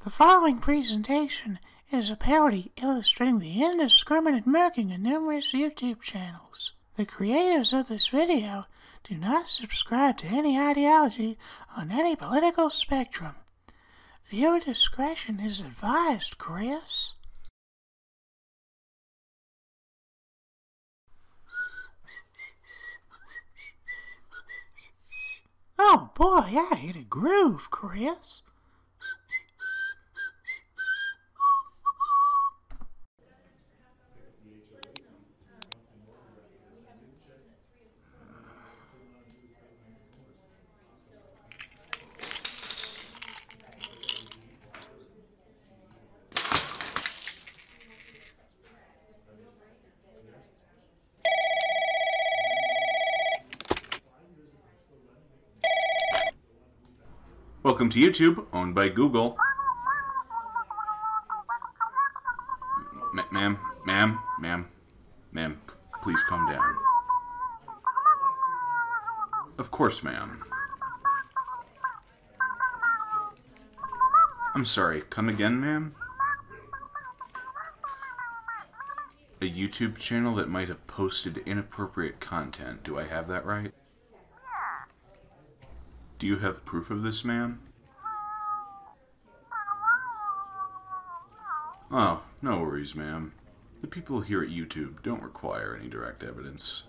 The following presentation is a parody illustrating the indiscriminate murking of numerous YouTube channels. The creators of this video do not subscribe to any ideology on any political spectrum. Viewer discretion is advised, Chris. Oh boy, I hit a groove, Chris. Welcome to YouTube, owned by Google. Ma'am, please calm down. Of course, ma'am. I'm sorry, come again, ma'am? A YouTube channel that might have posted inappropriate content, do I have that right? Do you have proof of this, ma'am? Oh, no worries, ma'am. The people here at YouTube don't require any direct evidence.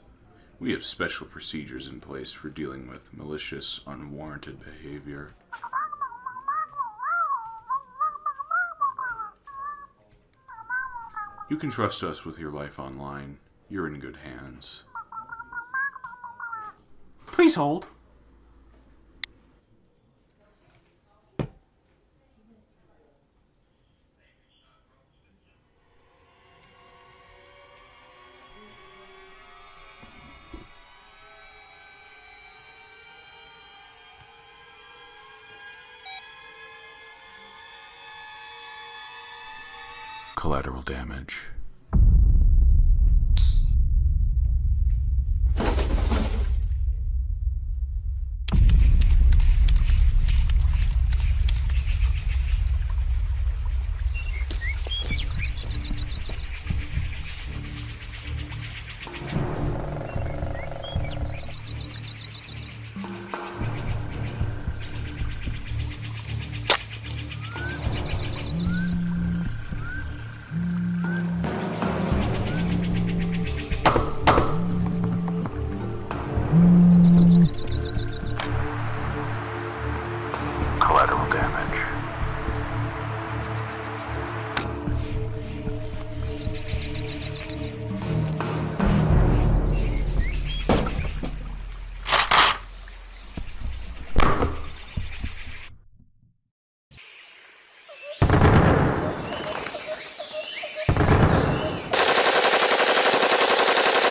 We have special procedures in place for dealing with malicious, unwarranted behavior. You can trust us with your life online. You're in good hands. Please hold. Collateral damage.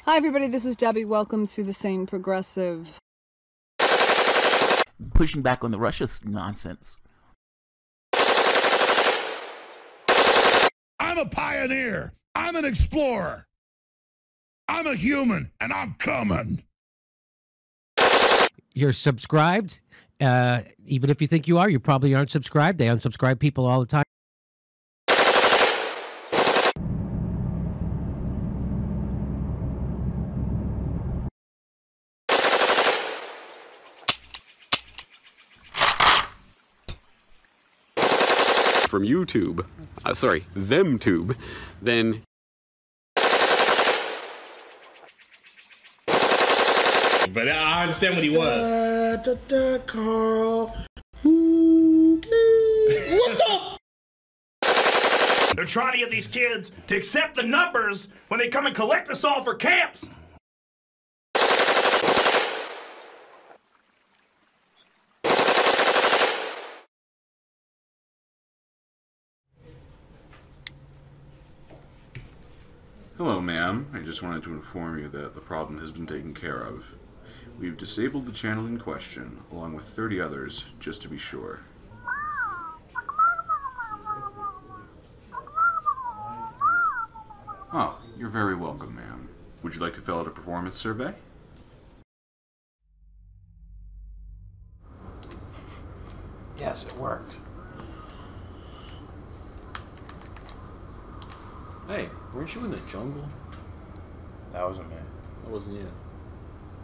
Hi everybody, this is Debbie. Welcome to the Sane Progressive. Pushing back on the Russia nonsense. I'm a pioneer. I'm an explorer. I'm a human, and I'm coming. You're subscribed. Even if you think you are, you probably aren't subscribed. They unsubscribe people all the time. From YouTube, sorry, ThemTube, then but I understand what he was. Carl. What the? They're trying to get these kids to accept the numbers when they come and collect us all for camps. Hello, ma'am. I just wanted to inform you that the problem has been taken care of. We've disabled the channel in question, along with 30 others, just to be sure. Oh, you're very welcome, ma'am. Would you like to fill out a performance survey? Yes, it worked. Hey, weren't you in the jungle? That wasn't me. That wasn't you.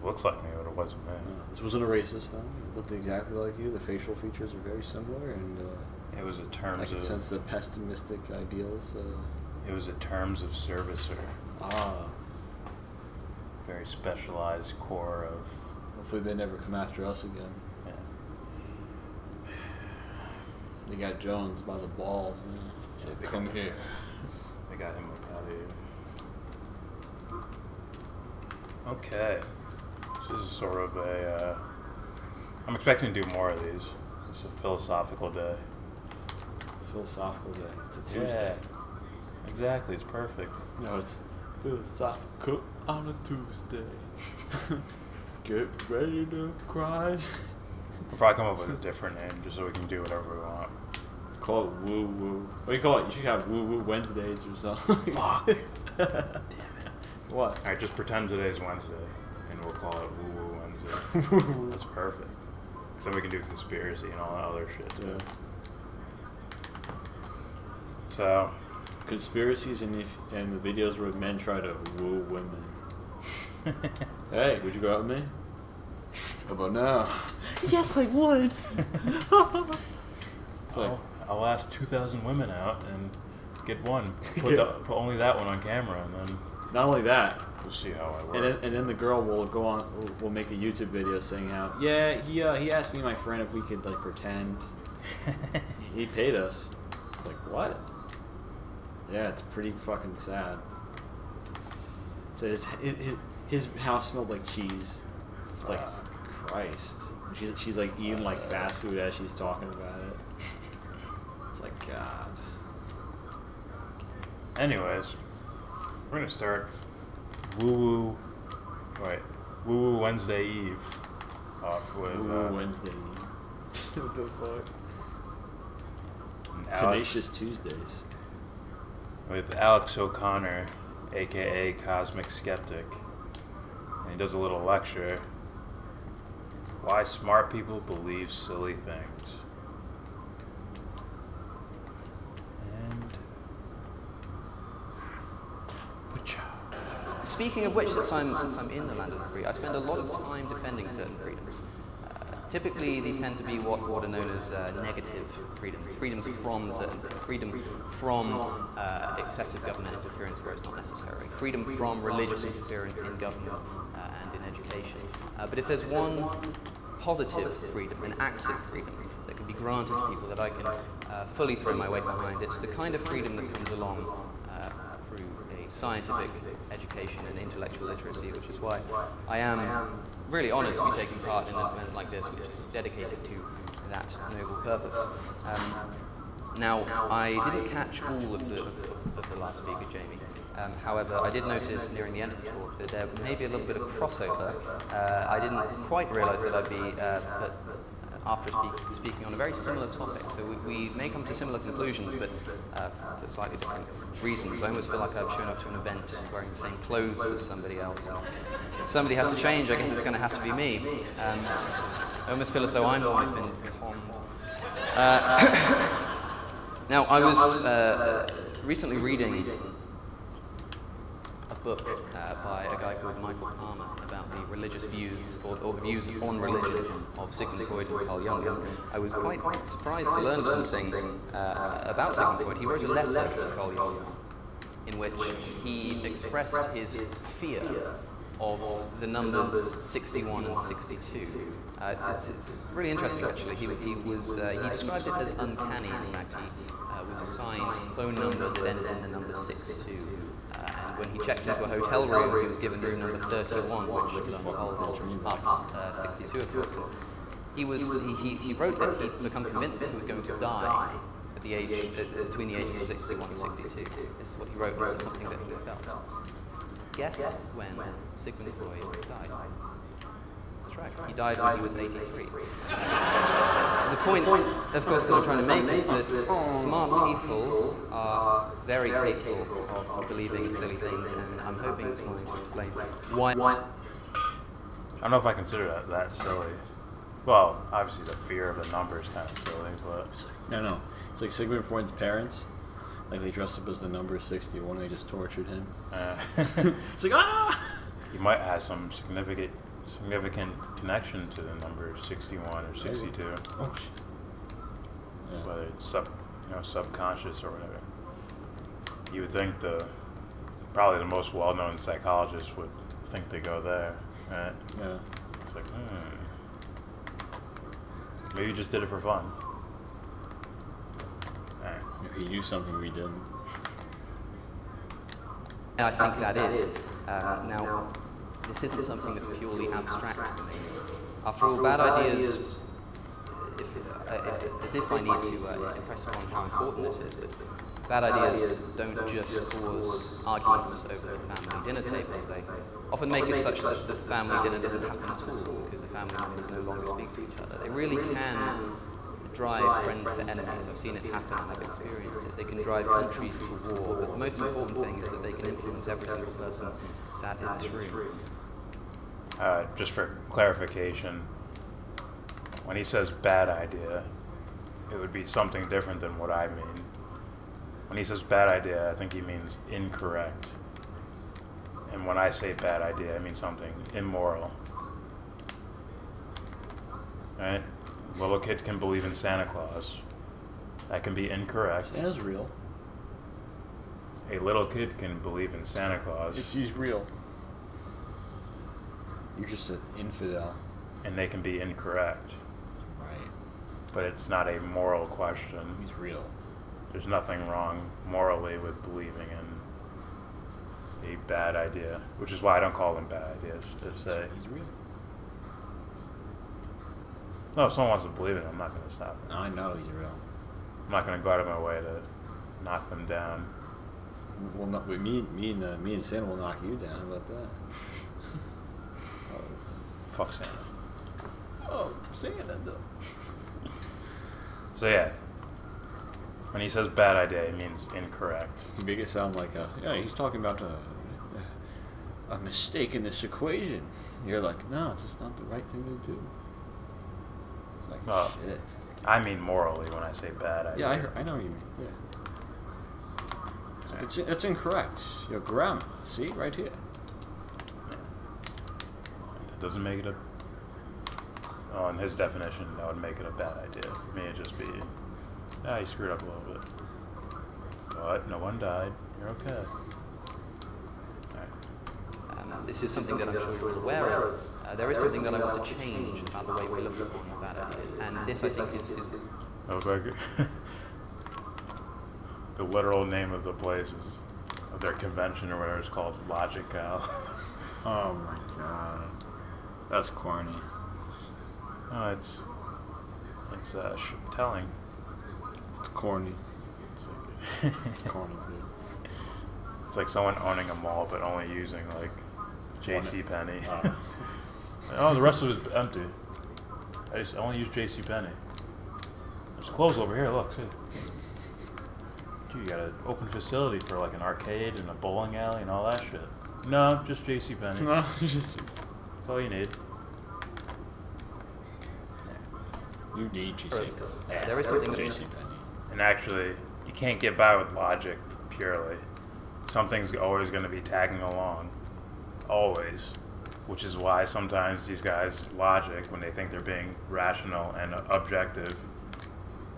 Looks like me, but it wasn't me. This wasn't a racist thing. It looked exactly like you. The facial features are very similar, and it was in terms I can of sense the pessimistic ideals. It was in terms of servicer. Ah. Very specialized core of. Hopefully, they never come after us again. Yeah. They got Jones by the balls. Yeah, they come here. They got him up out of here. Okay. This is sort of a. I'm expecting to do more of these. It's a philosophical day. Philosophical day. It's a Tuesday. Yeah. Exactly. It's perfect. No, it's philosophical on a Tuesday. Get ready to cry. We'll probably come up with a different name just so we can do whatever we want. Call it Woo Woo. What do you call it? You should have Woo Woo Wednesdays or something. Fuck. Damn it. What? Alright, just pretend today's Wednesday, and we'll call it Woo Woo Wednesday. That's perfect. So we can do conspiracy and all that other shit too. Yeah. So. Conspiracies and the videos where men try to woo women. Hey, would you go out with me? How about now? Yes, I would. It's like, I'll ask 2,000 women out and get one. Put only that one on camera, and then. Not only that. We'll see how I work. And then the girl will go on. Will make a YouTube video saying how he asked me and my friend if we could like pretend. He paid us. It's like what? Yeah, it's pretty fucking sad. So his house smelled like cheese. It's like Christ. She's like eating like fast food as she's talking about it. It's like God. Anyways, we're gonna start Woo Woo Wednesday Eve off with Wednesday Eve. What the fuck? Tenacious Tuesdays. With Alex O'Connor, aka Cosmic Skeptic, and he does a little lecture. Why smart people believe silly things. And speaking of which, since I'm in the land of the free, I spend a lot of time defending certain freedoms. Typically, these tend to be what are known as negative freedoms. Freedoms from certain things. Freedom from excessive government interference where it's not necessary. Freedom from religious interference in government and in education. But if there's one positive freedom, an active freedom, that can be granted to people that I can fully throw my weight behind, it's the kind of freedom that comes along through a scientific education and intellectual literacy, which is why I am really honoured to be taking part in an event like this, which is dedicated to that noble purpose. Now, I didn't catch all of the last speaker, Jamie. However, I did notice nearing the end of the talk that there may be a little bit of crossover. I didn't quite realise that I'd be put after speaking on a very similar topic. So we may come to similar conclusions, but for slightly different reasons. I almost feel like I've shown up to an event wearing the same clothes as somebody else. If somebody has to change, I guess it's going to have to be me. I almost feel as though I'm the one who's been conned. Now, I was recently reading a book by a guy called Michael Palmer about the religious views, or the views on religion of Sigmund Freud and Carl Jung. I was quite surprised to learn something about Sigmund Freud. He wrote a letter to Carl Jung in which he expressed his fear of the numbers 61 and 62. It's really interesting, actually. He described it as uncanny. In fact, he was assigned a phone number that ended in the number 62. And when he checked into a hotel room, he was given room number 31, which is up 62, of course. He wrote that he'd become convinced that he was going to die at the age between the ages of 61 and 62. This is what he wrote. This is something that he felt. Guess when Sigmund Freud died? That's right. He died when he was 83. The point, of course, that I'm trying to make is that smart people are very capable of believing in silly things, and I'm hoping this morning to explain why. I don't know if I consider that silly. Well, obviously the fear of the number is kind of silly, but... No. It's like Sigmund Freud's parents. Like they dressed up as the number 61 and they just tortured him. It's like, ah! He might have some significant connection to the number 61 or 62. Oh shit. Yeah. Whether it's subconscious or whatever. You would think probably the most well-known psychologist would think they go there, right? Yeah. It's like, maybe you just did it for fun. Right. Maybe he knew something we didn't. I think that is. Now, this isn't something that's purely abstract for me. After all, bad ideas, as if I need to impress upon how important this is, but bad ideas don't just cause arguments over the family dinner table. They often make it such that the family dinner doesn't happen at all because the family members no longer speak to each other. They really can drive friends to enemies. I've seen it happen and I've experienced it. They can drive countries to war, but the most important thing is that they can influence every single person sat in this room. Just for clarification, when he says bad idea, it would be something different than what I mean. When he says bad idea, I think he means incorrect. And when I say bad idea, I mean something immoral. Right? A little kid can believe in Santa Claus. That can be incorrect. Santa's real. A little kid can believe in Santa Claus. He's real. You're just an infidel. And they can be incorrect. Right. But it's not a moral question. He's real. There's nothing wrong morally with believing in a bad idea, which is why I don't call them bad ideas. Just say he's real. No, if someone wants to believe it, I'm not going to stop them. I know he's real. I'm not going to go out of my way to knock them down. Well, not, me and Santa will knock you down. How about that? Fuck Santa. Oh, Santa though. So yeah, when he says bad idea, it means incorrect. You make it sound like he's talking about a mistake in this equation. You're like, no, it's just not the right thing to do. It's like, shit. I mean morally when I say bad idea. Yeah, I know what you mean. Yeah. It's incorrect. Your grammar. See, right here. It doesn't make it in his definition, that would make it a bad idea. For me, it'd just be, you screwed up a little bit. But no one died. You're okay. This is something that I'm sure you're all aware of. There is something that I want to change about the way we look at bad ideas, and this I think is the literal name of the place is, of their convention or whatever, is called Logical. Oh my god. That's corny. No, it's telling. It's corny. It's like corny, dude. It's like someone owning a mall but only using like JCPenney. Oh, the rest of it is empty. I only use JCPenney. There's clothes over here. Look, see. Dude, you got an open facility for like an arcade and a bowling alley and all that shit. No, just JCPenney. No, just. That's all you need. You need JCPenney. There is something JCPenney. And actually, you can't get by with logic purely. Something's always going to be tagging along. Always. Which is why sometimes these guys' logic, when they think they're being rational and objective,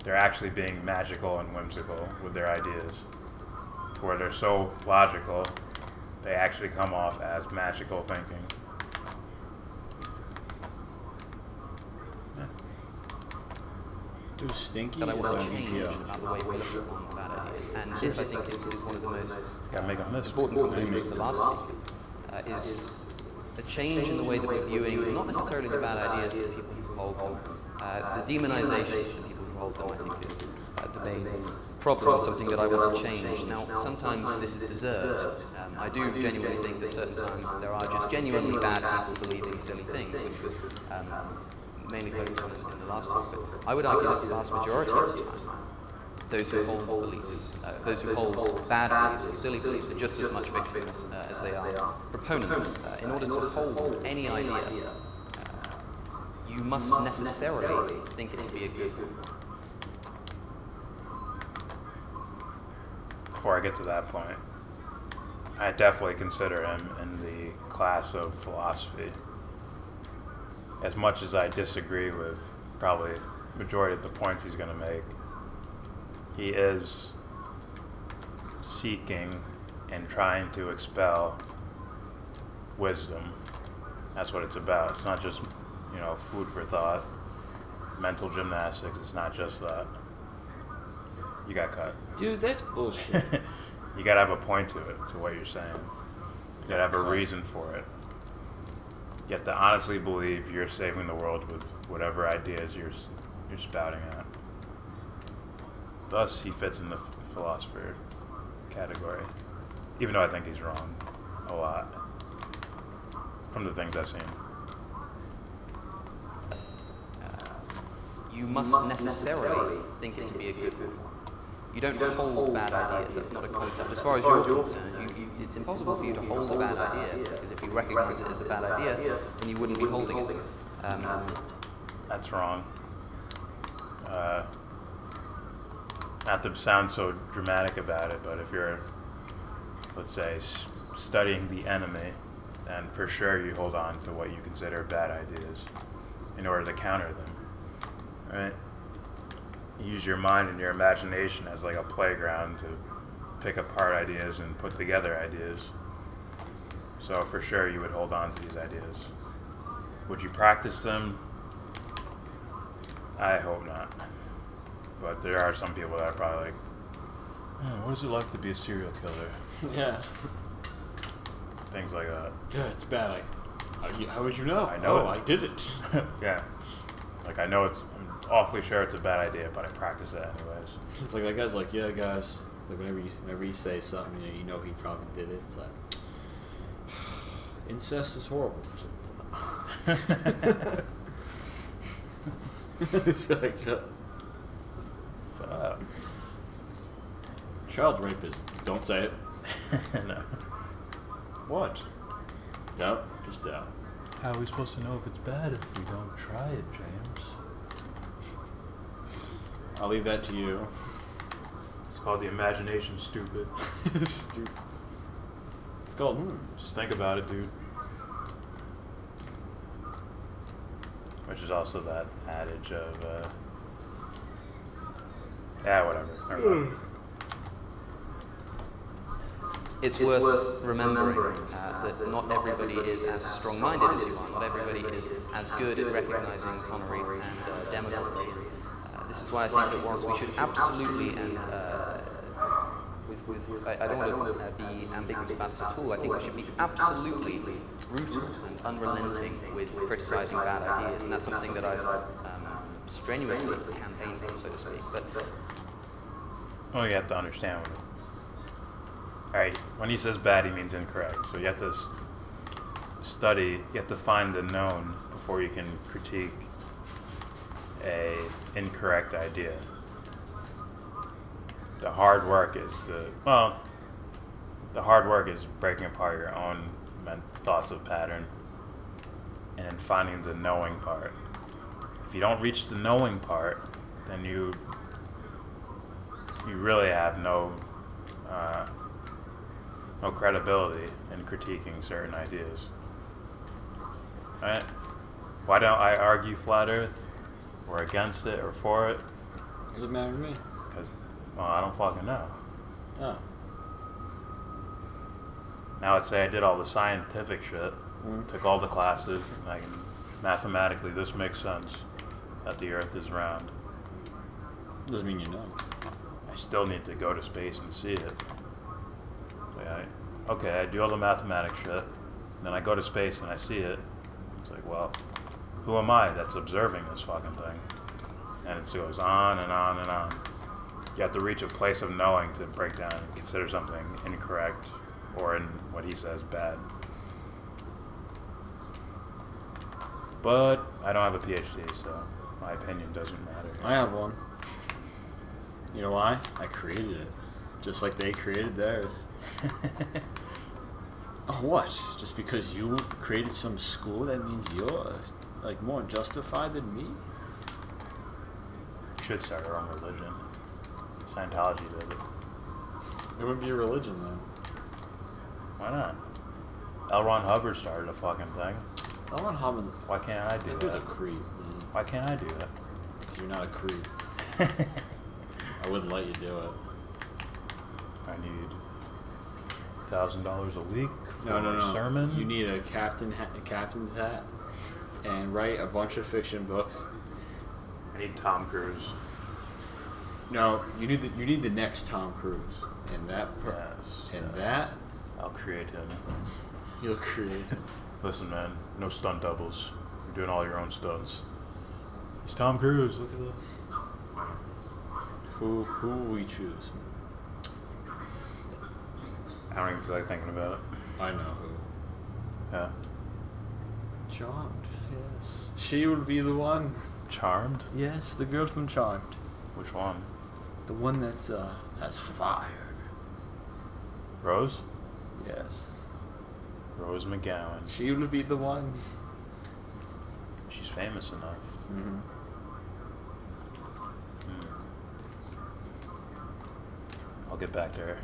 they're actually being magical and whimsical with their ideas. Where they're so logical, they actually come off as magical thinking. Too stinky. That I want to change about the way we look at bad ideas. And this, I think, is one of the most important conclusions of the last speaker, is a change in the way that we're viewing, not necessarily the bad ideas, but people who hold them. The demonization of people who hold them, I think, is the main problem, something that I want to change. Now, sometimes this is deserved. I do genuinely think that certain times there are just genuinely bad people believing silly things, which was mainly focused on in the last talk, but I would argue that the vast majority of the time, those who hold beliefs, those who hold bad beliefs or silly beliefs are just as much victims as they are proponents. In order to hold any idea, you must necessarily think it to be a good one. before I get to that point, I definitely consider him in the class of philosophy. As much as I disagree with probably majority of the points he's going to make, he is seeking and trying to expel wisdom. That's what it's about. It's not just, you know, food for thought, mental gymnastics. It's not just that. You got cut. Dude, that's bullshit. You gotta have a point to it, to what you're saying. You gotta have a reason for it. You have to honestly believe you're saving the world with whatever ideas you're spouting at. Thus, he fits in the philosopher category. Even though I think he's wrong a lot. From the things I've seen. You must necessarily think it to be a good one. You don't hold bad ideas, that's not a concept. As far as you're concerned, it's impossible for you to hold a bad idea, because if you recognize it as a bad idea, then you wouldn't be holding it. That's wrong. Not to sound so dramatic about it, but if you're, let's say, studying the enemy, then for sure you hold on to what you consider bad ideas in order to counter them, right? You use your mind and your imagination as like a playground to pick apart ideas and put together ideas. So for sure you would hold on to these ideas. Would you practice them? I hope not. But there are some people that are probably like, oh, what is it like to be a serial killer? Yeah. Things like that. Yeah, it's bad. How would you know? I know. I did it. Yeah. Like, I'm awfully sure it's a bad idea, but I practice it anyways. It's like that guy's like, yeah, guys. Like whenever you say something, you know he probably did it. It's like, incest is horrible. Child rape is. Don't say it. No. What? No, just doubt. How are we supposed to know if it's bad if we don't try it, James? I'll leave that to you. It's called the imagination, stupid. Stupid. It's called, Just think about it, dude. Which is also that adage of, yeah, whatever. Never mind. It's worth remembering that not everybody is as strong-minded as you are. Not everybody is as good at recognizing connery and demagoguery. This is why I think that whilst we should absolutely, and I don't want to be ambiguous about this at all, I think we should be absolutely brutal and unrelenting with criticizing bad ideas, and that's something that I've strenuously campaigned for, so to speak. But well, you have to understand what Alright, when he says bad, he means incorrect. So you have to study, you have to find the known before you can critique a incorrect idea. The hard work is the hard work is breaking apart your own thoughts of pattern and then finding the knowing part. If you don't reach the knowing part, then you really have no credibility in critiquing certain ideas. Right? Why don't I argue flat Earth, or against it, or for it? Does it matter to me? Because, well, I don't fucking know. Oh. Now let's say I did all the scientific shit, took all the classes, and I can mathematically, this makes sense, that the Earth is round. Doesn't mean you know. I still need to go to space and see it. Okay, I do all the mathematics shit, then I go to space and I see it. It's like, well, who am I that's observing this fucking thing? And it goes on and on and on. You have to reach a place of knowing to break down and consider something incorrect, or in what he says, bad. But I don't have a PhD, so my opinion doesn't matter. I have one. You know why? I created it. Just like they created theirs. Oh, what? Just because you created some school, that means you're like more justified than me? We should start our own religion. Scientology does it. It would be a religion, though. Why not? L. Ron Hubbard started a fucking thing. L. Ron Hubbard. Why can't I do that? He was a creep, man. Why can't I do that? Because you're not a creep. I wouldn't let you do it. I need $1,000 a week for No. a sermon. You need a captain's hat, and write a bunch of fiction books. I need Tom Cruise. No, you need the next Tom Cruise, and that that I'll create him. You'll create him. Listen, man, no stunt doubles. You're doing all your own stunts. He's Tom Cruise. Look at that. Who will we choose? I don't even feel like thinking about it. I know who. Yeah. Charmed. Yes, she would be the one. Charmed? Yes, the girl from Charmed. Which one? The one that's has fire. Rose? Yes. Rose McGowan. She would be the one. She's famous enough. Mm-hmm. I'll get back to her.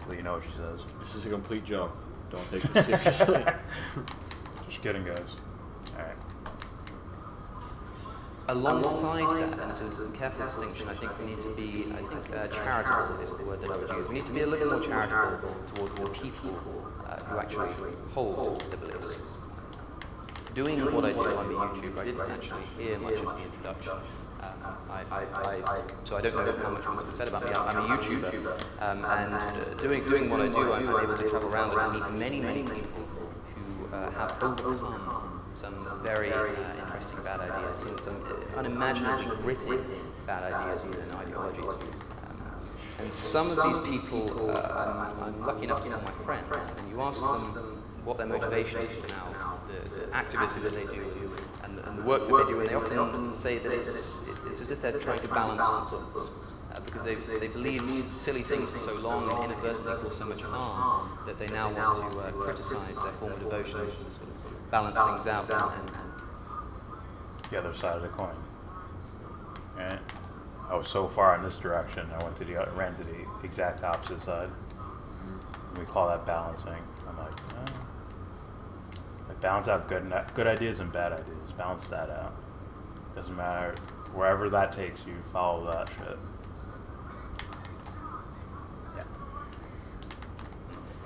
Well, you know what she says. This is a complete joke. Don't take this seriously. Just kidding, guys. Alright. Alongside that, and it's a careful distinction, I think we need to be, charitable is the word that I would use. We need to be a little more charitable towards the people who actually hold the beliefs. Doing what I do on YouTube, I didn't actually hear much of the introduction. So I don't know how much was said about me. I'm a YouTuber, and doing what I do, I'm able to travel around and meet many people who have overcome some very interesting bad ideas, some unimaginably gripping bad ideas and ideologies. And some of these people, I'm lucky enough to call my friends, and you ask them what their motivation is for now, the activism that they do, and the work that they do, and they often say that it's as if they're trying to balance the books, because they've believed silly things for so long and inadvertently caused so much harm that they now want to criticize their former devotions to sort of balance things out. And The other side of the coin. Right? I was so far in this direction, I ran to the exact opposite side. And we call that balancing. I'm like, balance out good ideas and bad ideas. Balance that out. Doesn't matter. Wherever that takes you, follow that shit.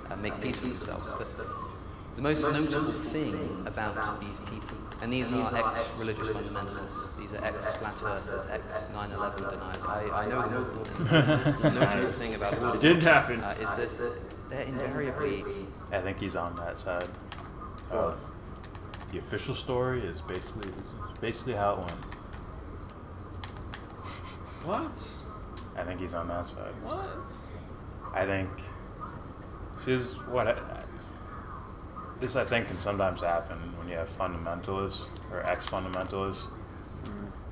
Yeah. Make peace with themselves. But the most notable thing about these people, and these are ex-religious fundamentalists, these are ex-flat earthers, ex-9/11 deniers. I know them all. The notable thing about all of them is that they're invariably... I think he's on that side. Of the official story is basically how it went. What? I think he's on that side. What? I think this I think can sometimes happen when you have fundamentalists or ex-fundamentalists.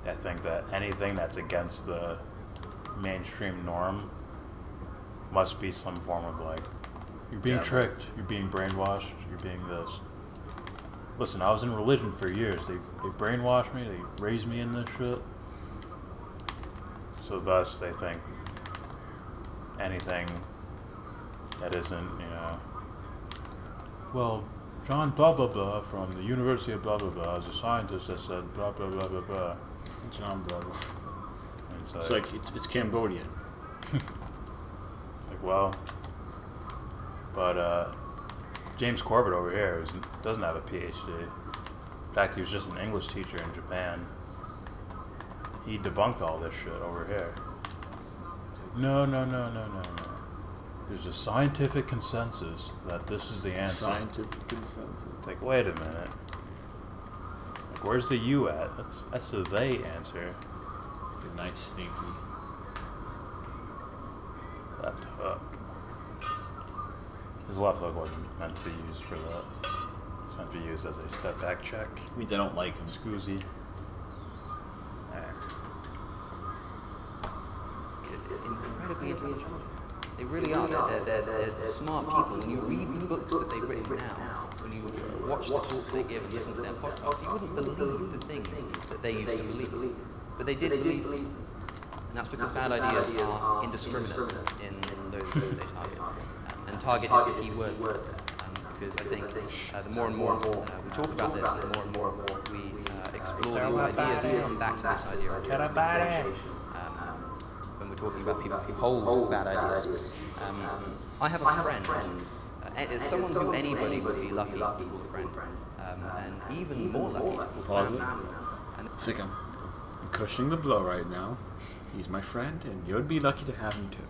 I think that anything that's against the mainstream norm must be some form of like, you're being tricked, you're being brainwashed, you're being this. Listen, I was in religion for years. They brainwashed me, they raised me in this shit. So thus they think anything that isn't, well, John blah blah blah from the University of blah blah blah is a scientist that said blah blah blah blah blah. John blah blah. It's like it's Cambodian. It's like, well, but James Corbett over here doesn't have a PhD. In fact, he was just an English teacher in Japan. He debunked all this shit over here. Like, no. There's a scientific consensus that this is the answer. Scientific consensus. It's like, wait a minute. Like, where's the you at? That's the they answer. Good night, Stinky. Left hook. His left hook wasn't meant to be used for that. It's meant to be used as a step back check. Means I don't like him. Scoozy. Incredibly intelligent. They really are. They're smart people. When you read the books that they've written now, when you watch the talks they give and listen to their podcasts, you wouldn't believe the things that they used to believe. But they did believe them. And that's because bad ideas are indiscriminate in those they target. And target is the key word there, because I think the more and more we talk about this, the more and more we explore these ideas, we come back to this idea of radicalization. When we're talking about people who hold bad ideas. I have a friend, someone who anybody would be lucky to call a friend, and even more lucky to call family. It's like I'm cushioning the blow right now. He's my friend, and you'd be lucky to have him too.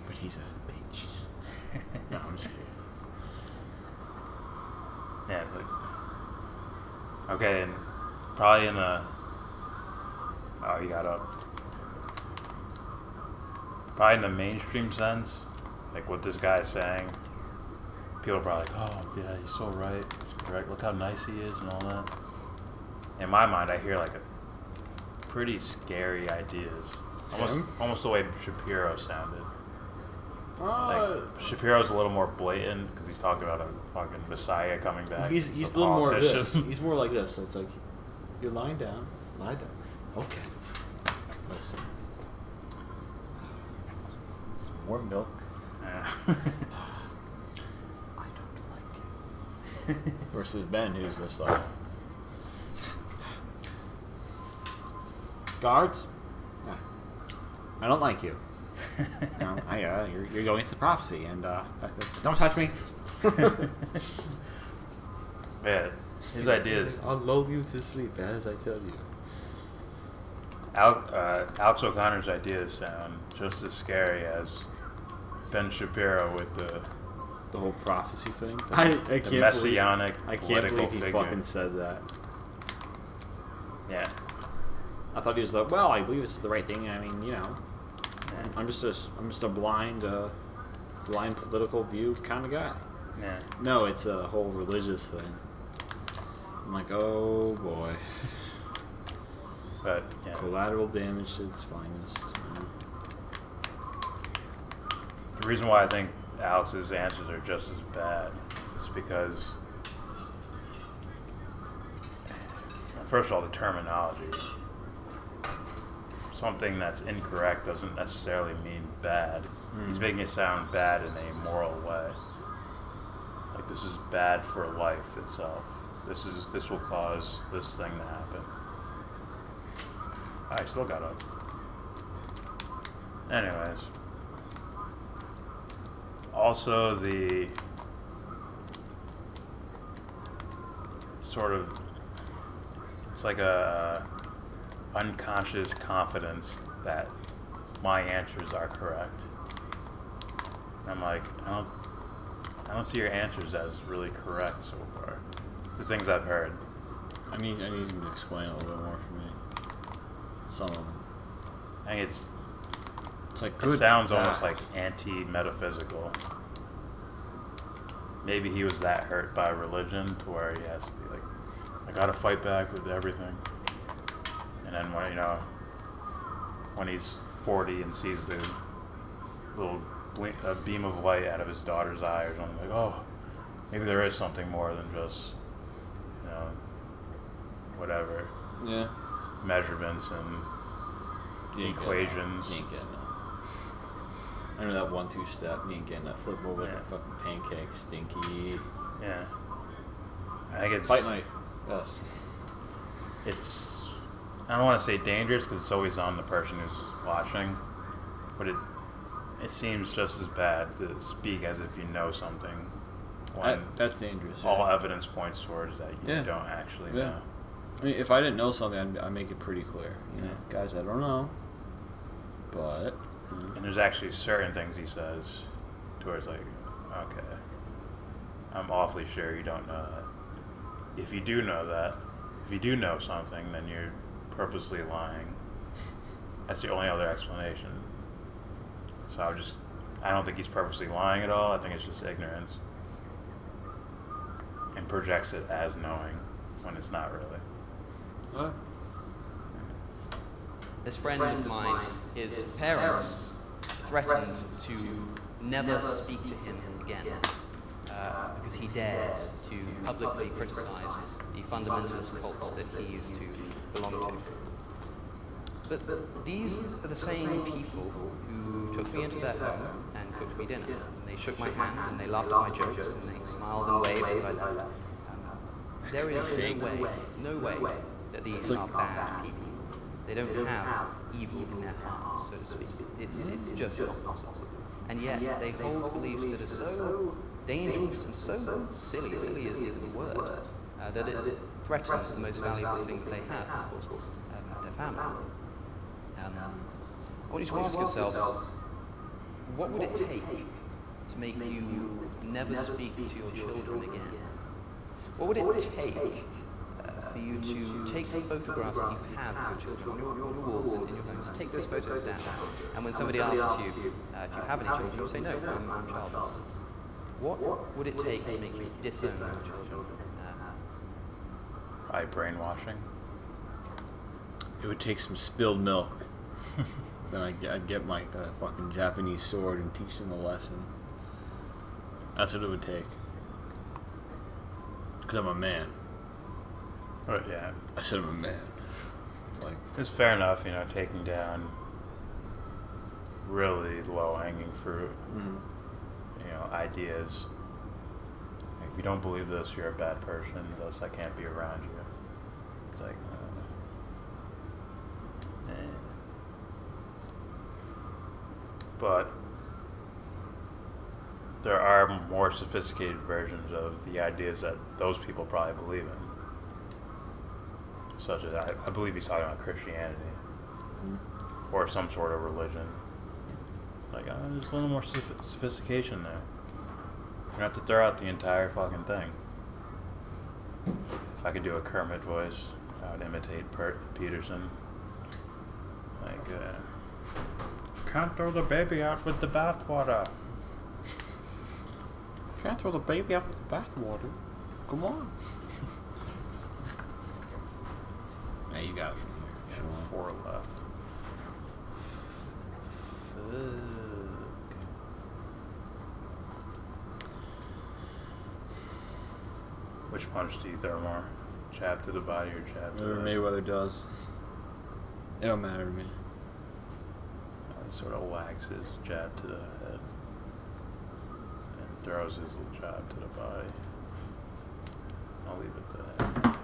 But he's a bitch. No, I'm just kidding. Yeah, but okay, and probably in the you got up. Probably in the mainstream sense, like what this guy's saying, people are probably like, oh yeah, he's so right, he's correct, look how nice he is and all that. In my mind, I hear like a pretty scary ideas. Almost the way Shapiro sounded. Like, Shapiro's a little more blatant because he's talking about a fucking messiah coming back. He's a little more of this. He's more like this. So it's like, you're lying down. Lie down. Okay. Listen. Some more milk. Yeah. I don't like you. Versus Ben, who's just like, guards? Yeah. I don't like you. No, you're going into prophecy, and don't touch me. Yeah, his ideas. I'll lull you to sleep, as I tell you. Alex O'Connor's ideas sound just as scary as Ben Shapiro with the whole prophecy thing. The messianic I can't political believe he figure. fucking said that. Yeah. I thought he was like, well, I believe it's the right thing. I mean, you know, I'm just a blind political view kind of guy. Yeah. No, it's a whole religious thing. I'm like, oh boy. But yeah. Collateral damage to its finest. You know? The reason why I think Alex's answers are just as bad is because, first of all, the terminology. Something that's incorrect doesn't necessarily mean bad. He's making it sound bad in a moral way. Like, this is bad for life itself. This will cause this thing to happen. I still got up. Anyways. Also, the sort of, it's like a unconscious confidence that my answers are correct. And I'm like, I don't see your answers as really correct so far. The things I've heard. I need him to explain a little bit more for me. Some of them. I think it's like it sounds almost like anti-metaphysical. Maybe he was that hurt by religion to where he has to be like, I gotta fight back with everything. And then when he's 40 and sees the little a beam of light out of his daughter's eye or something, like, oh, maybe there is something more than just, whatever. Yeah. Measurements and equations. You ain't getting that. I know that 1-2 step. You ain't getting that. Flip over like a fucking pancake, stinky. Yeah. I think it's fight night. Yes. It's, I don't want to say dangerous because it's always on the person who's watching, but it seems just as bad to speak as if you know something. When that's dangerous. All evidence points towards that you don't actually know. I mean, if I didn't know something, I'd make it pretty clear. You know, guys, I don't know, but. And there's actually certain things he says towards like, okay, I'm awfully sure you don't know that. If you do know that, if you do know something, then you're purposely lying. That's the only other explanation. So I don't think he's purposely lying at all. I think it's just ignorance. And projects it as knowing when it's not really. What? This friend of mine, his parents threatened to never speak to him again because he dares to publicly criticize the fundamentalist cult that he used to belong to. But these are the same people who took me into their home and cooked me dinner. And they shook my hand and they laughed at my jokes and they smiled and waved as I left. There is no way that these are bad people. They don't have evil in their hearts, so to speak. It's just not possible. And yet they hold beliefs that are so dangerous and so silly is the word, that it threatens the most valuable thing that they have, of course, their family. I want you to ask yourselves, what would it take to make you never speak to your children again? What would it take for you to take photographs that you have of your children on your walls in your homes, take those photos down, and when somebody asks you if you have any children, you say, no, I'm childless. What would it take to make you disown your children? Probably brainwashing. It would take some spilled milk. Then I'd get my fucking Japanese sword and teach them a lesson. That's what it would take. Because I'm a man. But yeah. I said I'm a man. It's like... It's fair enough, you know, taking down really low-hanging fruit, you know, ideas. If you don't believe this, you're a bad person, thus I can't be around you. It's like, But there are more sophisticated versions of the ideas that those people probably believe in. Such as, I believe he's talking about Christianity. Or some sort of religion. Like, there's a little more sophistication there. You don't have to throw out the entire fucking thing. If I could do a Kermit voice, I would imitate Peterson. Like, can't throw the baby out with the bathwater. Can't throw the baby out with the bathwater. Come on. Hey, you got it from here. Yeah, 4 left. Which punch do you throw more? Jab to the body or jab to the Whatever head? Mayweather does. It don't matter to me. He sort of wags his jab to the head and throws his jab to the body. I'll leave it at that.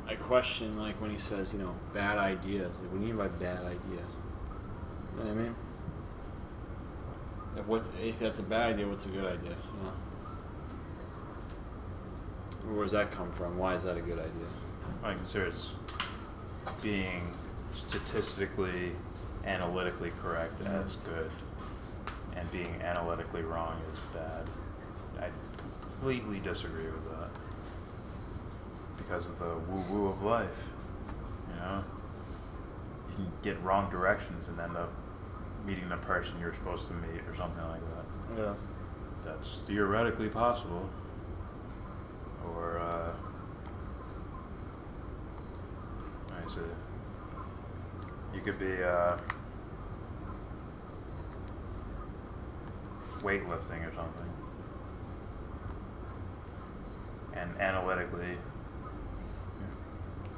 I question, like, when he says, you know, bad ideas. Like, what do you mean by bad idea? You know what I mean? If that's a bad idea, what's a good idea? You know? Where does that come from? Why is that a good idea? I consider it being statistically, analytically correct as good, and being analytically wrong is bad. I completely disagree with that. Because of the woo-woo of life, you know? You can get wrong directions and end up meeting the person you're supposed to meet or something like that. Yeah. That's theoretically possible. Or, I see. You could be, weightlifting or something. And analytically,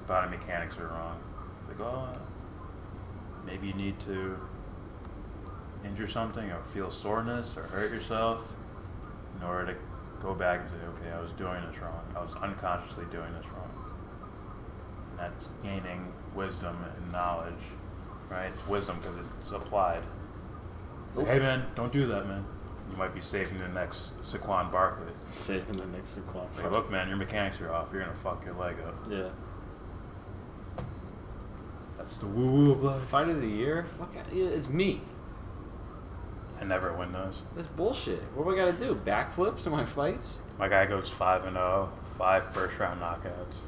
body mechanics are wrong. It's like, oh, maybe you need to injure something or feel soreness or hurt yourself in order to go back and say, okay, I was doing this wrong. I was unconsciously doing this wrong. And that's gaining wisdom and knowledge, right? It's wisdom because it's applied. It's like, hey man, don't do that, man. You might be saving the next Saquon Barkley. Saving the next Saquon. Like, look man, your mechanics are off. You're gonna fuck your leg up. Yeah. That's the woo-woo of life. Fight of the year? Fuck, it's me. I never win those. That's bullshit. What do I gotta do? Backflips in my fights? My guy goes 5-0, 5 first-round knockouts.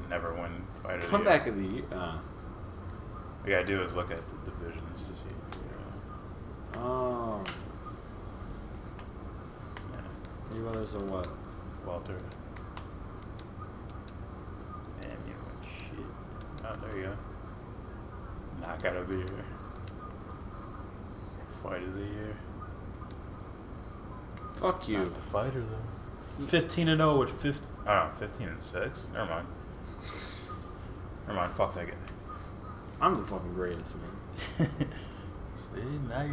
Never win fight of the year. Comeback of the year. What you gotta do is look at the divisions to see. Oh. Mayweather's a what? Walter. And you went shit. Oh, there you go. Knockout of the year. Fight of the year. Fuck you. Not the fighter though. 15-0 with 50. Oh, 15-6. Never mind. Never mind. Fuck that guy. I'm the fucking greatest, man. See, now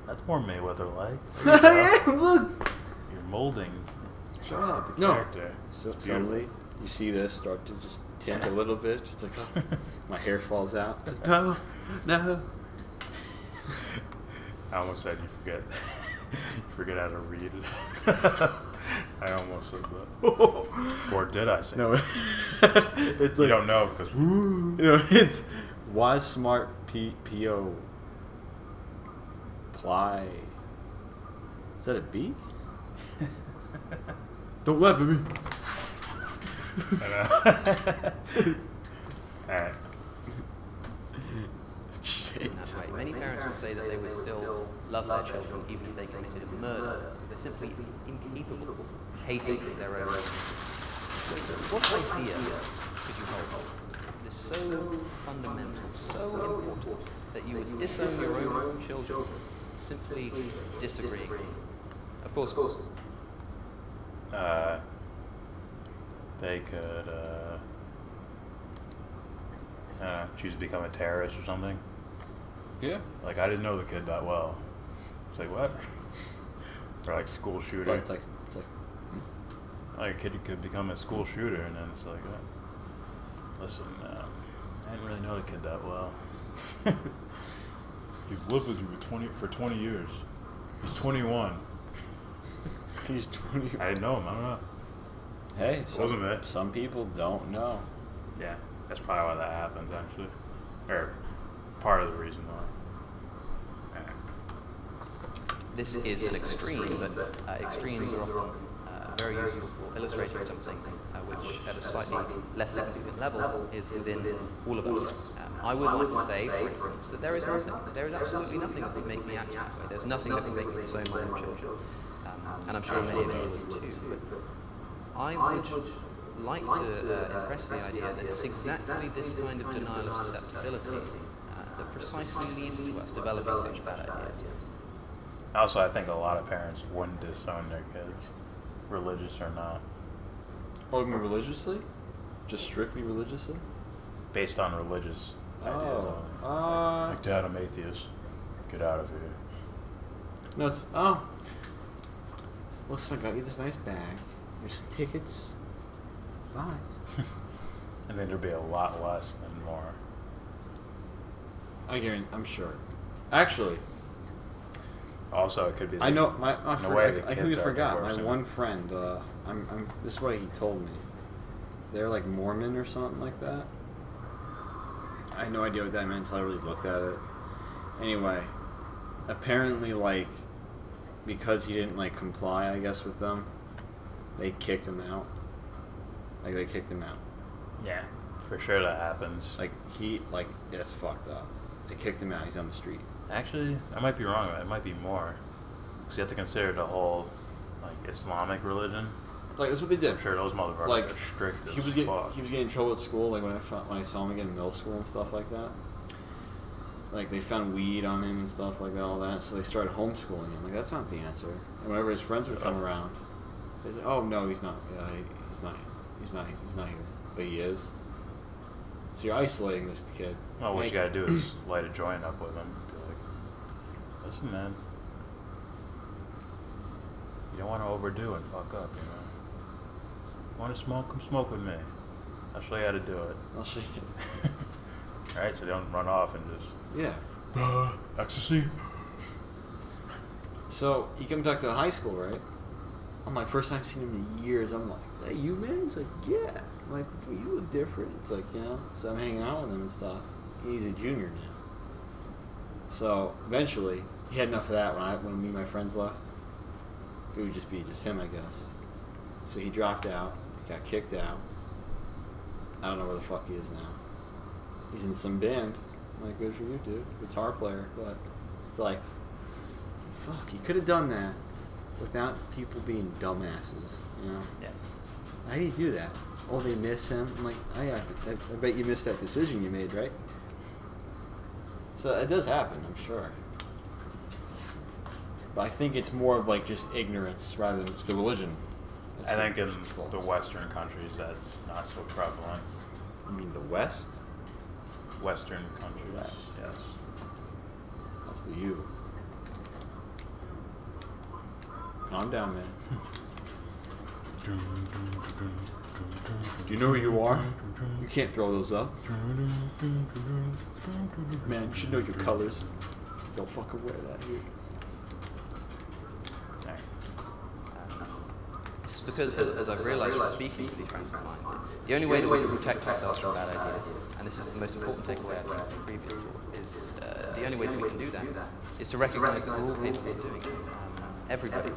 that's more Mayweather-like. Yeah, look. You're molding. Shut up. The character. So suddenly, you see this start to just tint a little bit. Just like, oh, my hair falls out. It's like, no, no. I almost said you forget. You forget how to read it. I almost said that. Or did I say No. that? It's You like, don't know because it's wise smart P.O. Ply. Is that a B? Don't laugh at me. Alright. That's right. Many parents would say that they would still love their children even if they committed a murder. They're simply incapable of hating their own. So what idea could you hold that is so fundamental, so important, that you would disown your own children simply disagreeing? Of course. They could, choose to become a terrorist or something. Yeah. Like, I didn't know the kid that well. It's like, what? Or like school shooter. It's like Like a kid could become a school shooter, and then it's like, listen, I didn't really know the kid that well. He's lived with you for 20 years. He's 21. He's 20. I didn't know him. I don't know. Hey, Wasn't it? Some people don't know. Yeah, that's probably why that happens, actually. Or part of the reason why. This is an extreme, but extremes are often very useful for illustrating something which, at a slightly less significant level, is within all of us. I would like to say, for instance, that there is nothing, there is absolutely nothing that would make me act that way. There's nothing that would make me disown my own children. And I'm sure many of you would too. But I would like to impress the idea that it's exactly this kind of denial of susceptibility that precisely leads to us developing such bad ideas. Also, I think a lot of parents wouldn't disown their kids, religious or not. Oh, you mean religiously? Just strictly religiously? Based on religious ideas. Like, Dad, I'm atheist. Get out of here. No, it's, listen, I got you this nice bag. Here's some tickets. Bye. And then there'd be a lot less than more. I'm sure. Actually, also, it could be. I know my the friend. way I the completely kids are forgot. My divorcing. one friend. This is what he told me. They're like Mormon or something like that. I had no idea what that meant until I really looked at it. Anyway, apparently, like, because he didn't like comply, I guess, with them, they kicked him out. Like, they kicked him out. Yeah, for sure that happens. Like, that's fucked up. They kicked him out. He's on the street. Actually, I might be wrong. It might be more. Because you have to consider the whole, like, Islamic religion. Like, that's what they did. I'm sure those motherfuckers Like, are strict as he was getting in trouble at school. Like, when I saw him again in middle school and stuff like that. Like, they found weed on him and stuff like that, all that. So they started homeschooling him. Like, that's not the answer. And whenever his friends would come around, they say, "Oh no, he's not. He's not here, but he is." So you're isolating this kid. Well, what you gotta do is light a joint up with him. Be like, listen, man. You don't want to overdo and fuck up, you know. Want to smoke? Come smoke with me. I'll show you how to do it. I'll show you. Alright, so they don't run off and just... Yeah. Ecstasy? So, he comes back to the high school, right? I'm like, first time I've seen him in years. I'm like, is that you, man? He's like, yeah. I'm like, well, you look different. It's like, you know. So I'm hanging out with him and stuff. He's a junior now. So, eventually, he had enough of that when me and my friends left. It would just be him, I guess. So he dropped out, got kicked out. I don't know where the fuck he is now. He's in some band. I'm like, good for you, dude. Guitar player. But it's like, fuck, you could have done that without people being dumbasses, you know? Yeah. How do you do that? Oh, they miss him? I'm like, I bet you missed that decision you made, right? So it does happen, I'm sure. But I think it's more of like just ignorance rather than it's the religion. I think in the Western countries that's not so prevalent. You mean the West? Western countries. Yes. That's for you. Calm down, man. Do you know who you are? You can't throw those up. Man, you should know your colors. Don't fucking wear that here. It's because, as I've realised from speaking to these friends of mine, the only way that we can protect ourselves from bad ideas, and this is the most important takeaway I think from the previous talk, is the only way that we can do that is to recognise that we're all capable of doing it. Everybody,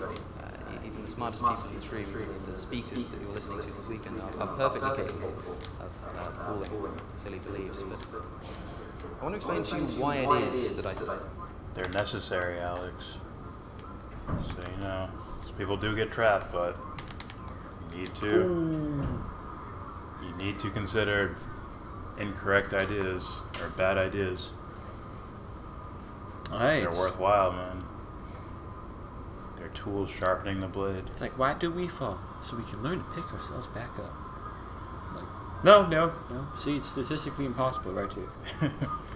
even the smartest people in the stream, the speakers that you're listening to this weekend are perfectly capable of falling silly beliefs. But I want to explain to you why it is that I... They're necessary, Alex. So, you know, people do get trapped, but you need to consider incorrect ideas or bad ideas. Right. They're worthwhile, man. They're tools sharpening the blade. It's like, why do we fall? So we can learn to pick ourselves back up. Like, no. See, it's statistically impossible right here.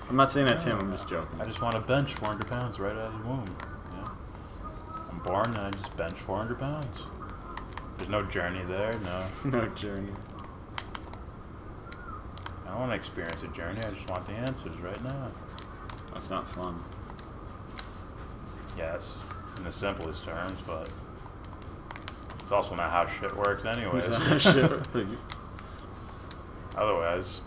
I'm not saying that to him, I'm just joking. I just want to bench 400 pounds right out of the womb. Yeah. I'm born and I just bench 400 pounds. There's no journey there, no. No journey. I don't want to experience a journey, I just want the answers right now. That's not fun. Yes, in the simplest terms, but it's also not how shit works anyways. Otherwise,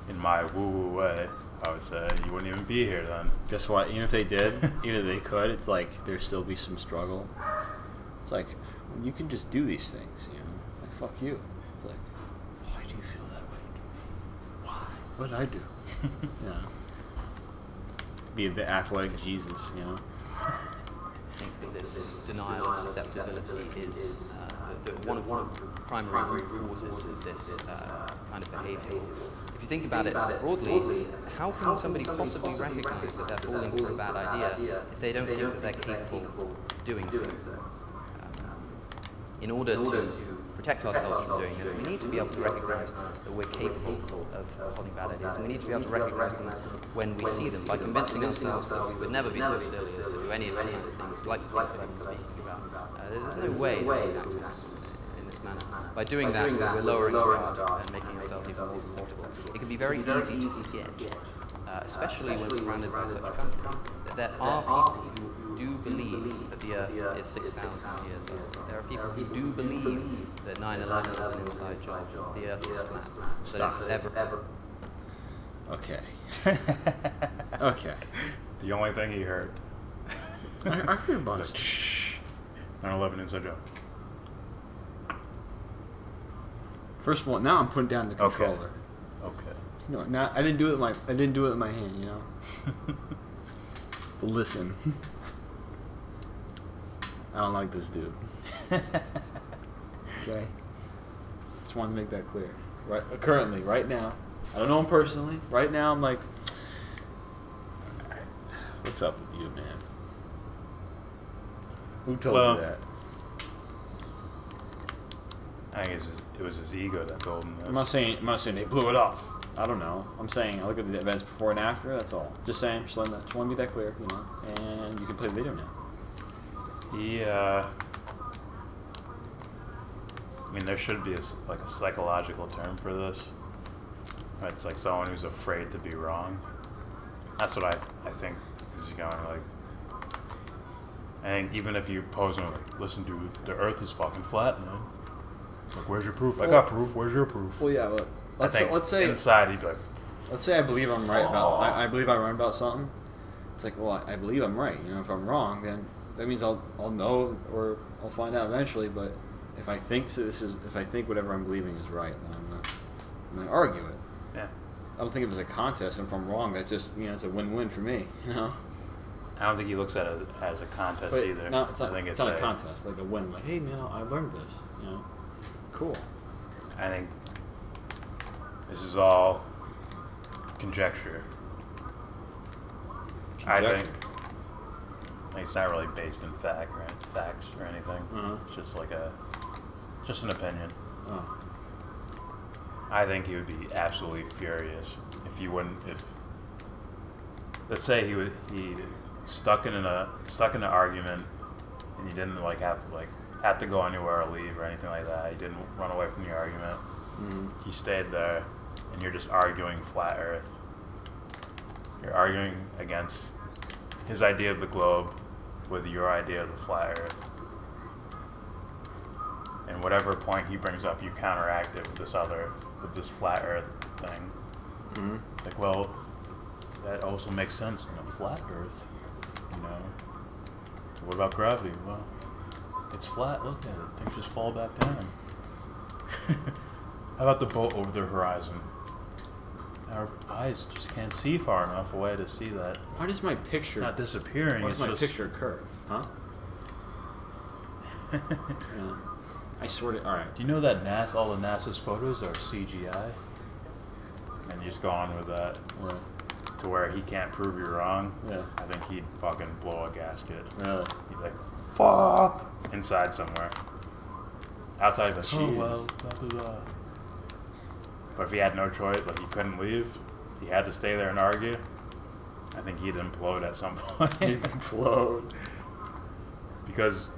in my woo-woo way, I would say you wouldn't even be here then. Guess what? Even if they did, even if they could, it's like there'd still be some struggle. It's like, well, you can just do these things, you know? Like, fuck you. It's like, why do you feel that way? Why? What did I do? Yeah. Be the athletic Jesus, you know? I think that this denial of susceptibility is one of the primary causes of this kind of behaviour. If you think about it broadly, how can somebody possibly recognise that they're falling for a bad idea if they don't think that they're capable of doing so? In order to protect ourselves from doing this, we need to be able to recognise that we're capable of holding bad ideas. And we need to be able to recognise them when we see them, by convincing ourselves that we would never be so silly as to do any of the kind of things, like the things that I've been speaking about. There's no way that we can act in this manner. By doing that, we're lowering our guard and making ourselves even more susceptible. It can be very easy to forget, especially when surrounded by such company, that there are people who do believe that the Earth is 6,000 years old. There are people who do believe that 9/11 was an inside job, the Earth is flat. Stop this. Okay. Okay. The only thing he heard. I heard about it. 9/11 inside job. First of all, now I'm putting down the controller. Okay. No, not. I didn't do it with my hand. You know. Listen. I don't like this dude. Okay. Just want to make that clear. Right. Currently, right now, I don't know him personally. Right now, I'm like, what's up with you, man? Who told you that? I think it was his ego that told him this. I'm not saying they blew it up. I don't know. I'm saying I look at the events before and after. That's all. Just saying. Just want to be that clear, you know. And you can play the video now. Yeah. I mean, there should be a psychological term for this. It's like someone who's afraid to be wrong. That's what I think is going like. I think even if you pose them like, listen, dude, the Earth is fucking flat, man. Like, where's your proof? I got proof. Where's your proof? Well, yeah, but let's say inside he'd be like, let's say I believe I'm right about I believe I'm right about something. It's like, well, I believe I'm right. You know, if I'm wrong, then that means I'll know or I'll find out eventually. But if I think if I think whatever I'm believing is right, then I'm gonna argue it. Yeah. I don't think if it's a contest and if I'm wrong, that just it's a win-win for me. You know. I don't think he looks at it as a contest but either. No, it's not, I think it's not a contest, like a win. Like, hey man, I learned this. You know. Cool. I think this is all conjecture. I think it's not really based in facts or anything. It's just like just an opinion. Oh. I think he would be absolutely furious if you wouldn't. If let's say he stuck in an argument and you didn't have to go anywhere or leave or anything like that. He didn't run away from the argument. He stayed there, and you're just arguing flat Earth. You're arguing against his idea of the globe with your idea of the flat Earth. And whatever point he brings up, you counteract it with this flat Earth thing. It's like, well, that also makes sense in a flat Earth, you know. So what about gravity? Well, it's flat. Look at it. Things just fall back down. How about the boat over the horizon? Our eyes just can't see far enough away to see that. Why does my picture not disappearing? Why does my picture curve? Huh? Yeah. I swear to. All right. Do you know that all the NASA's photos are CGI? And you just go on with that. Yeah. To where he can't prove you're wrong. Yeah. I think he'd fucking blow a gasket. Really? He'd be like, fuck! Inside somewhere. Outside, he'd be like, oh, well, blah, blah, blah. But if he had no choice, like he couldn't leave, he had to stay there and argue, I think he'd implode at some point. He'd implode. Because,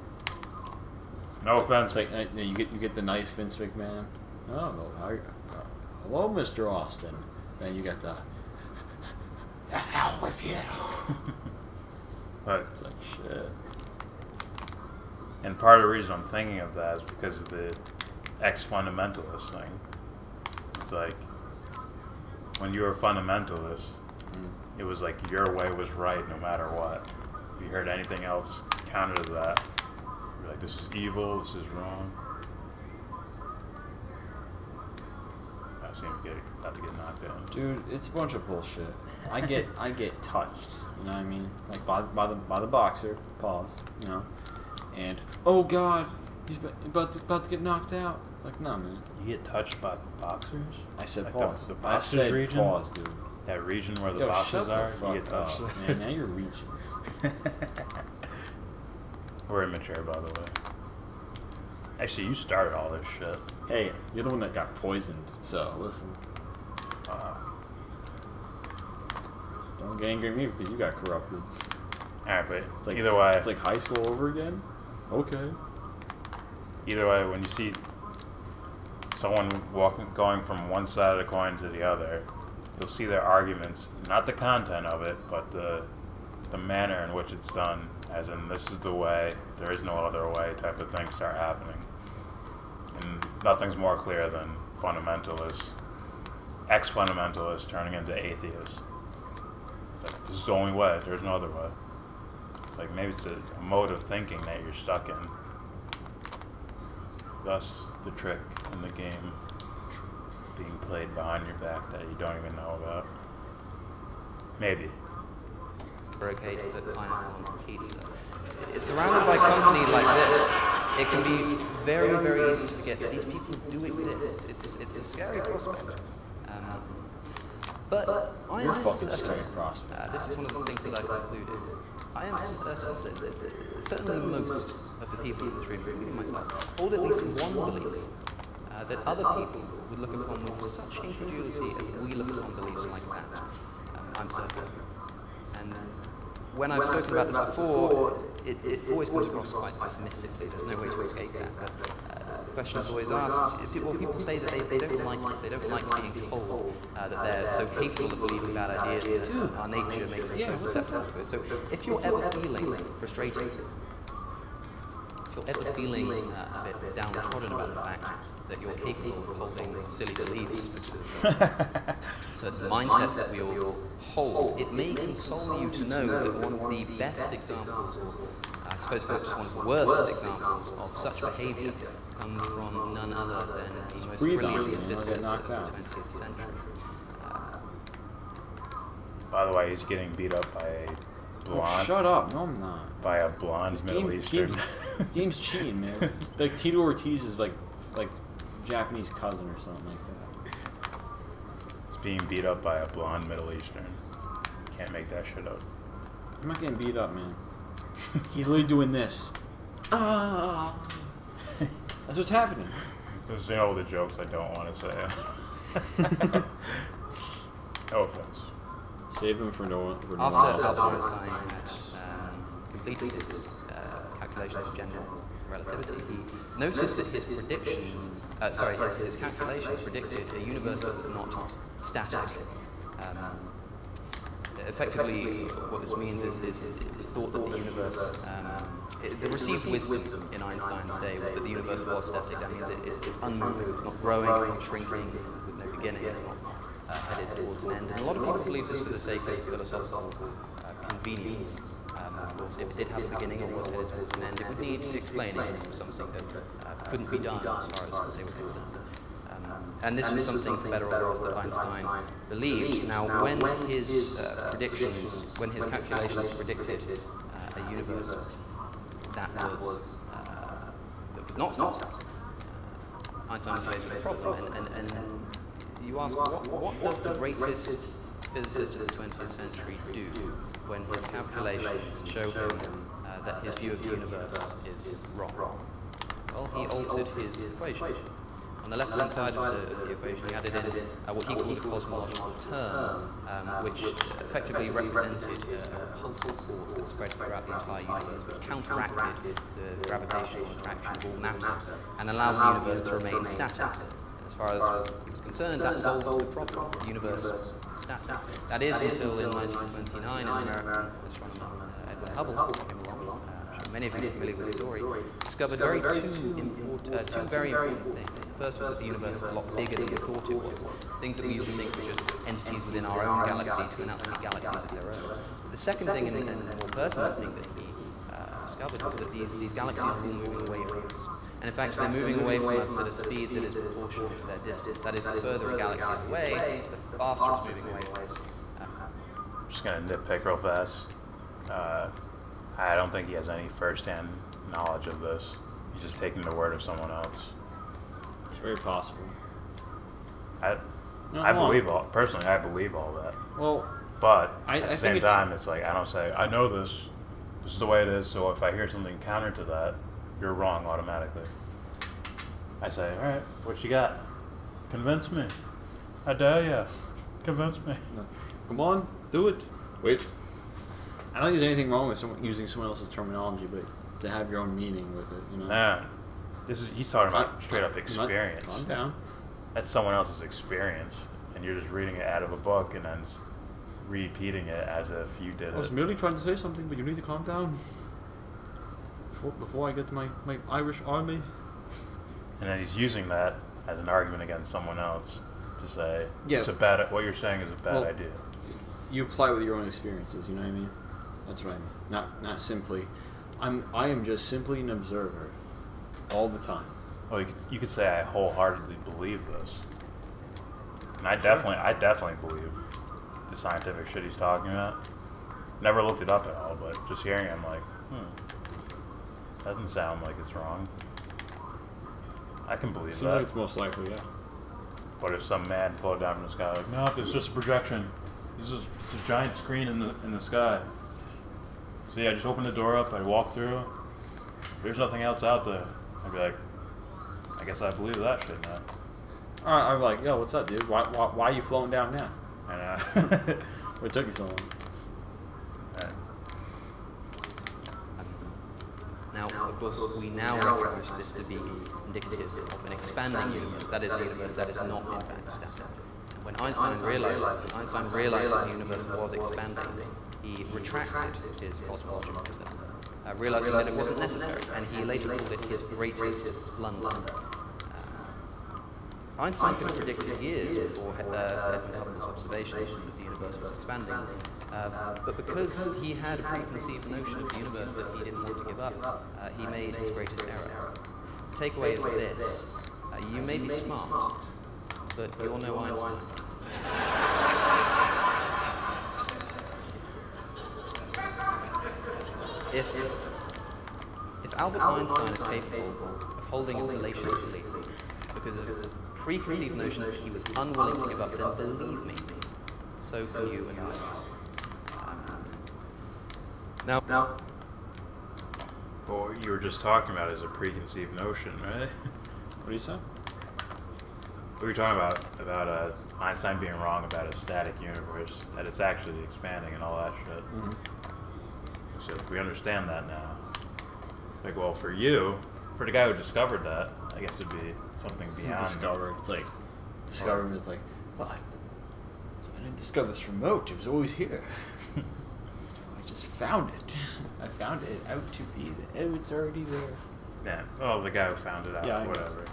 no offense. It's like, you get the nice Vince McMahon. Oh, no, hello, Mr. Austin. Then you get the hell with you. But it's like shit. And part of the reason I'm thinking of that is because of the ex-fundamentalist thing. It's like, when you were a fundamentalist, it was like your way was right no matter what. If you heard anything else counter to that, you're like, this is evil, this is wrong. I seem about to get knocked down. Dude, it's a bunch of bullshit. I get touched, you know what I mean? Like by the boxer, pause, you know, and oh god, he's about to get knocked out. Like, no, man. You get touched by the boxers? I said like pause. The boxers I said region? pause, dude. That region where the boxers are, you get touched. Man, now you're reaching. We're immature, by the way. Actually, you started all this shit. Hey, you're the one that got poisoned, so listen. Don't get angry at me because you got corrupted. Alright, but it's like, either way... It's like high school over again? Okay. Either way, when you see someone going from one side of the coin to the other, you'll see their arguments, not the content of it, but the manner in which it's done, as in this is the way, there is no other way type of thing start happening. And nothing's more clear than fundamentalists, ex-fundamentalists turning into atheists. It's like, this is the only way, there's no other way. It's like maybe it's a mode of thinking that you're stuck in. Thus, the trick in the game being played behind your back that you don't even know about. Maybe. Okay to put pineapple on pizza. It's surrounded by company like this. It can be very, very easy to forget that these people do exist. It's a scary prospect. But I am certain, this is one of the things that I've concluded, I am certain that certainly most of the people in this room, including myself, hold at least one belief that other people would look upon with such incredulity as we look upon beliefs like that. I'm certain. And when I've spoken about this before, it always comes across quite pessimistically. There's no way to escape that. But the question is always asked, people say that they don't like this, they don't like being told that they're so capable of believing bad ideas, that our nature makes us so susceptible to it. So if you're ever feeling frustrated, if you're ever feeling a bit downtrodden about the fact that you're capable of holding silly beliefs, certain mindsets that we all hold, it may console you to know that one of the best examples, or I suppose perhaps one of the worst examples of such behaviour comes from none other than the most brilliant physicist of the 20th century. By the way, he's getting beat up by a blonde. Oh, shut up! No, I'm not. By a blonde Middle Eastern. Game's cheating, man. Like Tito Ortiz is like Japanese cousin or something like that. He's being beat up by a blonde Middle Eastern. Can't make that shit up. I'm not getting beat up, man. He's literally doing this. Ah. That's what's happening. This is all the jokes I don't want to say. No offense. Save him for no. After Albert Einstein had completed his calculations of general relativity, he noticed that his predictions, his calculations predicted a universe that was not static. Effectively, what this means is it was thought that the universe, the received wisdom in Einstein's day was that the universe was static. That means it's unmoving, it's not growing, it's not shrinking, with no beginning, it's not headed towards an end. And a lot of people believe this for the sake of philosophical convenience. Of course, if it did have a beginning or was headed towards an end, it would need to explain it. This was something that couldn't be done as far as they were concerned. And this was something, for better or worse, that Einstein believed. Now, when his predictions, when his calculations predicted a universe that was not static, Einstein was faced with a problem. And you ask, what does the greatest physicist of the 20th century do when his calculations show him that his view of the universe is wrong? Well, he altered his equation. On the left-hand side of the equation, he added in what he called a cosmological term, which effectively represented a pulse force that spread throughout the entire universe, but counteracted the gravitational attraction of all matter, and allowed the universe to remain static. As far as he was concerned, that solved the problem. The universe was static. That is until in 1929, an American astronomer, Edwin Hubble, came along. Many of you are familiar with the story, discovered two very important things. The first was that the universe is a lot bigger than we thought it was. Things that we used to think were just entities within our own galaxy turn out to be galaxies of their own. The second thing, and more pertinent thing that he discovered, was that these galaxies are all moving away from us. And in fact, they're moving away from us at a speed that is proportional to their distance. That is, the further a galaxy is away, the faster it's moving away from us. I'm just going to nitpick real fast. I don't think he has any first-hand knowledge of this. He's just taking the word of someone else. It's very possible. I believe all, personally, I believe all that. Well, but at the same time, it's like, I don't say, I know this is the way it is, so if I hear something counter to that, you're wrong automatically. I say, all right, what you got? Convince me. I dare ya. Convince me. No. Come on, do it. Wait. I don't think there's anything wrong with using someone else's terminology, but to have your own meaning with it, you know. Nah, he's talking about straight up experience. Calm down. That's someone else's experience, and you're just reading it out of a book and then repeating it as if you did it. I was merely trying to say something, but you need to calm down before I get to my Irish army. And then he's using that as an argument against someone else to say, yeah, what you're saying is a bad idea. You apply with your own experiences, you know what I mean? That's what I mean. Not simply. I am just simply an observer, all the time. Well, you could say I wholeheartedly believe this, and I definitely believe the scientific shit he's talking about. Never looked it up at all, but just hearing it, I'm like, doesn't sound like it's wrong. I can believe that. Seems like it's most likely, yeah. But if some man floated down from the sky, like, no, it's just a projection. This is a giant screen in the sky. So yeah, I just open the door up, I walk through, there's nothing else out there. I'd be like, I guess I believe that shit now. Alright, I'm like, yo, what's up, dude? Why are you floating down now? I know. What took you so long? Right. Now, of course, we now recognize this to be indicative of an expanding universe. That is a universe that is not, in fact, static. When Einstein realized that the universe was expanding, he retracted his cosmological term, realizing that it wasn't necessary, and he later called it his greatest blunder. Einstein could have predicted years before Edwin Hubble's observations that the universe was expanding, but because he had a preconceived notion of the universe that he didn't want to give up, he made his greatest error. The takeaway is this: you may be smart, but you're no Einstein. If Albert Einstein is capable of holding a fallacious belief because of preconceived notions that he was unwilling to give up, then believe me, so can you and I. Now, what you were just talking about is a preconceived notion, right? What do you say? We were talking about Einstein being wrong about a static universe, that it's actually expanding and all that shit. So we understand that now. Like, well, for you, for the guy who discovered that, I guess it'd be something beyond. Discovered. It's like, discovered is like, well, I didn't discover this remote. It was always here. I just found it. I found it out to be there. Oh, it's already there. Yeah. Well, the guy who found it out, Yeah, whatever.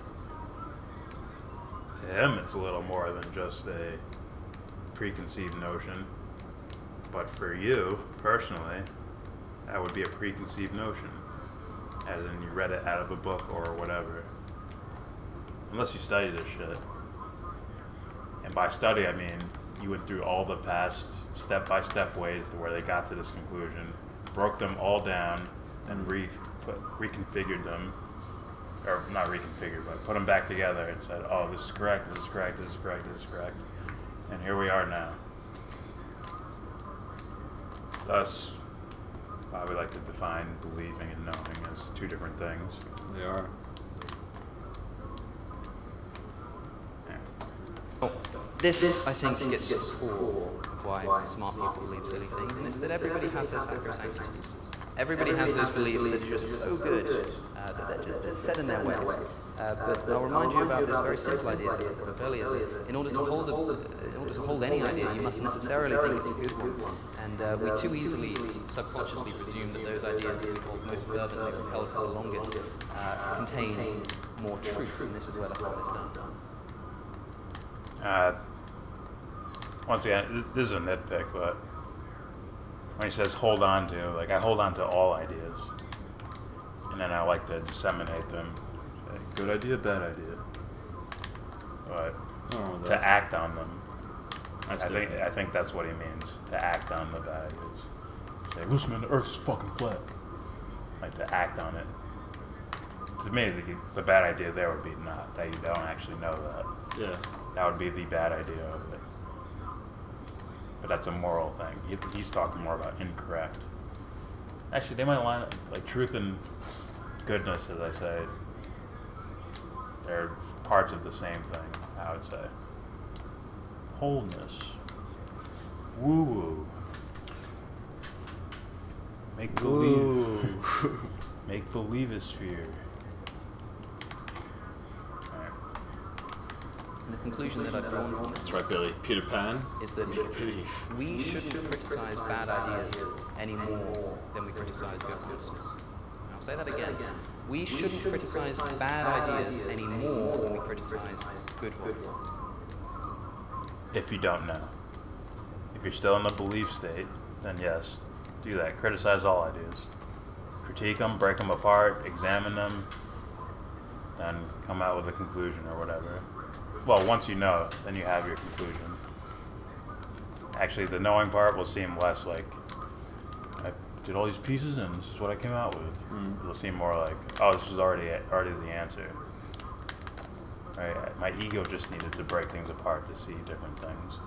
To him, it's a little more than just a preconceived notion. But for you, personally, that would be a preconceived notion. As in, you read it out of a book or whatever. Unless you study this shit. And by study, I mean, you went through all the past step-by-step ways to where they got to this conclusion, broke them all down, and reconfigured them. Or not reconfigured, but put them back together and said, oh, this is correct, this is correct, this is correct, this is correct. And here we are now. Thus, I would like to define believing and knowing as two different things. They are. This, I think, gets to the core of why smart people believe silly things, and it's that everybody has their sacrosanctums. Everybody has those beliefs that are just so good that they're set in their ways. But I'll remind you about this very simple idea that I brought up earlier. In order to hold any idea, you must necessarily think it's a good one. And we too easily subconsciously presume that those ideas that we hold most fervently, we've held for the longest, contain more truth, and this is where the harm is done. Once again, this is a nitpick, but when he says hold on to, like, I hold on to all ideas, and then I like to disseminate them. Good idea, bad idea. But to act on them, I think that's what he means. To act on the bad ideas. Say, listen, man, the Earth is fucking flat. Like, to act on it. To me, the bad idea there would be not that you don't actually know that. Yeah. That would be the bad idea of it. But that's a moral thing. He's talking more about incorrect. Actually, they might line up, like, truth and goodness, as I say. They're parts of the same thing, I would say. Wholeness. Woo-woo. Make-believe. Make-believe-sphere. And the conclusion that I've drawn from this, That's right, Billy. Peter Pan is that we shouldn't criticize bad ideas any more than we criticize good ones. I'll say that again. We shouldn't criticize bad ideas any more than we criticize good ones. If you don't know. If you're still in the belief state, then yes, do that. Criticize all ideas. Critique them, break them apart, examine them, then come out with a conclusion or whatever. Well, once you know, then you have your conclusion. Actually, the knowing part will seem less like, I did all these pieces and this is what I came out with. It'll seem more like, oh, this was already the answer. Right? My ego just needed to break things apart to see different things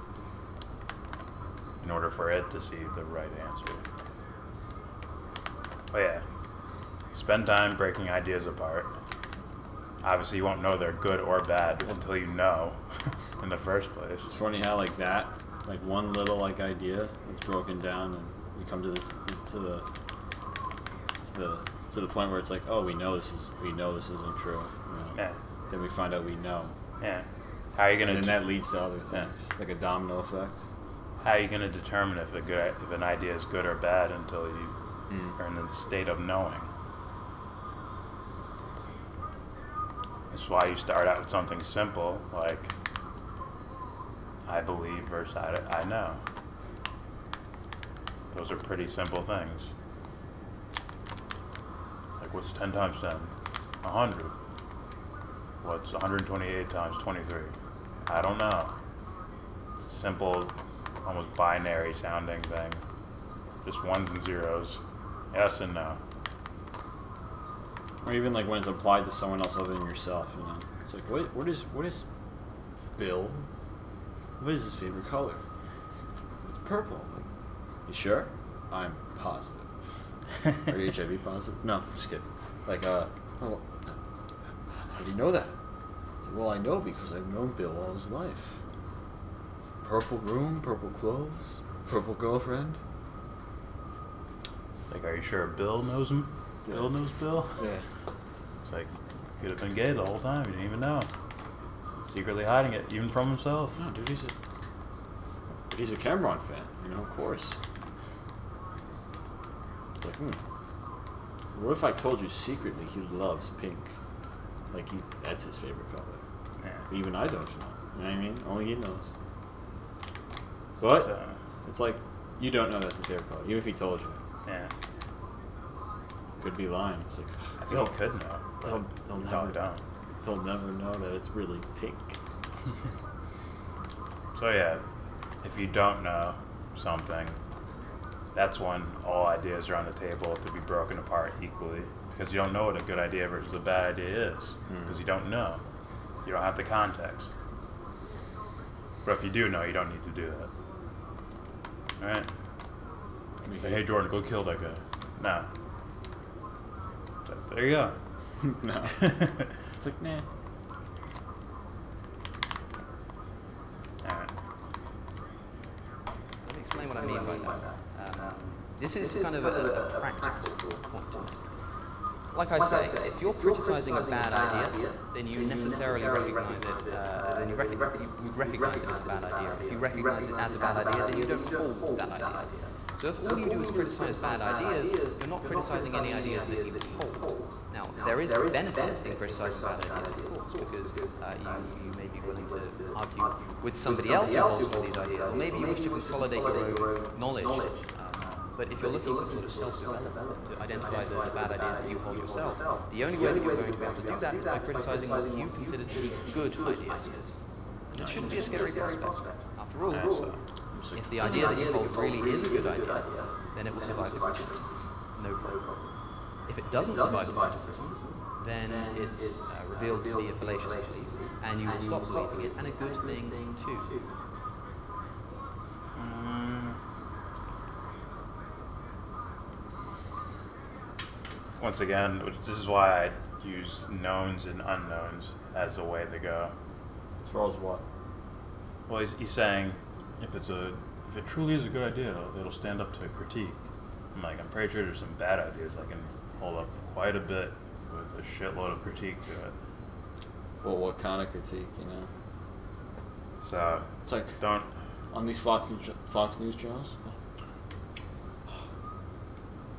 in order for it to see the right answer. But yeah, spend time breaking ideas apart. Obviously, you won't know they're good or bad until you know in the first place. It's funny how like that, like one little like idea that's broken down, and we come to this to the point where it's like, oh, we know this isn't true. You know? Yeah. Then we find out we know. Yeah. How are you gonna? And then that leads to other things. It's like a domino effect. How are you gonna determine if an idea is good or bad until you are in the state of knowing? That's why you start out with something simple, like I believe versus I know. Those are pretty simple things. Like, what's 10 times 10? 100. What's 128 times 23? I don't know. It's a simple, almost binary sounding thing. Just ones and zeros. Yes and no. Or even like when it's applied to someone else other than yourself, you know. It's like, what is Bill? What is his favorite color? It's purple. Like, you sure? I'm positive. Are you HIV positive? No, just kidding. Like, how do you know that? Well, I know because I've known Bill all his life. Purple room, purple clothes, purple girlfriend. Like, are you sure Bill knows him? Yeah. Bill knows Bill? Yeah. It's like, could have been gay the whole time. You didn't even know. Secretly hiding it, even from himself. No, dude, he's a Cameron fan, you know, of course. It's like, what if I told you secretly he loves pink? Like, that's his favorite color. Yeah. Even I don't know. You know what I mean? Only he knows. But, So, it's like, you don't know that's his favorite color, even if he told you. yeah. Could be lying. It's like, I think he could know. They'll never know that it's really pink. So yeah, if you don't know something, that's when all ideas are on the table to be broken apart equally. Because you don't know what a good idea versus a bad idea is. Because you don't know. You don't have the context. But if you do know, you don't need to do that. Alright? Say, hey Jordan, go kill that guy. No. So, there you go. No. It's like, nah. Alright. Let me explain what I mean by that. This is kind of a practical point. Like I say, if you're criticizing a bad idea, then you necessarily recognize it, then you would recognize it as a bad idea. If you recognize it as a bad idea, then you don't hold that idea. So if all you do is criticize bad ideas, you're not criticizing any ideas that you hold. Now, there is benefit in criticizing bad ideas, of course, because you may be willing to argue with somebody else who holds all these ideas, or maybe you wish to consolidate your own knowledge. But if you're looking for sort of self-development, to identify the bad ideas that you hold yourself, the only way that you're going to be able to do that is by criticizing what you consider to be good ideas. And this shouldn't be a scary prospect. After all, if the idea that you hold really is a good idea, then it will survive the criticism. No problem. If it doesn't survive the criticism, then it's revealed to be a fallacious belief, and you will stop believing it, and a good thing too. Once again, this is why I use knowns and unknowns as the way to go. As far as what? Well, he's saying if it truly is a good idea, it'll stand up to a critique. I'm pretty sure there's some bad ideas that can hold up quite a bit with a shitload of critique to it. Well, what kind of critique, you know? So it's like on these Fox News channels.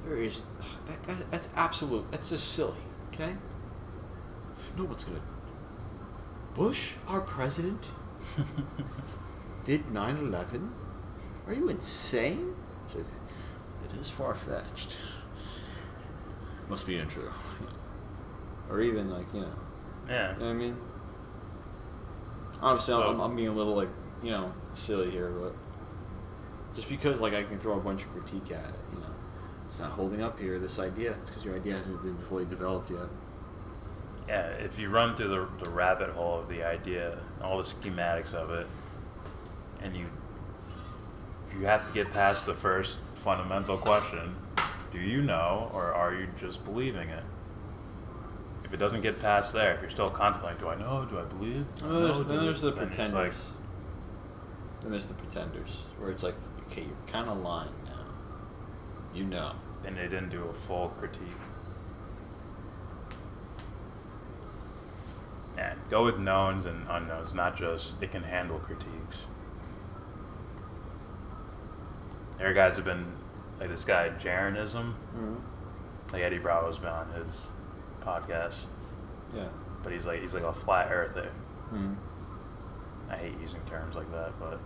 There is that's absolute. That's just silly. Okay. No one's gonna. Bush, our president, did 9/11. Are you insane? It is far-fetched. Must be untrue. Or even Yeah. You know what I mean? Obviously, I'm being a little silly here, but just because I can throw a bunch of critique at it, it's not holding up here. This idea, it's because your idea hasn't been fully developed yet. Yeah, if you run through the rabbit hole of the idea, all the schematics of it, and you have to get past the first fundamental question: do you know, or are you just believing it? If it doesn't get past there, if you're still contemplating, do I know? Do I believe? Then there's the pretenders. Then there's the pretenders, where it's like, okay, you're kind of lying now. You know. And they didn't do a full critique. Yeah, go with knowns and unknowns, not just it can handle critiques. There are guys who've been, like this guy, Jaronism. Like Eddie Bravo's been on his podcast. Yeah. But he's like a flat earther. I hate using terms like that, but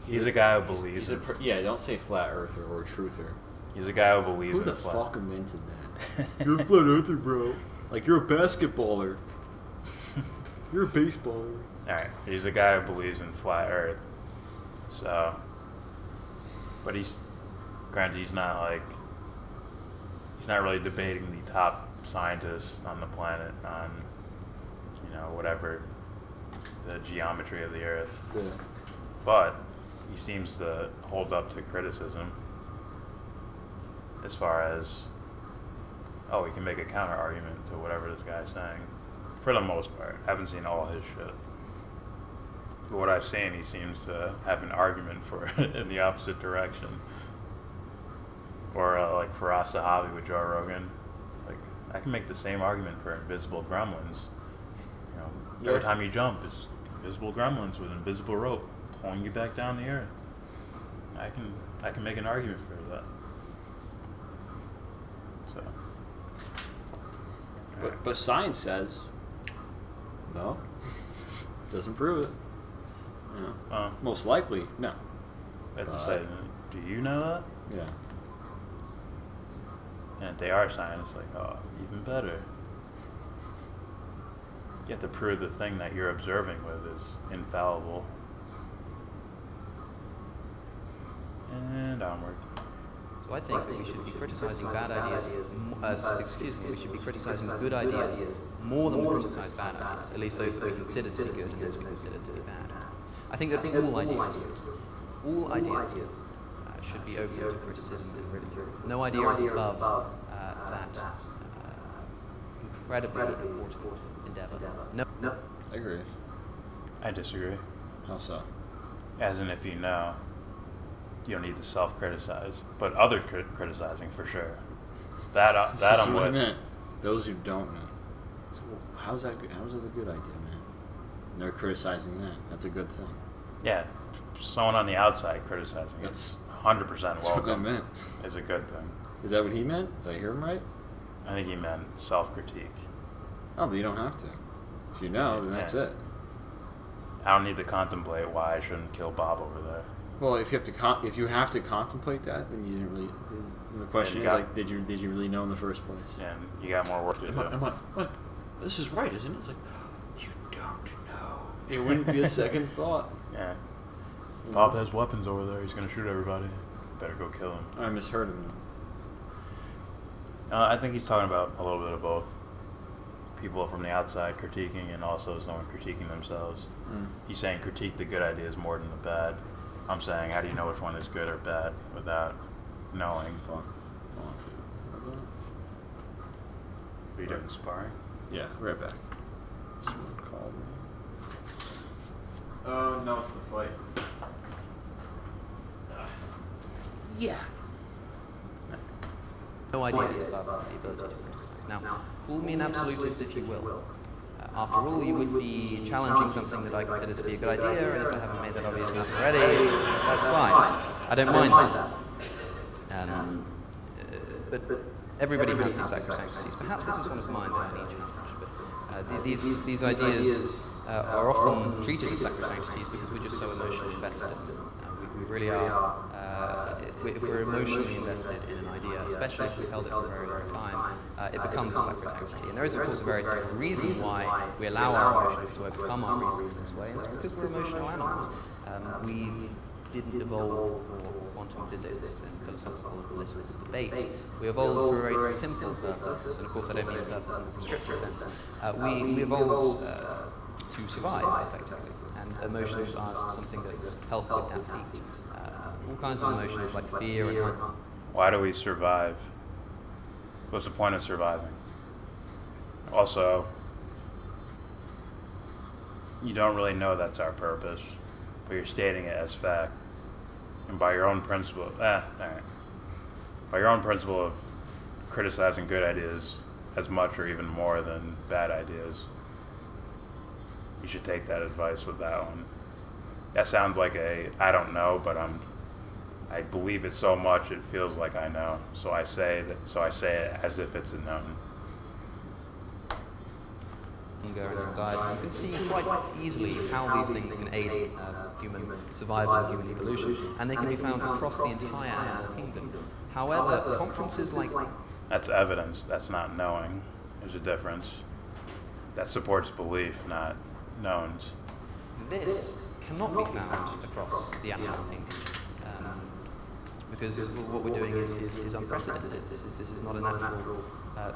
he's a guy who believes don't say flat earther or truther. He's a guy who believes in the flat. Who the fuck invented that? You're a flat earther, bro. Like, you're a basketballer. You're a baseballer. Alright, he's a guy who believes in flat earth. So, but he's not really debating the top scientists on the planet on, whatever the geometry of the earth. Yeah. But he seems to hold up to criticism as far as, he can make a counter argument to whatever this guy's saying. For the most part. I haven't seen all his shit. But what I've seen, he seems to have an argument for it in the opposite direction. Or like Faraz Sahabi with Joe Rogan. It's like, I can make the same argument for invisible gremlins. You know, every time you jump, it's invisible gremlins with invisible rope pulling you back down the earth. I can make an argument for that. So. But science says no. Doesn't prove it. You know, most likely, no. That's to say, do you know that? Yeah. And if they are scientists, like, oh, even better. You have to prove the thing that you're observing with is infallible. And onward. So I think that we should be criticizing bad ideas, we should be criticizing good ideas more than we criticize bad ideas, at least those that we consider to be good and those we consider to be bad. I think that all ideas should be open to criticism and ridicule. No idea is above that incredibly important endeavor. No. I agree. I disagree. How so? As in, if you know, you don't need to self-criticize, but other criticizing for sure. That I'm with. I meant. Those who don't know. So how's that good? How's that a good idea, man? And they're criticizing that. That's a good thing. Yeah, someone on the outside criticizing. It's 100% That's what I welcome. meant. Is a good thing. Is that what he meant? Did I hear him right? I think he meant self-critique. Oh, but you don't have to. If you know, then that's it. I don't need to contemplate why I shouldn't kill Bob over there. Well, if you have to contemplate that, then you didn't really. The question is like, did you really know in the first place? Yeah, and you got more work to do. What? This is right, isn't it? It's like, you don't know. It wouldn't be a second thought. Yeah. Bob has weapons over there. He's gonna shoot everybody. Better go kill him. I misheard him. I think he's talking about a little bit of both. People from the outside critiquing, and also someone critiquing themselves. He's saying critique the good ideas more than the bad. I'm saying, how do you know which one is good or bad without knowing? Fuck. Are you doing sparring? Yeah, right back. Someone called me. Oh, no, it's the fight. Yeah. No idea is above the ability to criticize. Now, call me an absolutist if you will. After all, you would be challenging something that I consider to be a good idea, and if I haven't made that obvious enough already, that's fine. I don't mind that. But everybody has these sacrosanctities. Perhaps this is one of mine that I need challenged. But these ideas are often treated as sacrosanctities because we're just so emotionally invested in them. We really are. If we're emotionally invested in an idea, especially if we've held it for a very long time, it becomes a sacrosanctity. And there is, of course, a very simple reason why we allow our emotions to overcome our reason in this way, and it's because we're emotional animals. We didn't evolve for quantum physics and philosophical and political debate. We evolved for a very simple purpose, and of course I don't mean purpose in the prescriptive sense. We evolved to survive, effectively, and emotions are something that help with that feat. All kinds of emotions like fear and hunger. Why do we survive? What's the point of surviving? Also, you don't really know that's our purpose, but you're stating it as fact. And by your own principle, by your own principle of criticizing good ideas as much or even more than bad ideas, you should take that advice with that one. That sounds like I don't know, but I believe it so much it feels like I know. So I say it as if it's a known. Hunger and anxiety. You can see quite easily how these things can aid human survival and human evolution, and they can be found across the entire animal kingdom. However, conferences like... That's evidence. That's not knowing. There's a difference. That supports belief, not knowns. This cannot be found across the animal kingdom. Because what we're doing is unprecedented. This is not a natural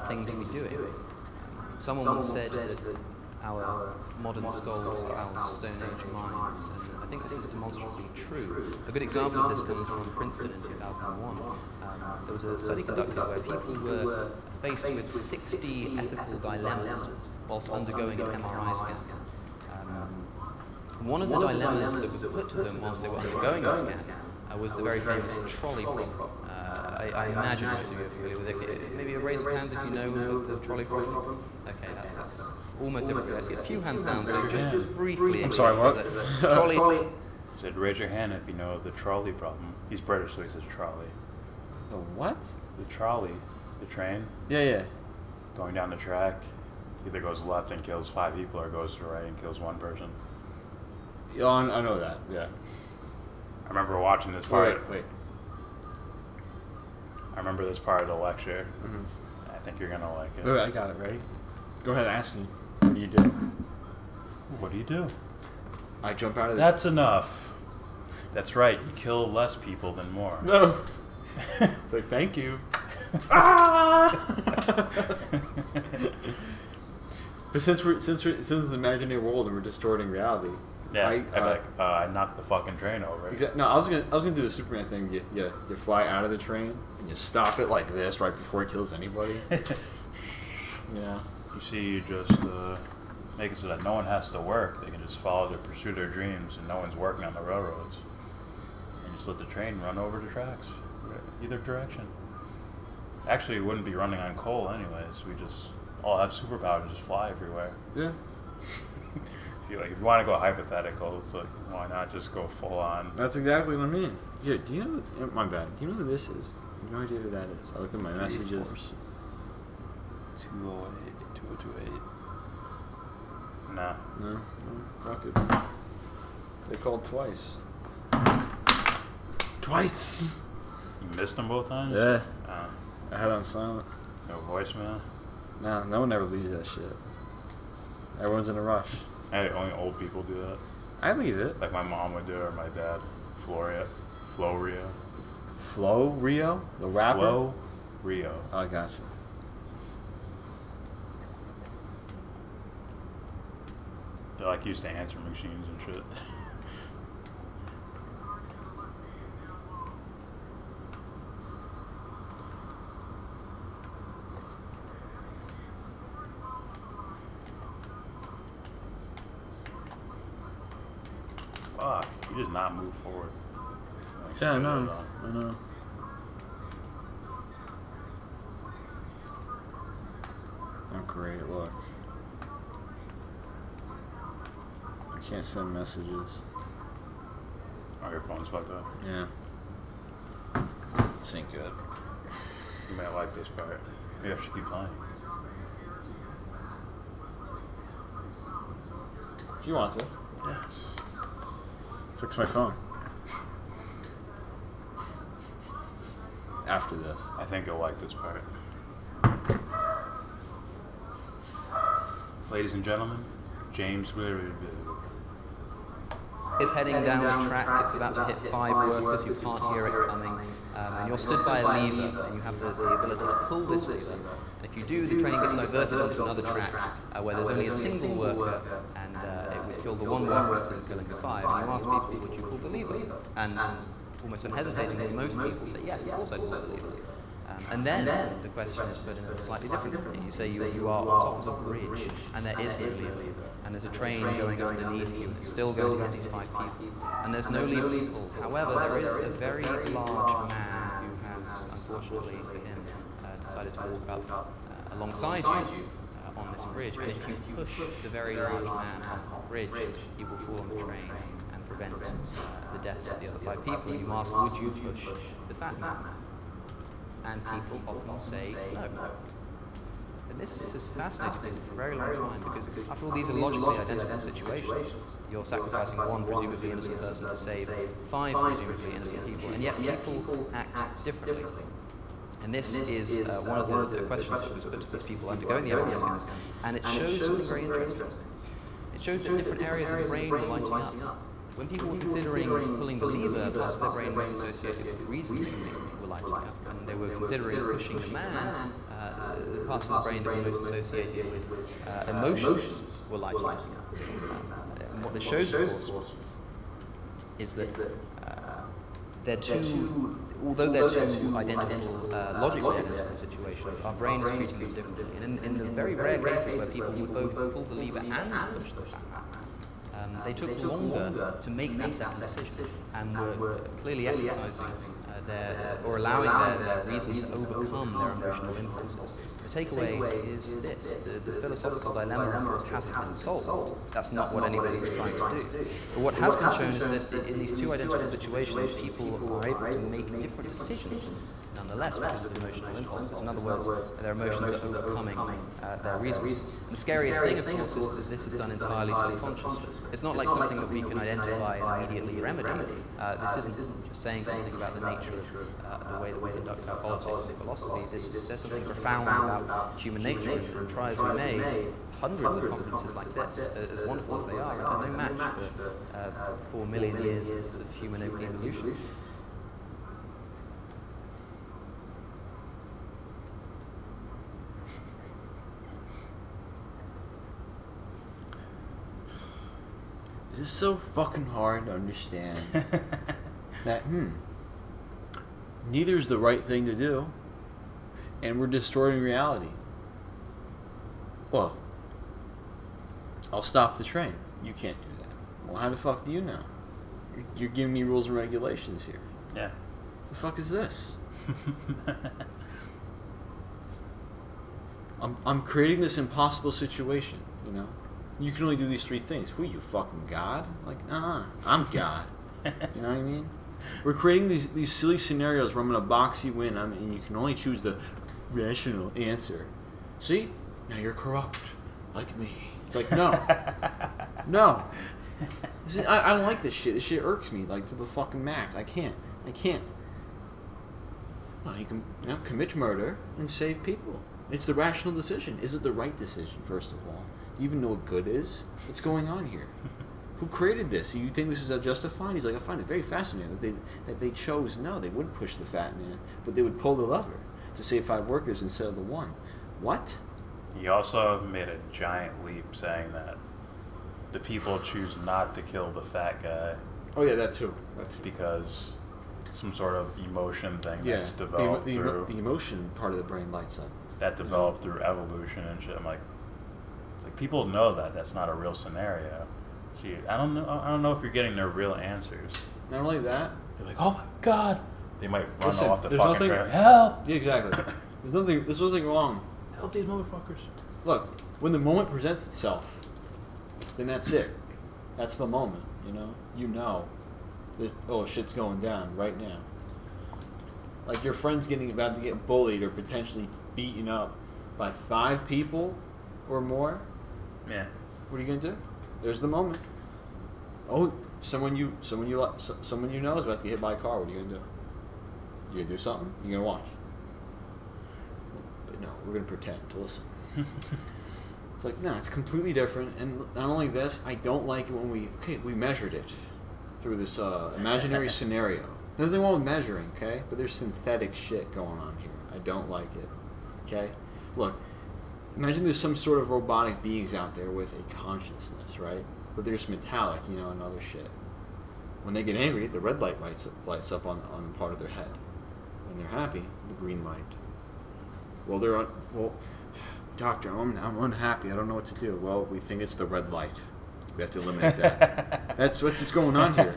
thing to be doing. Someone once said that our modern skulls are our Stone Age minds, and I think this is demonstrably true. A good example of this comes from Princeton in 2001. There was a study conducted where people were faced with 60 ethical dilemmas whilst undergoing an MRI scan. One of the dilemmas that was put to them whilst they were undergoing the scan was the very famous trolley problem. I imagine most of you are familiar with it. Maybe a raise of hands if you know of the trolley problem. Okay, that's almost everybody. I see a few hands down, so just briefly. I'm sorry, what? Trolley. He said, raise your hand if you know the trolley problem. He's British, so he says trolley. The what? The trolley, the train. Yeah. Going down the track. It either goes left and kills 5 people or goes to the right and kills 1 person. Yeah, I know that, yeah. I remember watching this part. Wait. I remember this part of the lecture. I think you're gonna like it. Wait, I got it, ready? Go ahead and ask me. What do you do? What do you do? I jump out of the... That's enough. That's right, you kill less people than more. No. It's like, thank you. But since it's an imaginary world and we're distorting reality. Yeah, I knocked the fucking train over. Exactly. No, I was gonna do the Superman thing. You fly out of the train and you stop it like this right before it kills anybody. Yeah. You see, you just make it so that no one has to work. They can just pursue their dreams, and no one's working on the railroads. And just let the train run over the tracks, either direction. Actually, it wouldn't be running on coal anyways. We just all have superpowers and just fly everywhere. Yeah. If you want to go hypothetical, it's like, why not just go full on? That's exactly what I mean. Yeah, do you know? My bad. Do you know who this is? I have no idea who that is. I looked at my messages. 2028. Nah. No, fuck it. They called twice. Twice. You missed them both times? Yeah. I had it on silent. No voicemail? Nah, no one ever leaves that shit. Everyone's in a rush. Hey, only old people do that. I leave it. Like my mom would do it, or my dad. Flo Rio. Flo Rio? The rapper? Flo Rio. Oh, I got you. They're like used to answer machines and shit. Fuck, you just not move forward. Like, yeah, I know. Oh, great, look. I can't send messages. Oh, your phone's fucked up? Yeah. This ain't good. You might like this part. Maybe I should keep playing. She wants it. Yes. Fix my phone. After this. I think you'll like this part. Ladies and gentlemen, James is heading down the track. It's about to hit 5 workers. You can't hear it coming. And you're stood by a lever, and you have the ability to pull this lever. And if you do, the train gets diverted onto another track where there's only a single worker, and it would kill the one worker instead of killing the 5. And you ask people, would you pull the lever? And almost unhesitatingly, most people say, yes, of course I'd pull the lever. And then the question is put in a slightly different way. You say you are on top of a bridge, and there is no lever, and there's a train going underneath you, and it's still going to get these 5 people, and there's no lever to pull. However, there is a very large man who has, unfortunately for him, decided to walk up alongside you on this bridge, and if you push the very large man off the bridge, he will fall on the train and prevent the deaths of the other 5 people. And you ask, would you push the fat man? And people often say no. And this is fascinating for a very long time, because after all, these are logically identical situations. You're sacrificing one presumably innocent person to save 5 presumably innocent people, and yet people act differently. And this is one of the questions that was put to these people undergoing the MRI scans, and it showed something very interesting. It showed that different areas of the brain were lighting up. When people were considering pulling the lever, parts of their brain most associated with reasoning were lighting up. And they were considering pushing the man, the parts of the brain that were most associated with emotions were lighting up. And what this shows, of course, is that they're two, although they're two identical, logically identical situations, our brain is treating them differently. And in the very rare cases where people would both pull the lever and push the fat, they took longer to make that second decision and were clearly exercising or allowing their reason to overcome their emotional impulses. The takeaway is this: the philosophical dilemma, of course, hasn't been solved. That's not what anybody was trying to do. But what has been shown is that in these two identical situations, people are able to make different decisions nonetheless because of emotional impulses. In other words, their emotions are overcoming their reason. And the scariest thing, of course, is that this is done entirely subconsciously. It's not like something that we can identify and immediately remedy. This isn't just saying something about the nature of the way that we conduct our politics and philosophy. This says something profound about human nature, and try as we may, hundreds of conferences like this, as wonderful as they are no match for 4 million years of human evolution. Is this so fucking hard to understand that, neither is the right thing to do, and we're distorting reality? Well, I'll stop the train. You can't do that. Well, how the fuck do you know? You're giving me rules and regulations here. Yeah. The fuck is this? I'm creating this impossible situation, you know? You can only do these 3 things. Who are you, fucking God? Like, I'm God. You know what I mean? We're creating these silly scenarios where I'm going to box you in, and you can only choose the rational answer. See? Now you're corrupt, like me. It's like, no. No. I don't like this shit. This shit irks me, like, to the fucking max. I can't. Well, you can commit murder and save people. It's the rational decision. Is it the right decision, first of all? Do you even know what good is? What's going on here? Who created this? You think this is justified? He's like, I find it very fascinating that they chose, no, they wouldn't push the fat man, but they would pull the lever to save 5 workers instead of the 1. What? He also made a giant leap saying that the people choose not to kill the fat guy. Oh yeah, that too. Because some sort of emotion thing that's developed through... The emotion part of the brain lights up. That developed through evolution and shit. I'm like, it's like people know that that's not a real scenario. See, I don't know if you're getting their real answers. Not only that, they're like, oh my god, they might run off the fucking nothing, trail. Help! Yeah, exactly. There's nothing wrong. Help these motherfuckers. Look, when the moment presents itself, then that's it. That's the moment, you know? You know. Shit's going down right now. Like your friend's about to get bullied or potentially beaten up by 5 people or more. Yeah. What are you gonna do? There's the moment. Oh, someone you know is about to get hit by a car. What are you gonna do? You gonna do something? You gonna watch? But no, we're gonna pretend to listen. It's like, no, it's completely different. And not only this, I don't like it when we measured it through this imaginary scenario. Nothing wrong with measuring, okay? But there's synthetic shit going on here. I don't like it, okay? Look, imagine there's some sort of robotic beings out there with a consciousness, right? But they're just metallic, you know, and other shit. When they get angry, the red light lights up on part of their head. When they're happy, the green light. Well, doctor, I'm unhappy. I don't know what to do. Well, we think it's the red light. We have to eliminate that. That's what's going on here.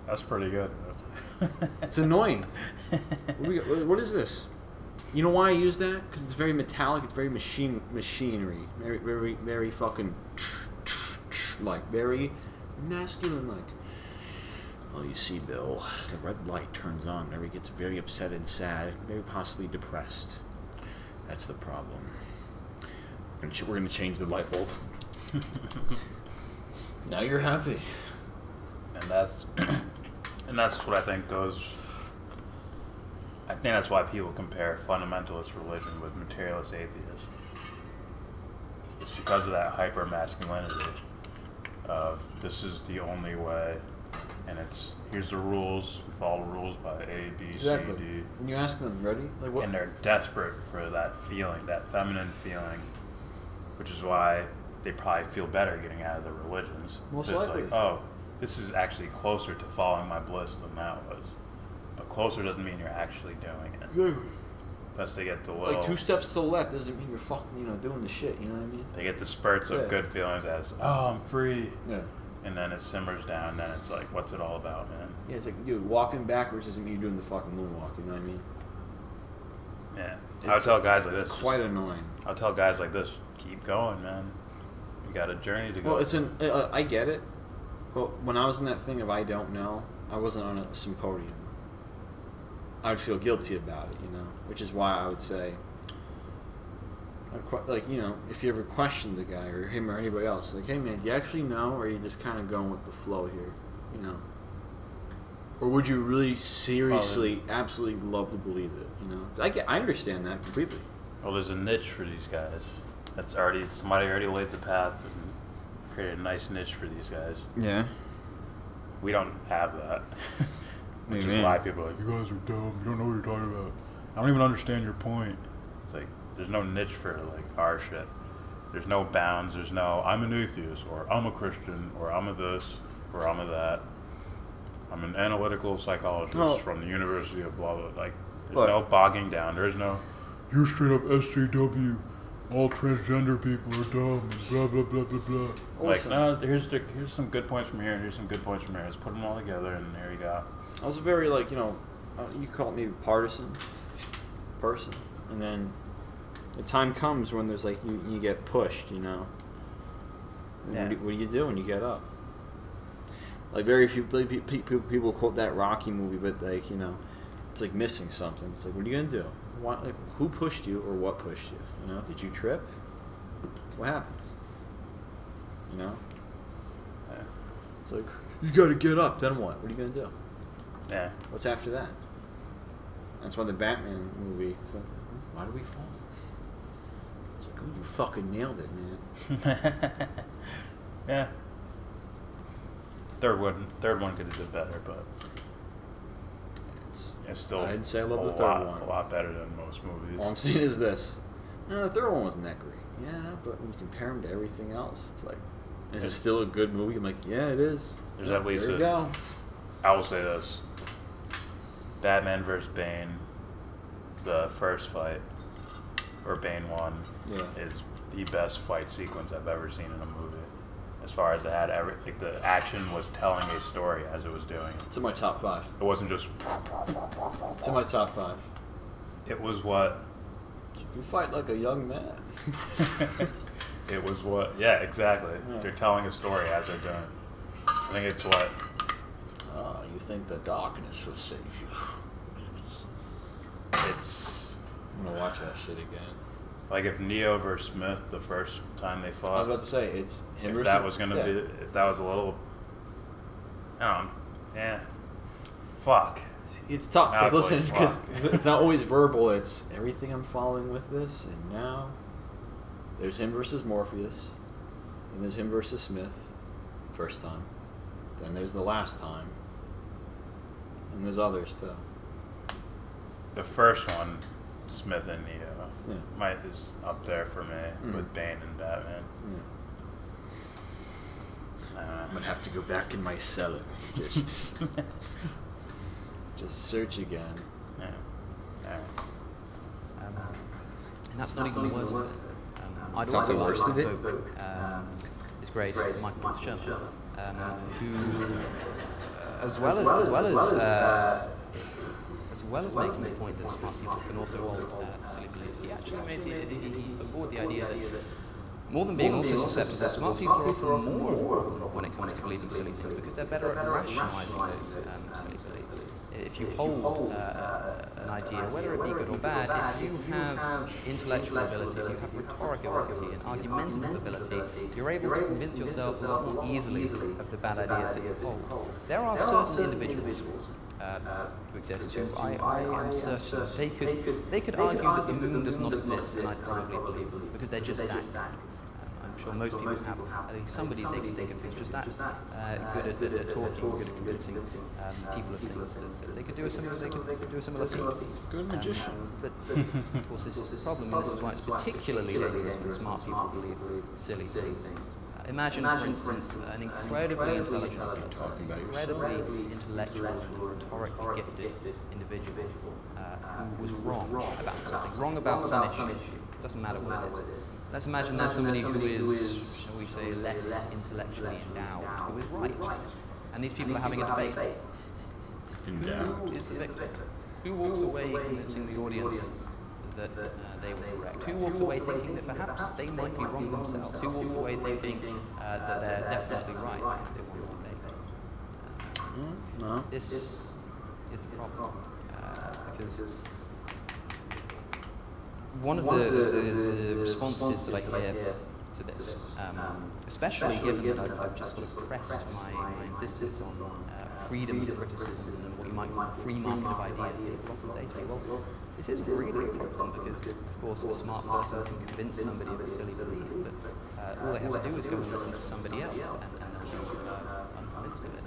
That's pretty good. It's annoying. What is this? You know why I use that? Because it's very metallic. It's very machinery. Very, very, very fucking like very masculine. Like, oh, you see, Bill, the red light turns on. Mary gets very upset and sad, maybe possibly depressed. That's the problem. We're gonna change the light bulb. Now you're happy. And that's what I think that's why people compare fundamentalist religion with materialist atheists. It's because of that hyper masculinity of this is the only way, and here's the rules. We follow the rules by A, B, exactly. C, D. And you ask them, ready? Like what? And they're desperate for that feeling, that feminine feeling, which is why they probably feel better getting out of their religions. Most it's likely. like, oh, this is actually closer to following my bliss than that was. But closer doesn't mean you're actually doing it. Yeah. Plus they get the little... Like 2 steps to the left doesn't mean you're fucking, you know, doing the shit, you know what I mean? They get the spurts of good feelings as, oh, I'm free. Yeah. And then it simmers down, and then it's like, what's it all about, man? Yeah, it's like, dude, walking backwards doesn't mean you're doing the fucking moonwalk, you know what I mean? Yeah. I'll tell guys like this. It's quite annoying. I'll tell guys like this, keep going, man. You got a journey to go. Well, I get it. But when I was in that thing of I don't know, I wasn't on a symposium. I would feel guilty about it, you know? Which is why I would say, like, you know, if you ever question the guy or him or anybody else, like, hey man, do you actually know, or are you just kind of going with the flow here, you know? Or would you really seriously, absolutely love to believe it, you know? I understand that completely. Well, there's a niche for these guys. That's already, somebody already laid the path and created a nice niche for these guys. Yeah. We don't have that. Which is why people are like, you guys are dumb, you don't know what you're talking about. I don't even understand your point. It's like, there's no niche for like our shit. There's no bounds, there's no, I'm an atheist, or I'm a Christian, or I'm a this, or I'm a that. I'm an analytical psychologist from the University of blah blah. Like, there's no bogging down, there's no, you're straight up SJW, all transgender people are dumb, and blah blah blah blah blah. Like, no, here's some good points from here, and here's some good points from here. Let's put them all together, and there you go. I was very, like, you know, you call me partisan person, and then the time comes when there's like you get pushed, you know. Yeah. What do you do when you get up? Like, very few people quote that Rocky movie, but like, you know, it's like missing something. It's like, what are you gonna do? What, like, who pushed you or what pushed you? You know, did you trip? What happened? You know. Yeah. It's like, you gotta get up. Then what? What are you gonna do? Yeah. What's after that? That's why the Batman movie. Like, why do we fall? It's like, oh, you fucking nailed it, man. Yeah. Third one could have did better, but it's still. I'd say I love the third one a lot better than most movies. All I'm saying is this: no, the third one wasn't that great. Yeah, but when you compare them to everything else, it's like, is it still a good movie? I'm like, yeah, it is. There's at least there you go. I will say this: Batman vs. Bane, the first fight, or Bane 1, is the best fight sequence I've ever seen in a movie. As far as it had like the action was telling a story as it was doing it. It's in my top 5. It wasn't just. It's in my top 5. It was what. You fight like a young man. It was what. Yeah, exactly. Yeah. They're telling a story as they're doing it. I think it's what. You think the darkness will save you? It's. I'm gonna watch that shit again. Like if Neo versus Smith the first time they fought. I was about to say it's him if versus. That was gonna be. If that was a little. Yeah. Fuck. It's tough because listen, because it's not always verbal. It's everything I'm following with this, and now there's him versus Morpheus, and there's him versus Smith, first time. Then there's the last time, and there's others too. The first one, Smith and Neo. Yeah. Is up there for me with Bane and Batman. I'm gonna have to go back in my cellar, just search again. Yeah. And that's not even the worst. It's not the worst of it. His Grace, Michael Sherman, who, as well as making the point that smart people can also hold silly beliefs, he actually he put forward the idea that more than being also susceptible, smart people are often more of a problem when it comes to believing silly things because they're better at rationalizing those silly beliefs. If you hold an idea, whether it be good or bad, if you have intellectual ability, if you have rhetoric ability and argumentative ability, you're able to convince yourself a lot more easily of the bad ideas that you hold. There are certain individuals who exist who I am certain they could argue that the moon does not exist, and I'd probably believe them because they're just that. I'm sure most people have at least somebody they can think of who's just that good at talking, good at convincing people of things that they could do a similar thing. Good magician. But of course, this is the problem, and this is why it's particularly dangerous when smart people believe silly things. Imagine, for instance, an incredibly intelligent person, incredibly intellectual and rhetorically gifted individual who was wrong about something, wrong about some issue. Doesn't matter what it is. Let's imagine there's somebody who is, shall we say, less intellectually endowed, who is right. And these people are having a debate. Who is the victim? Who walks away convincing the audience that they were correct? Who walks away thinking that perhaps they might be wrong themselves? Who walks away thinking that they're definitely right because they won the debate? No. This is the problem. Because one of the responses that I hear to this, especially given that I've just sort of pressed my insistence on freedom of criticism and what you might call free market of ideas, people often say to me, well, this isn't really a problem because, of course, a smart person can convince somebody of a silly belief, but all they have to do is go and listen to somebody else and they'll be unconvinced of it.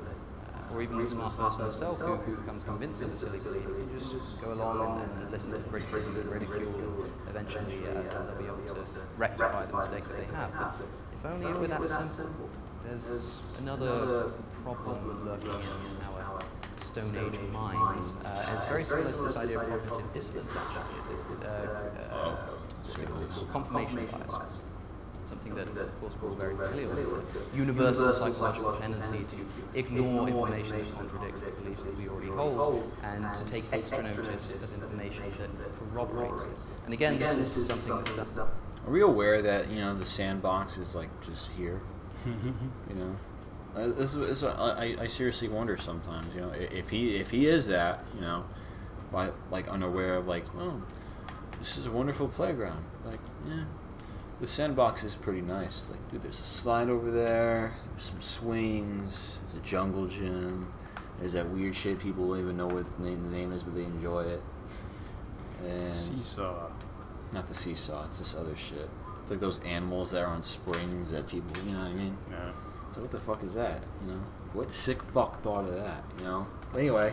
Or even the smart person himself who becomes convinced of a silly belief can just go along and listen to criticism and ridicule. Eventually they'll be able to rectify the mistake that they have. But if only it were that simple. There's another problem lurking in our Stone Age minds, and it's very similar to this idea of cognitive dissonance, actually. It's confirmation bias. Something that, of course, we're all very familiar with, the universal psychological tendency to ignore information that contradicts the beliefs that we already hold, and to take extra notice of information that corroborates it. And again, this is something that's done. Are we aware that, the sandbox is, like, just here? I seriously wonder sometimes, if he is that, by, like, unaware of, like, oh, this is a wonderful playground. Like, yeah. The sandbox is pretty nice. Like, dude, there's a slide over there, there's some swings, there's a jungle gym, there's that weird shit people don't even know what the name is, but they enjoy it. And seesaw. Not the seesaw, it's this other shit. It's like those animals that are on springs that people, you know what I mean? Yeah. So what the fuck is that, What sick fuck thought of that, But anyway,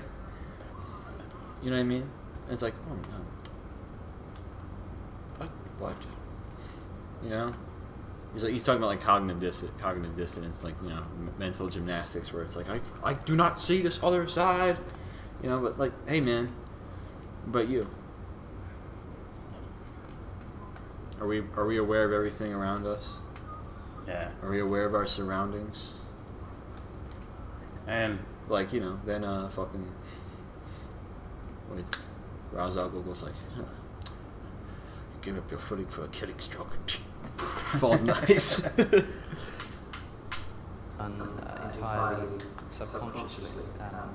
you know what I mean? And it's like, oh no. What? He's talking about like cognitive dissonance, like mental gymnastics, where it's like I do not see this other side, but like, hey man, but you, are we aware of everything around us? Yeah. Are we aware of our surroundings? And like then fucking wait, Ra's al Ghul goes like, give up your footing for a killing stroke. Falls nice. Entirely subconsciously.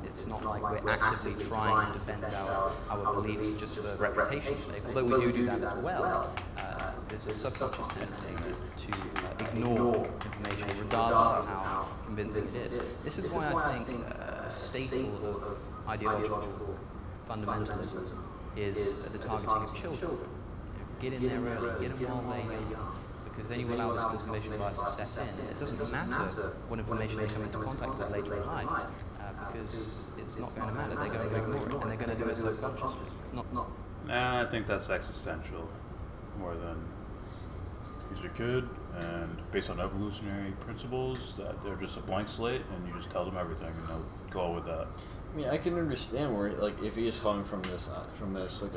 It's not like we're actively trying to defend our beliefs just for reputation's sake, although we do that as well. There's a subconscious tendency to ignore information regardless of how convincing it is. This is why I think a staple of ideological fundamentalism is the targeting of children. Get in there early, get them while they're young, because then you allow this confirmation bias to set in. It doesn't matter what information they come into contact with later in life, because it's not going to matter. They're going to ignore it, and they're going to do it subconsciously. It's not. Nah, I think that's existential more than he's a kid, and based on evolutionary principles, that they're just a blank slate, and you just tell them everything, and they'll go with that. I mean, I can understand where, like, if he is coming from this, like,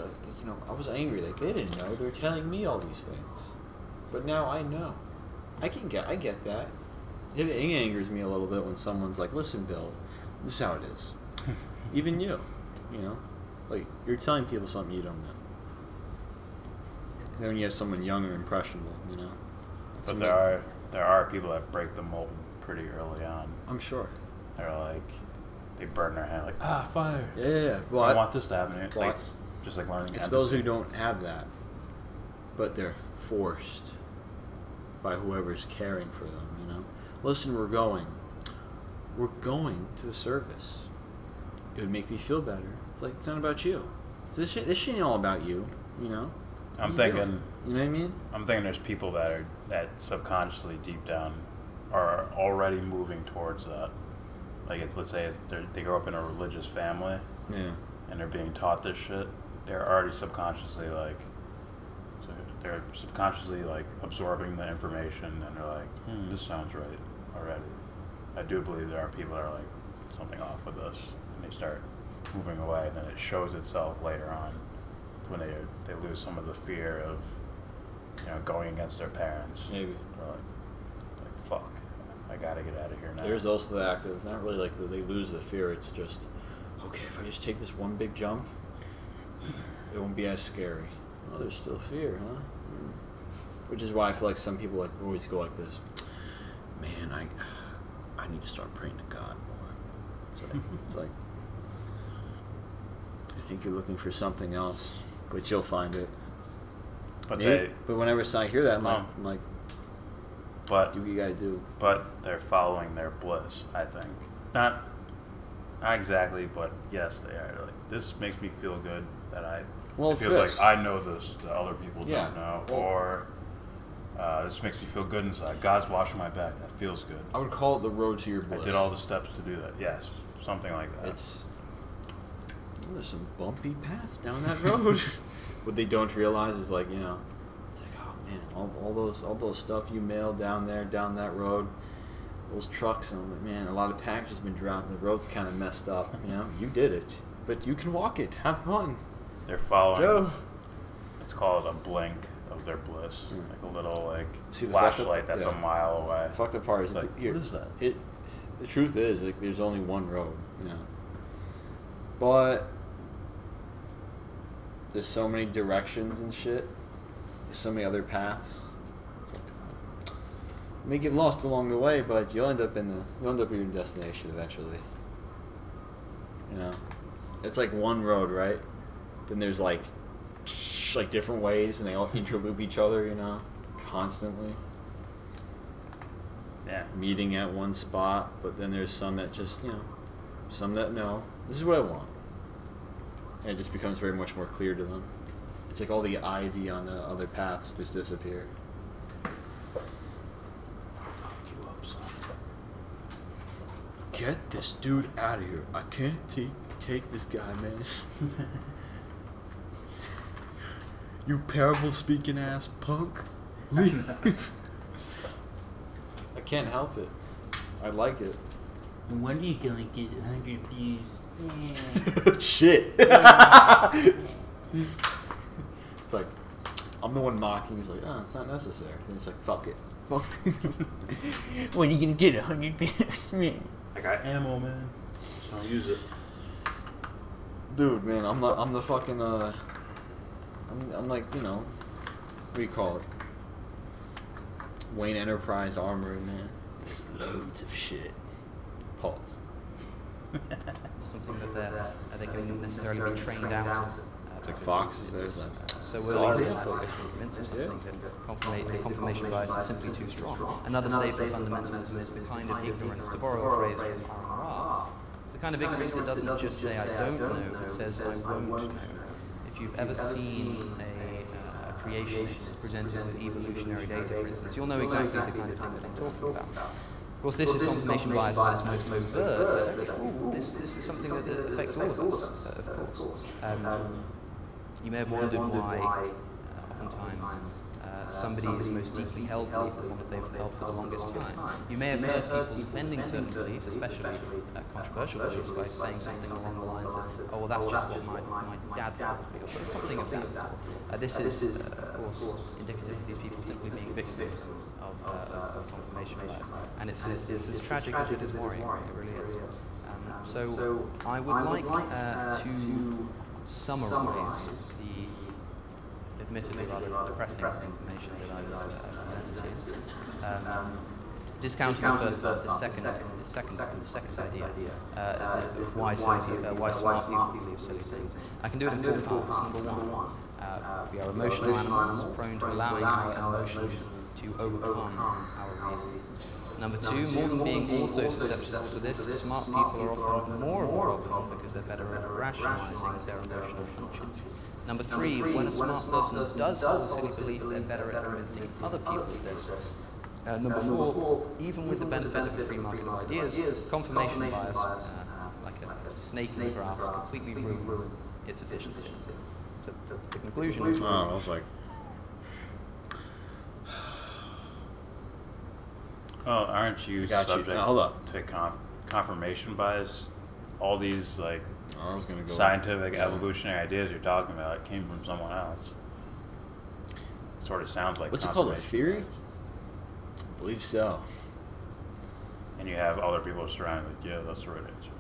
I was angry. Like, they didn't know. They're telling me all these things, but now I know. I get that. It angers me a little bit when someone's like, "Listen, Bill, this is how it is." Even you, like you're telling people something you don't know. Then when you have someone young or impressionable, But there are people that break the mold pretty early on. I'm sure. They're like, they burn their hand like, fire. Yeah. Well, I want this to happen. Like, it's just like learning. It's those who don't have that, but they're forced by whoever's caring for them. Listen, we're going to the service. It would make me feel better. It's like, it's not about you. This shit ain't all about you. I'm thinking. You know what I mean? I'm thinking there's people that subconsciously deep down are already moving towards that. Like, let's say they grow up in a religious family, and they're being taught this shit. They're already subconsciously like, so they're subconsciously like absorbing the information, and they're like, this sounds right already. I do believe there are people that are like, something off with this, and they start moving away, and then it shows itself later on when they lose some of the fear of, you know, going against their parents. Maybe. They're like fuck, I gotta get out of here now. There's also the active, not really like they lose the fear, it's just, okay, if I just take this one big jump, it won't be as scary. Oh, there's still fear, huh? Which is why I feel like some people like always go like this. Man, I need to start praying to God more. It's like I think you're looking for something else, but you'll find it. But but whenever I hear that, I'm like, but do what you gotta do. But they're following their bliss, I think. Not exactly, but yes, they are. Like, this makes me feel good that it feels like I know this that other people don't know, or this makes me feel good inside. God's watching my back. That feels good. I would call it the road to your bliss. I did all the steps to do that. Yes, something like that. There's some bumpy paths down that road. What they don't realize is like, you know, it's like, oh man, all those stuff you mailed down that road, those trucks, and I'm like, man, a lot of packages have been dropped, and the road's kind of messed up. You know, you did it, but you can walk it. Have fun. They're following. Joe. It's called a blink of their bliss, like a little like See, flashlight that's a mile away. The fucked up part is like, here, what is that? The truth is, like, there's only one road, you know. But there's so many directions and shit. There's so many other paths. It's like you may get lost along the way, but you'll end up at your destination eventually. You know, it's like one road, right? Then there's like different ways, and they all interloop each other. You know, constantly. Yeah. Meeting at one spot, but then there's some that just, you know, some that know this is what I want. And it just becomes very much more clear to them. It's like all the ivy on the other paths just disappear. Talk you up, son. Get this dude out of here. I can't take this guy, man. You parable speaking ass punk. Leave. I can't help it. I like it. When are you gonna get 100 views? Shit. It's like, I'm the one mocking. He's like, oh, it's not necessary. And it's like, fuck it. Fuck it. When are you gonna get 100 views? I got ammo, man. So I'll use it. Dude, man, I'm the fucking, I'm like, you know, what do you call it? Wayne Enterprise Armory, man. There's loads of shit. Pause. Something that they can necessarily be trained out. It's like foxes. There's so early convince us something that confirmation bias is simply too strong. Another staple of fundamentalism is the kind of ignorance, to borrow a phrase from R. It's the kind of ignorance that doesn't just say I don't know, but says I won't know. If you've ever seen a creationist presented with evolutionary data, for instance, you'll know exactly the kind of thing that I'm talking about. Of course, this is confirmation bias at its most overt, but this is something that affects all of us, of course. You may have wondered why, oftentimes, somebody is most deeply held belief is one that they've held for the longest time. You may have heard people defending certain beliefs, especially controversial beliefs, by saying something along the lines of, oh, well, that's just what my dad probably, or something of that sort. This is, of course, indicative of these people simply being victims of confirmation bias. And it's as tragic as it is worrying. It really is. So I would like to summarize the admittedly rather depressing information that I've presented here. Discounting the first part, the second idea is why smart people believe silly things. I can do it in 4 parts. Number 1, we are emotional animals, prone to allowing our emotions to overcome our reason. Number 2, more than being also susceptible to this, smart people are often more of a problem because they're better at rationalizing their emotional functions. Number 3, when a smart person does hold a silly belief, they're better at convincing other people of this. Number 4, even with the benefit of the free market of ideas, confirmation bias, like a snake in the grass, completely ruins its efficiency. So the conclusion is... I was like, Well, aren't you subject to confirmation bias? All these like scientific evolutionary ideas you're talking about came from someone else. Sort of sounds like what's it called? A theory? Bias. I believe so. And you have other people surrounding it. Yeah, that's the right answer.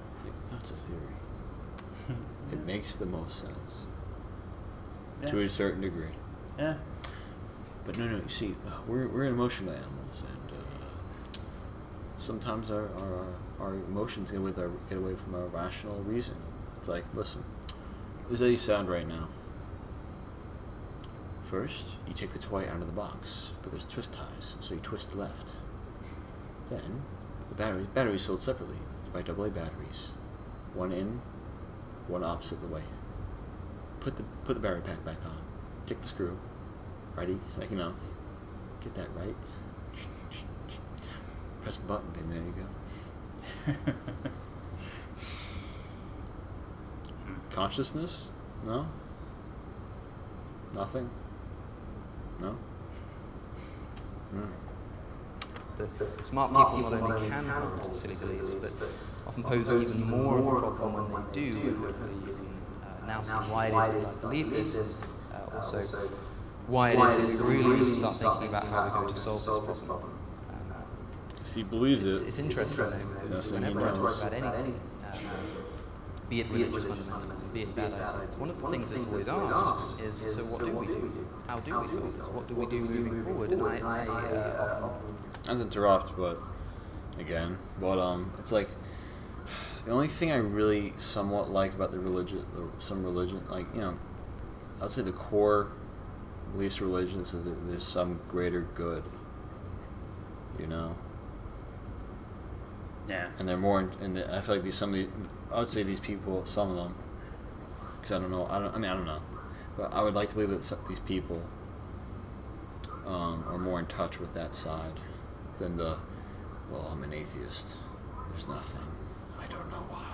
That's a theory. It makes the most sense. Yeah. To a certain degree. Yeah. But no, you see, we're emotional animals, and sometimes our emotions get away from our rational reason. It's like, listen, this is how you sound right now. First, you take the toy out of the box, but there's twist ties, so you twist left. Then, the batteries sold separately. You buy AA batteries, one in, one opposite the way in. Put the battery pack back on. Take the screw. Righty, like you know. Get that right. Press the button, and there you go. Consciousness? No? Nothing? No? The smart people not only can hold to silly beliefs, but often pose even more of a problem when they do. And hopefully you can now see why it is that they believe this. Also, why it is that we really need to start thinking about how we're going to solve this problem. He believes it's interesting though, because whenever I talk about anything, be it religious fundamentalism, be it bad ideas, one of the things that's always asked is, so what do we do? How do we solve this? What do we do moving forward? And I often... Not to interrupt, but again, it's like the only thing I really somewhat like about some religion, like, you know, I'd say the core beliefs of religion is that there's some greater good, you know. Yeah. And they're more, I feel like I would say these people, some of them, because I don't know, I don't know, but I would like to believe that these people are more in touch with that side than well, I'm an atheist. There's nothing. I don't know why.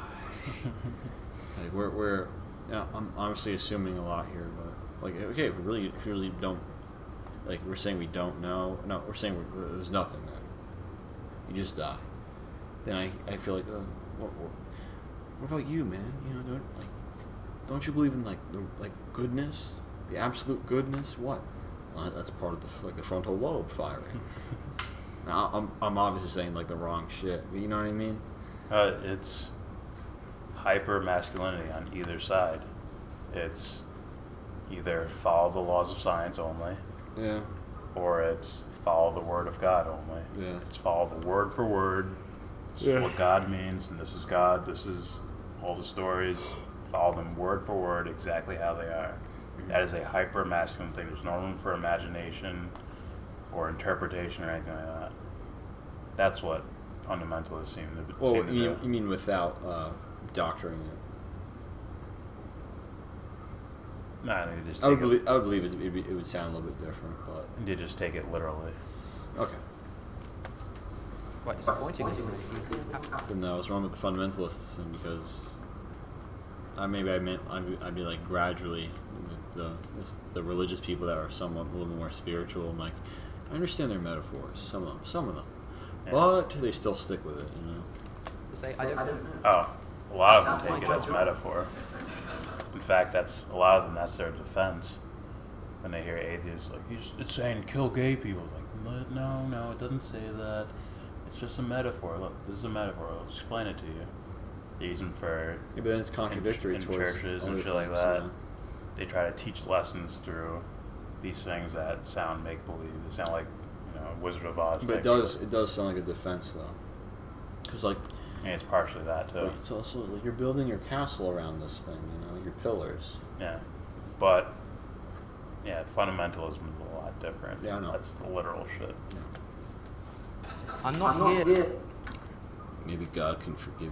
Like we're, you know, I'm honestly assuming a lot here, but like, okay, if we really don't, like, we're saying we don't know. No, we're saying there's nothing there. You just die. Then I feel like, what about you, man? You know, don't you believe in like goodness, the absolute goodness? What? Well, that's part of the frontal lobe firing. Now, I'm obviously saying like the wrong shit, but you know what I mean? It's hyper masculinity on either side. It's either follow the laws of science only, yeah, or it's follow the word of God only. Yeah, it's follow the word for word. This is what God means, and this is God. This is all the stories. Follow them word for word, exactly how they are. That is a hyper masculine thing. There's no room for imagination or interpretation or anything like that. That's what fundamentalists seem to do. You mean without doctoring it? No, I think they just I would believe it would sound a little bit different, but they just take it literally. Okay. Quite disappointing. Then no, what's wrong with the fundamentalists? And because I'd be like gradually the religious people that are somewhat a little more spiritual. I'm like, I understand their metaphors, some of them, yeah. But they still stick with it, you know. Oh, a lot of them take it as metaphor. In fact, that's their defense. When they hear atheists, like, it's saying kill gay people. Like, no, it doesn't say that. It's just a metaphor. Look, this is a metaphor. I'll explain it to you. They use them for but then it's contradictory in churches and shit like that. Yeah. They try to teach lessons through these things that sound make believe. They sound like, you know, Wizard of Oz. But it does sound like a defense though, because like. And it's partially that too. It's also like you're building your castle around this thing, you know, your pillars. Yeah, but yeah, fundamentalism is a lot different. Yeah, I know. That's the literal shit. Yeah. I'm not here. Maybe God can forgive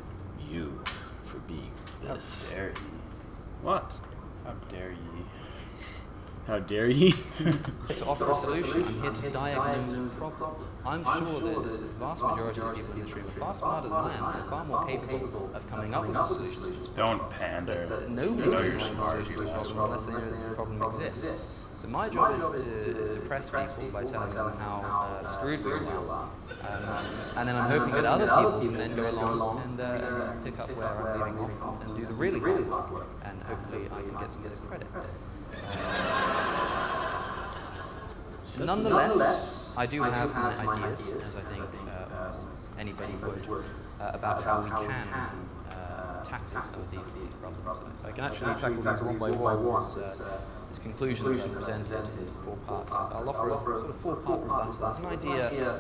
you for being this. How dare ye? What? How dare ye? How dare you? To offer a solution. I'm here to diagnose a problem. I'm sure that the vast majority of the people in this room are far smarter than I am. They're far more capable of coming up with a solution to this problem. Don't pander. Nobody's going to find a solution to this problem unless they know that the problem exists. So my job is to depress people by telling them how screwed we all are. And then I'm hoping that other people can then go along and pick up where I'm leaving off and do the really hard work. And hopefully I can get some of the credit. Nonetheless, I do have my ideas, as I think anybody would, about how we can tackle some of these problems. I can actually tackle these one by one. This conclusion that I presented in 4 parts. I'll offer a sort of 4-part rebuttal. There's an idea,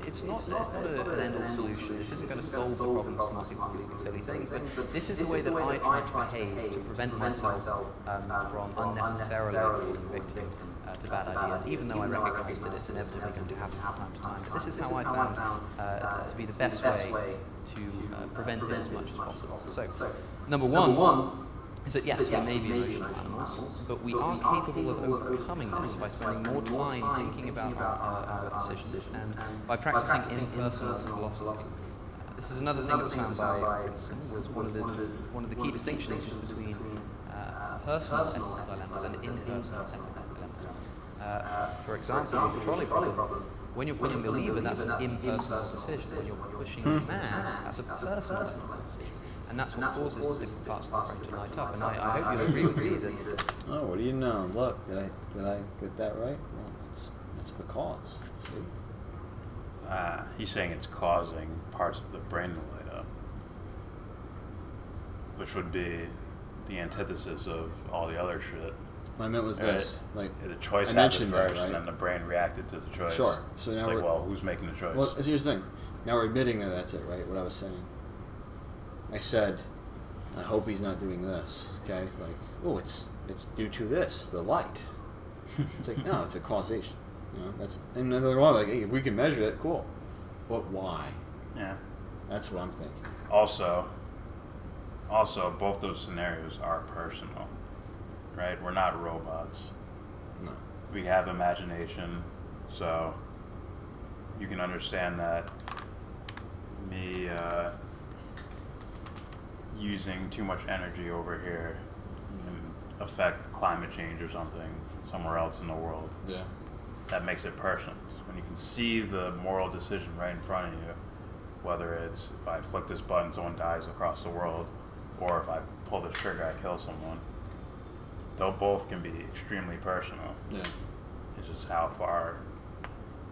it's not an end-all solution. This isn't going to solve the problem of smart people doing silly things, but this is the way that I try to behave to prevent myself from unnecessarily falling victim to bad ideas, even though I recognise that it's inevitably going to happen from time to time. But this is how I found to be the best way to prevent it as much as possible. So, number one is that yes, we may be emotional animals, but we are capable of overcoming this by spending more time thinking about our decisions and by practicing impersonal philosophy. This is another thing that was found by Princeton, was one of the key distinctions between personal ethical dilemmas and impersonal ethical dilemmas. For example, with the trolley problem, when you're putting the lever, that's an impersonal decision. When you're pushing the man, that's a personal ethical decision. And that's what causes the different parts of the brain to light up. And I hope you'll agree with me that... Oh, what do you know? Look, did I get that right? Well, that's the cause. See? He's saying it's causing parts of the brain to light up, which would be the antithesis of all the other shit. What I meant was this, like the choice happened first, and then the brain reacted to the choice. Sure. So now it's like, well, who's making the choice? Well, here's the thing. Now we're admitting that that's it, right? What I was saying. I said, I hope he's not doing this. Okay, like, oh, it's due to this, the light. It's like, no, it's a causation. You know, that's and they're all like, hey, if we can measure it, cool. But why? Yeah. That's what I'm thinking. Also, both those scenarios are personal, right? We're not robots. No. We have imagination, so you can understand that me using too much energy over here can affect climate change or something somewhere else in the world. Yeah. That makes it personal. When you can see the moral decision right in front of you, whether it's if I flick this button, someone dies across the world, or if I pull this trigger, I kill someone. They both can be extremely personal. Yeah. It's just how far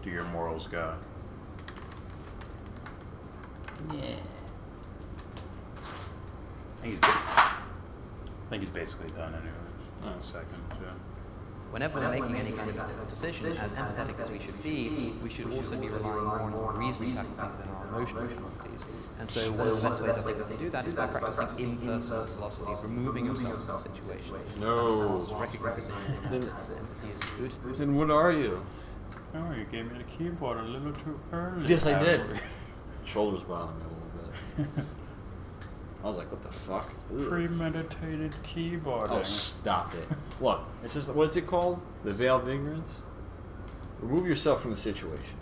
do your morals go? Yeah. I think he's basically done anyway. In a second, yeah. Whenever we're making any kind of ethical decision, as empathetic as we should be, we should also be relying more on our reasoning faculties than our emotional faculties. And so one of the best ways I think we can do that is by practicing impersonal philosophy, removing yourself from the situation. No. Recognizing that empathy is good. Then what are you? Oh, you gave me the keyboard a little too early. Yes, I did. Shoulder was bothering me a little bit. I was like, what the fuck? Premeditated keyboarding. Oh, stop it. Look, it's just, what's it called? The veil of ignorance? Remove yourself from the situation.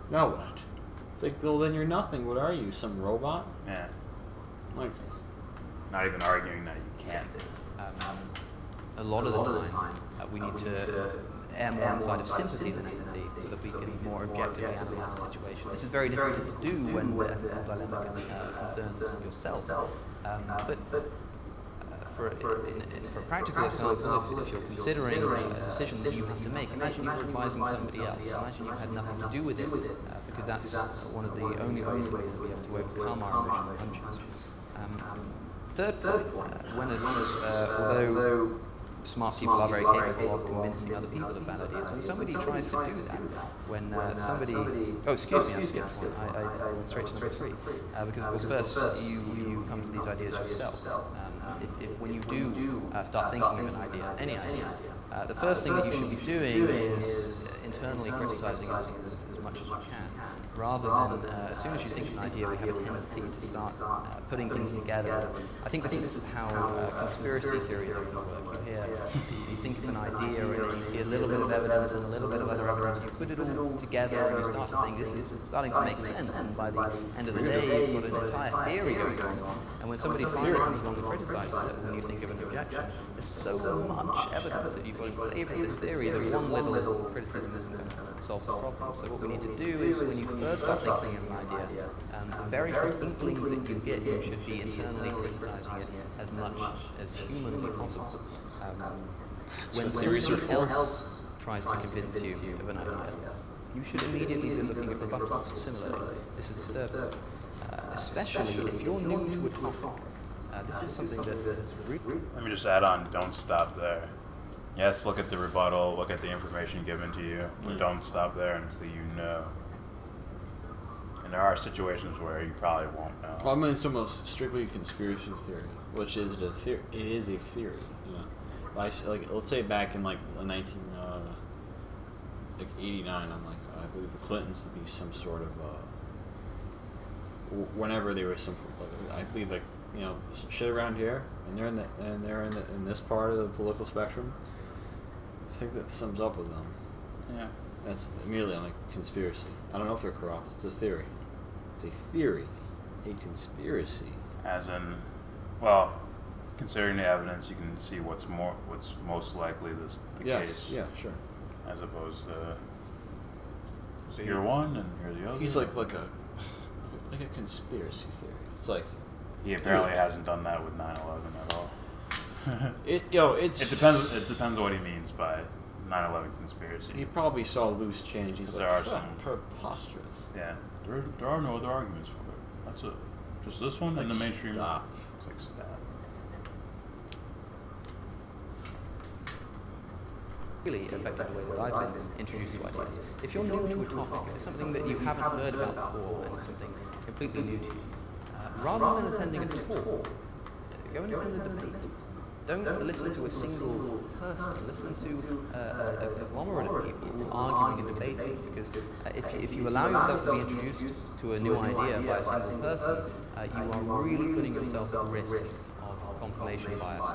Now what? It's like, well, then you're nothing. What are you, some robot? Yeah. Like, not even arguing that you can't. A lot of the time, we need to err more on the side of sympathy than empathy, so that we can more objectively analyse the situation. This is very difficult to do when the ethical dilemma concerns yourself. But for a practical example, if you're considering a decision that you have to make, imagine you were advising somebody else. Imagine you had nothing to do with it, because that's one of the only ways that we'll be able to overcome our emotional hunches. Third point, although smart people are very capable of convincing other people of bad ideas, when somebody tries to do that, when somebody... Oh, excuse me, I skipped one. I went straight to number 3. Because, of course, first you come to these ideas yourself. When you do start thinking of an idea, any idea, the first thing that you should be doing is, internally criticizing it as much as you can, rather than as soon as you think of an idea, we have a tendency to start putting things together. I think this is how conspiracy theories often work. You think of an idea and you see a little bit of evidence and a little bit of other evidence, you put it all together and you start to think this is starting to make sense, and by the end of the day you've got an entire theory going on, and when somebody finally comes along and criticizes it, when you think of an objection, there's so much evidence that you've got in favor of this theory that one little criticism isn't going to solve the problem. So what we need to do is, when you first start thinking of an idea, the very first inklings that you get, you should be internally criticizing it as much as humanly possible. When somebody else tries to convince you of an idea, you should immediately be looking at rebuttals. Similarly, this is the third one. Especially if you're new to a topic, this is something that's really... Let me just add on, don't stop there. Yes, look at the rebuttal, look at the information given to you, but don't stop there until you know. And there are situations where you probably won't know. Well, I mean, it's almost strictly conspiracy theory, which is a theory. It is a theory, you know. Like, let's say back in like 1989, I'm like, I believe the Clintons to be some sort of whenever they were some, I believe, like, you know, shit around here, and they're in this part of the political spectrum. I think that sums up with them. Yeah. That's immediately like conspiracy. I don't know if they're corrupt. It's a theory. It's a theory. A conspiracy. As in, well, considering the evidence, you can see what's most likely the case. Yeah, sure. As opposed to you're one and you're the other. He's like a conspiracy theory. It's like he apparently hasn't done that with 9/11 at all. It depends on what he means by 9/11 conspiracy. He probably saw loose change. He's there like, are some preposterous. Yeah, there are no other arguments for it. That's it. Just this one like and the mainstream. Stop. It's like stop. Really affected the way that I've been introduced to ideas. If you're new to a topic, it's something that you haven't heard about before, and it's something completely new to you, rather than attending a talk, go and attend a debate. Don't listen to a single person. Listen to a conglomerate of people arguing and debating, because if you allow yourself to be introduced to a new idea by a single person, you are really putting yourself at risk of confirmation bias.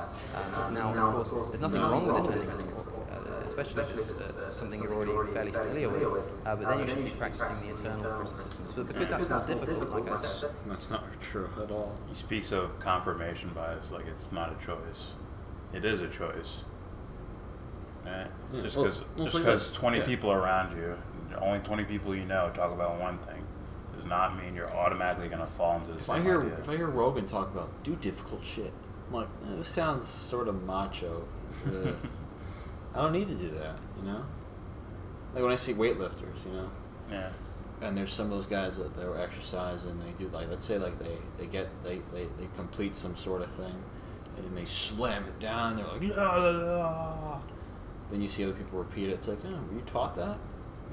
Now, of course, there's nothing wrong with attending a talk, especially if it's something you're already fairly familiar with, but then you should be practicing the internal criticism. So because that's more difficult, like I said. That's not true at all. He speaks of confirmation bias like it's not a choice. It is a choice. Right? Yeah. Just because 20 people around you, only 20 people you know, talk about one thing, does not mean you're automatically going to fall into the same idea. If I hear Rogan talk about do difficult shit, I'm like, this sounds sort of macho. I don't need to do that, you know? Like when I see weightlifters, you know? Yeah. And there's some of those guys that they're exercising, and they do, like, let's say, like, they complete some sort of thing, and they slam it down, they're like, yeah. Then you see other people repeat it. It's like, oh, were you taught that?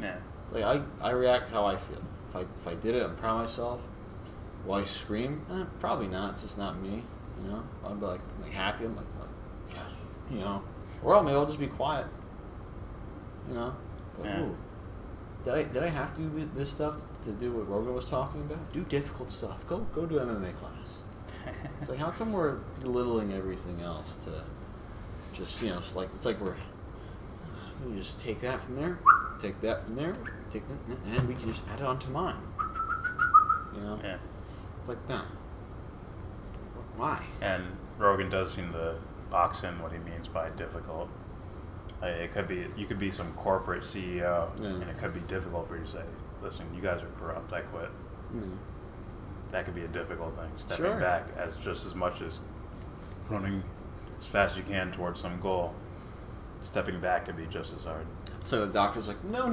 Yeah. Like, I react how I feel. If I did it, I'm proud of myself. Will I scream? Probably not. It's just not me, you know? I'll be, like happy. I'm like, yes, you know? Or maybe I'll just be quiet, you know? But, yeah. Ooh, did I have to do this stuff to do what Rogan was talking about? Do difficult stuff. Go do MMA class. It's like, how come we're belittling everything else to just, you know, it's like we just take that from there, take that from there, take that, and we can just add it onto mine. You know? Yeah. It's like, no. Why? And Rogan does seem to box in what he means by difficult. It could be, you could be some corporate CEO, and it could be difficult for you to say, listen, you guys are corrupt, I quit. That could be a difficult thing. Stepping back as just as much as running as fast as you can towards some goal. Stepping back could be just as hard. So the doctor's like, no.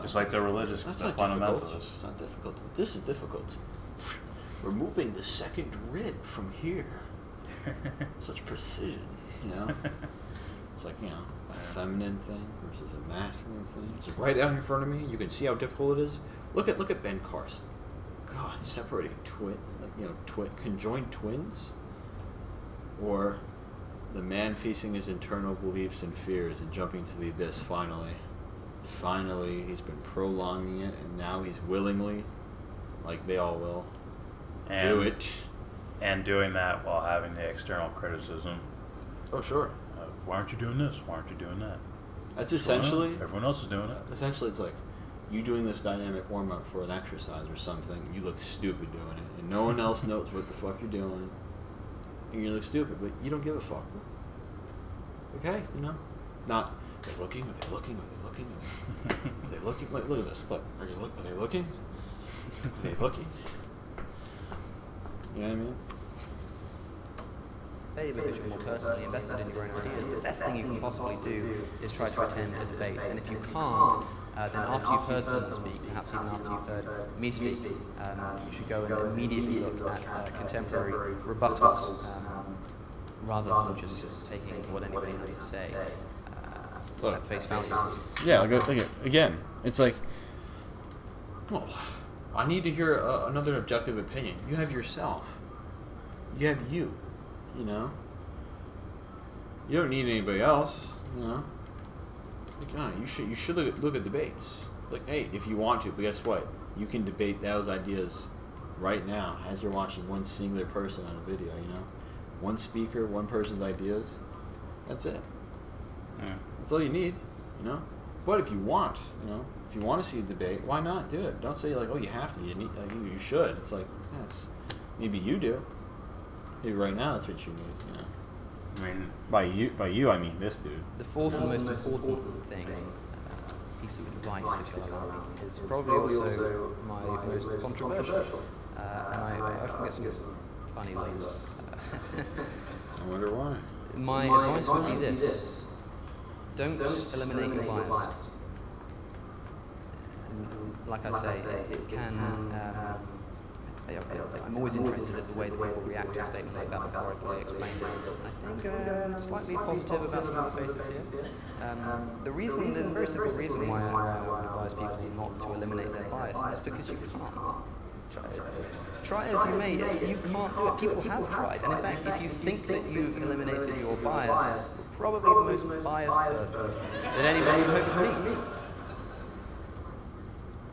Just like the religious, the fundamentalists. It's not difficult. This is difficult. Removing the second rib from here. Such precision, you know? It's like, you know, a feminine thing versus a masculine thing. It's right out in front of me. You can see how difficult it is. Look at Ben Carson. God, separating conjoined twins, or the man facing his internal beliefs and fears and jumping to the abyss finally. finally he's been prolonging it, and now he's willingly, like they all will, do it. And doing that while having the external criticism. Oh, sure. Why aren't you doing this? Why aren't you doing that? That's essentially... Everyone else is doing it. Essentially, it's like, you doing this dynamic warm-up for an exercise or something, you look stupid doing it, and no one else knows what the fuck you're doing, and you look stupid, but you don't give a fuck. Okay, you know? Not, are they looking? Are they looking? Are they looking? Are they looking? Like, look at this. Look. Are they looking? Are they looking? You know what I mean? Because you're more personally invested in your own ideas, the best thing you can possibly do is try to attend a debate. And if you can't, then after you've heard someone speak, perhaps even after you've heard me speak, you should go and immediately look at contemporary rebuttals, rather than just taking what anybody has to say at face value. Yeah, like again, it's like, well, I need to hear another objective opinion. You have yourself. You have you. You know, you don't need anybody else. You know, like, oh, you should look at debates. Like, hey, if you want to, but guess what? You can debate those ideas right now as you're watching one singular person on a video. You know, one speaker, one person's ideas. That's it. Yeah. That's all you need. You know, but if you want, you know, if you want to see a debate, why not do it? Don't say like, oh, you have to. You need. Like, you should. It's like, that's maybe you do. Maybe right now that's what you need, you know. I mean, by you, I mean this dude. The fourth and most important thing, piece of advice, if you allow me, is probably also my most controversial. And I often get some funny looks. I wonder why. My advice would be this: don't eliminate your bias. And like I say, it can. I'm always interested in the way that people react to a statement like that before I fully explain it. I think slightly positive about some of the faces here. There's a very simple reason why I would advise people not to eliminate their bias, and that's because you can't. Try as you may, you can't do it. People have tried, and in fact, if you think that you've eliminated your bias, you're probably the most biased person that anybody would hope to meet.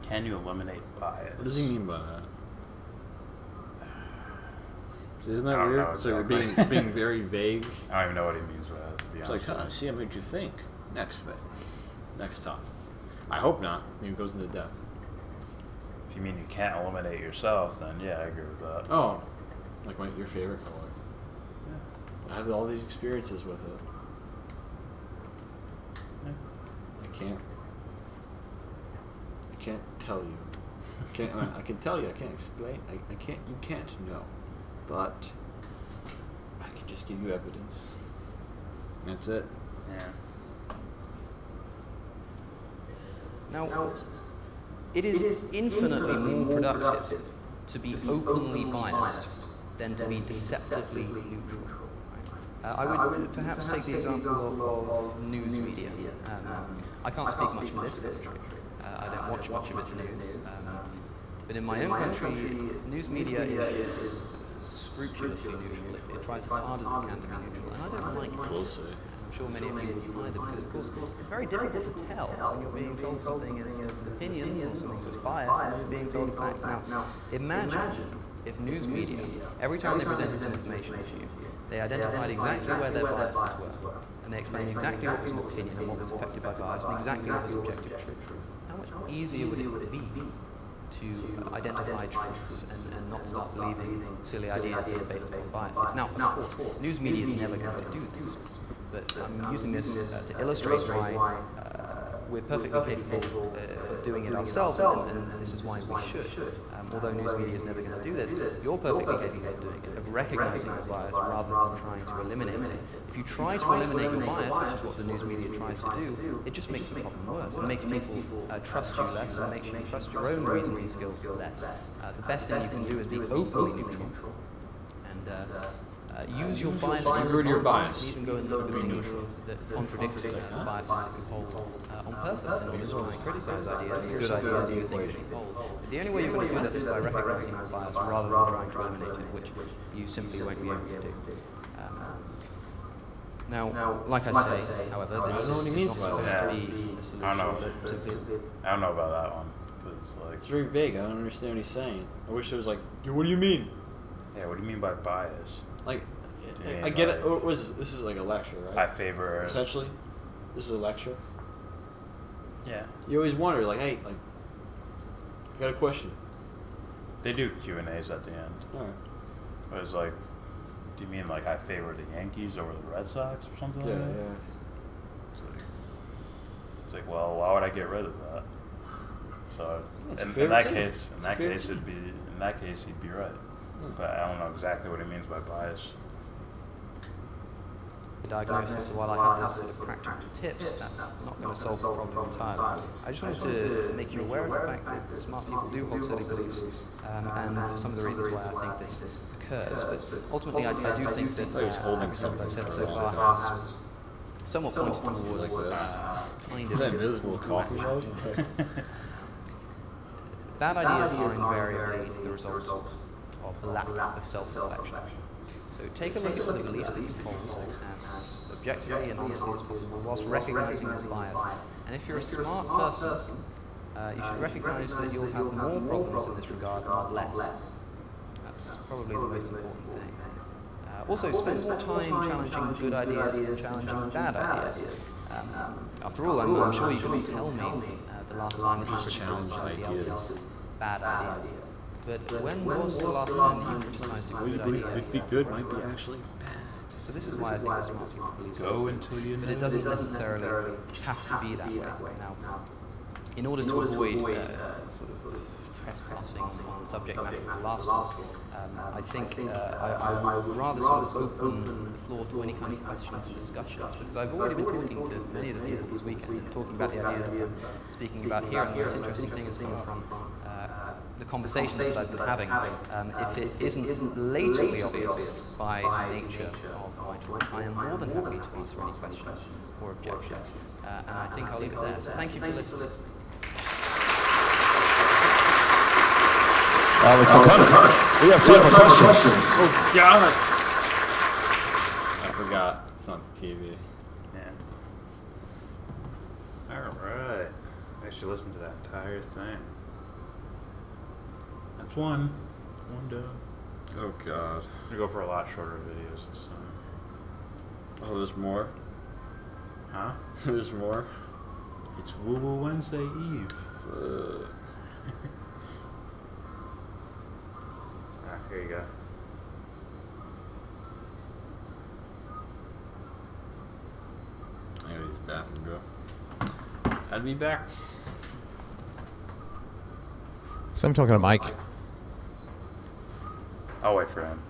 Can you eliminate bias? What does he mean by that? Isn't that weird? So you're being very vague. I don't even know what he means by that, to be honest. It's like, see, I made you think. Next thing. Next time. I hope not. I mean, it goes into depth. If you mean you can't eliminate yourself, then yeah, I agree with that. Oh, like your favorite color. Yeah. I have all these experiences with it. Yeah. I can't tell you. I can tell you. I can't explain. I can't. You can't know. But I can just give you evidence. That's it. Yeah. Now, it is infinitely more productive to be openly biased than to be deceptively neutral. I would perhaps take the example of news media. I can't speak much for this country. I don't watch much of its news. But in my own country, news media is scrupulously neutral. It tries as hard as it can to be neutral, and I don't like it. I'm sure many of you would either, because of course it's very difficult to tell when you're being told something is an opinion or something that's biased and you're being told a fact. Now, imagine if news media, every time they presented some information to you, they identified exactly where their biases were, and they explained exactly what was an opinion and what was affected by bias, and exactly what was objective truth. How much easier would it be to identify truths and not start believing silly ideas that are based upon biases? Now, of course, news media is never going to do this, but I'm using this to illustrate why we're perfectly capable of doing it ourselves, and this is why we should. Although news media is never going to do this, you're perfectly capable of doing it, of recognizing your bias rather than trying to eliminate it. If you try to eliminate your bias, which is what the news media tries to do, it just makes the problem worse. It makes people trust you less and makes you trust your own reasoning skills less. The best thing you can do is be openly neutral and use your bias to rid your bias. even go and look at things that contradict the biases that you hold on purpose in order to try and criticize ideas, good ideas that you think should hold. The only way you're going to do that is by recognizing your bias rather than trying to eliminate it, which you simply won't be able to do. Now, like I say, however, this is not supposed to be a solution. I don't know about that one. Cause, like, it's very vague. I don't understand what he's saying. I wish it was like, what do you mean? Yeah, what do you mean by bias? Like, I get it. What is this? This is like a lecture, right? I favor... Essentially, this is a lecture. Yeah. You always wonder, like, hey, like, I got a question. They do Q&As at the end. Alright. But it's like, do you mean like I favor the Yankees over the Red Sox or something like that? Yeah. It's like, well, why would I get rid of that? So in that case, he'd be right. But I don't know exactly what he means by bias. Diagnosis, so while I have those sort of practical tips, that's not going to solve the problem entirely. I just wanted to make you aware of the fact that smart people do hold silly beliefs, and for some of the reasons why I think this occurs. But ultimately, I do think that what I've said so far has somewhat pointed towards kind of invisible talking mode. Bad ideas are invariably the result of the lack of self-reflection. So take a look at the beliefs that you hold as objectively and honestly as possible, whilst recognizing your bias. And if you're a smart person, you should recognize that you'll have more problems in this regard, not less. That's probably the most important thing. Also, spend more time challenging good ideas than challenging bad ideas. After all, I'm sure you couldn't tell me the last time that you criticized somebody else's bad idea. But when was the last time that you criticized a good idea? Could be good, might be actually bad. So this is why I think that smart people believe so. Go until you know. But it doesn't necessarily have to be that way. Now, in order to avoid sort of trespassing on the subject matter of the last talk, I think I would rather sort of open the floor to any kind of questions and discussions, because I've already been talking to many of the people this weekend, talking about the ideas that I'm speaking about here, and the most interesting thing has come from the conversations that I've been having. If it isn't blatantly obvious by the nature of my talk, I am more than happy to answer any questions or objections, and I think I'll leave it there. So thank you for listening. Alex O'Connor, we have time for questions. Oh, God! I forgot. It's not the TV. Yeah. Alright. I should listen to that entire thing. That's one. One done. Oh, God. I'm gonna go for a lot shorter videos this time. Oh, there's more? Huh? There's more? It's Woo Woo Wednesday Eve. Fuck. Here you go. I gotta use the bathroom, go. I'd be back. So I'm talking to Mike. I'll wait for him.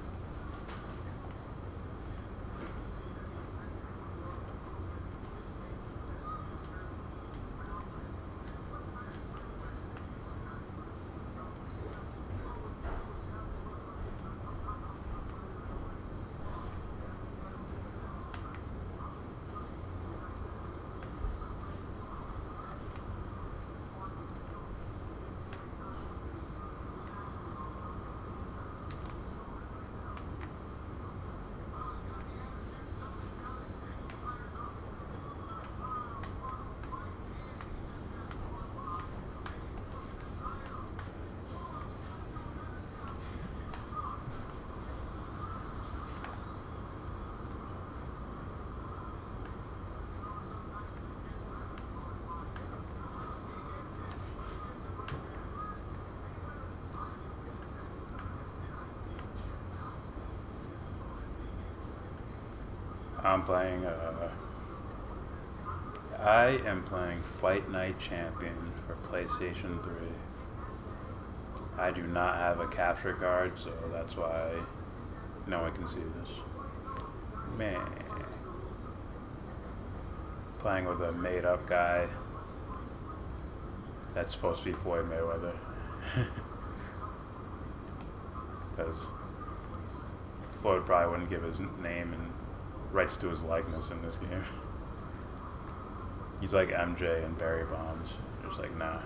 I am playing Fight Night Champion for PlayStation 3. I do not have a capture card, so that's why no one can see this. Man. Playing with a made-up guy that's supposed to be Floyd Mayweather. Because Floyd probably wouldn't give his name and rights to his likeness in this game. He's like MJ and Barry Bonds. Just like, nah.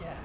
yeah.